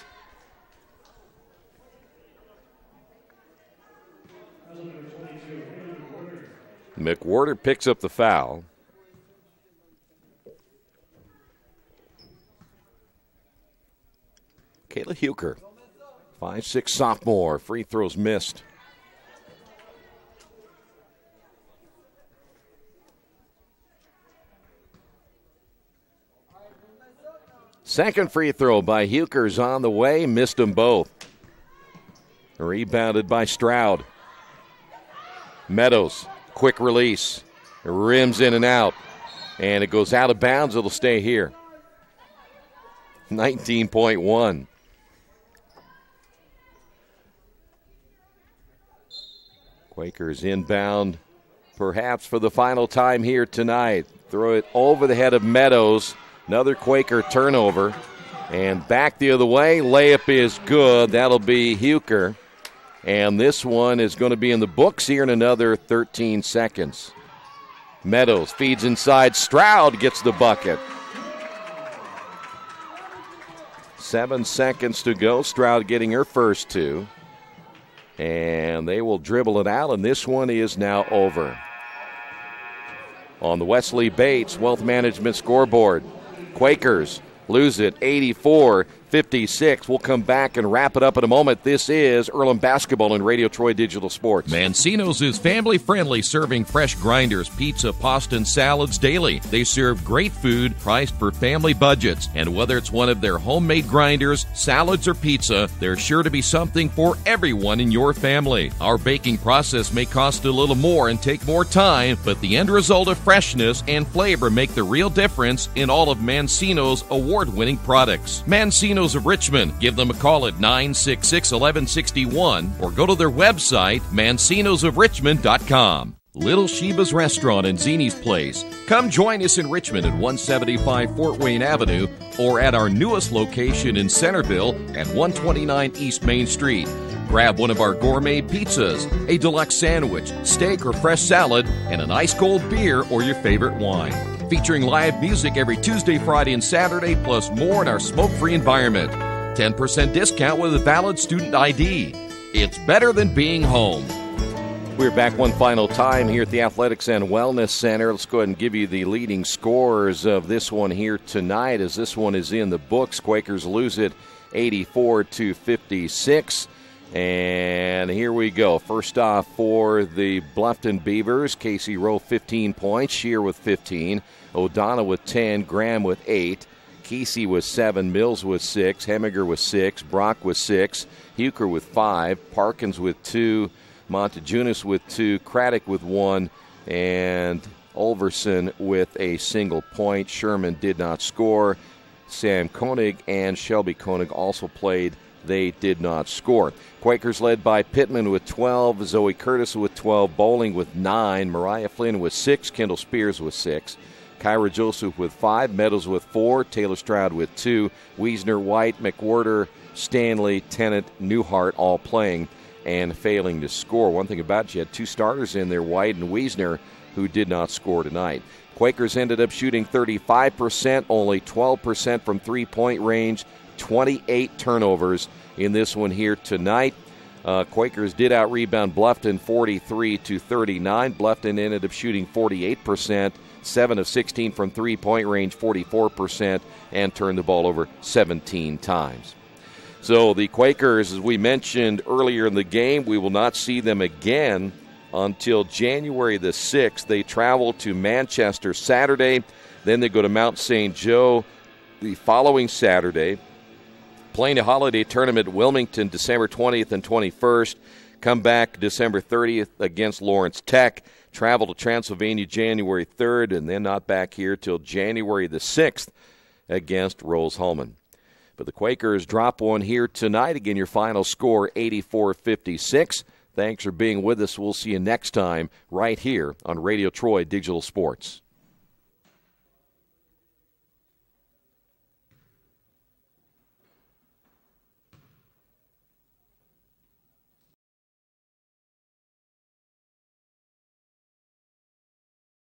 McWhorter picks up the foul. Kayla Huker, 5'6" sophomore. Free throws missed. Second free throw by Huker's on the way. Missed them both. Rebounded by Stroud. Meadows, quick release. Rims in and out. And it goes out of bounds. It'll stay here. 19.1. Quakers inbound, perhaps for the final time here tonight. Throw it over the head of Meadows. Another Quaker turnover. And back the other way. Layup is good. That'll be Huker. And this one is going to be in the books here in another 13 seconds. Meadows feeds inside. Stroud gets the bucket. 7 seconds to go. Stroud getting her first two. And they will dribble it out, and this one is now over. On the Wesley Bates Wealth Management scoreboard, Quakers lose it 84-56. We'll come back and wrap it up in a moment. This is Earlham Basketball and Radio Troy Digital Sports. Mancino's is family-friendly, serving fresh grinders, pizza, pasta, and salads daily. They serve great food priced for family budgets. And whether it's one of their homemade grinders, salads, or pizza, there's sure to be something for everyone in your family. Our baking process may cost a little more and take more time, but the end result of freshness and flavor make the real difference in all of Mancino's award-winning products. Mancino's of Richmond. Give them a call at 966-1161 or go to their website, mancinosofrichmond.com. Little Sheba's Restaurant and Zini's Place. Come join us in Richmond at 175 Fort Wayne Avenue or at our newest location in Centerville at 129 East Main Street. Grab one of our gourmet pizzas, a deluxe sandwich, steak or fresh salad, and an ice-cold beer or your favorite wine. Featuring live music every Tuesday, Friday, and Saturday, plus more in our smoke-free environment. 10% discount with a valid student ID. It's better than being home. We're back one final time here at the Athletics and Wellness Center. Let's go ahead and give you the leading scores of this one here tonight, as this one is in the books. Quakers lose it 84-56. And here we go. First off for the Bluffton Beavers, Casey Rowe 15 points, Shear with 15, O'Donnell with 10, Graham with 8, Kesey with 7, Mills with 6, Hemiger with 6, Brock with 6, Huker with 5, Parkins with 2, Montejunis with 2, Craddock with 1, and Ulverson with a single point. Sherman did not score. Sam Koenig and Shelby Koenig also played. They did not score. Quakers led by Pittman with 12, Zoe Curtis with 12, Bowling with 9, Mariah Flynn with 6, Kendall Spears with 6, Kyra Joseph with 5, Meadows with 4, Taylor Stroud with 2, Wiesner, White, McWhorter, Stanley, Tennant, Newhart all playing and failing to score. One thing about it, you had two starters in there, White and Wiesner, who did not score tonight. Quakers ended up shooting 35%, only 12% from three-point range, 28 turnovers in this one here tonight. Quakers did out-rebound Bluffton 43-39. Bluffton ended up shooting 48%, 7 of 16 from three-point range, 44%, and turned the ball over 17 times. So the Quakers, as we mentioned earlier in the game, we will not see them again until January the 6th. They travel to Manchester Saturday. Then they go to Mount St. Joe the following Saturday. Playing a holiday tournament at Wilmington December 20th and 21st. Come back December 30th against Lawrence Tech. Travel to Transylvania January 3rd, and then not back here till January the 6th against Rose-Hulman. But the Quakers drop one here tonight. Again, your final score, 84-56. Thanks for being with us. We'll see you next time right here on Radio Troy Digital Sports.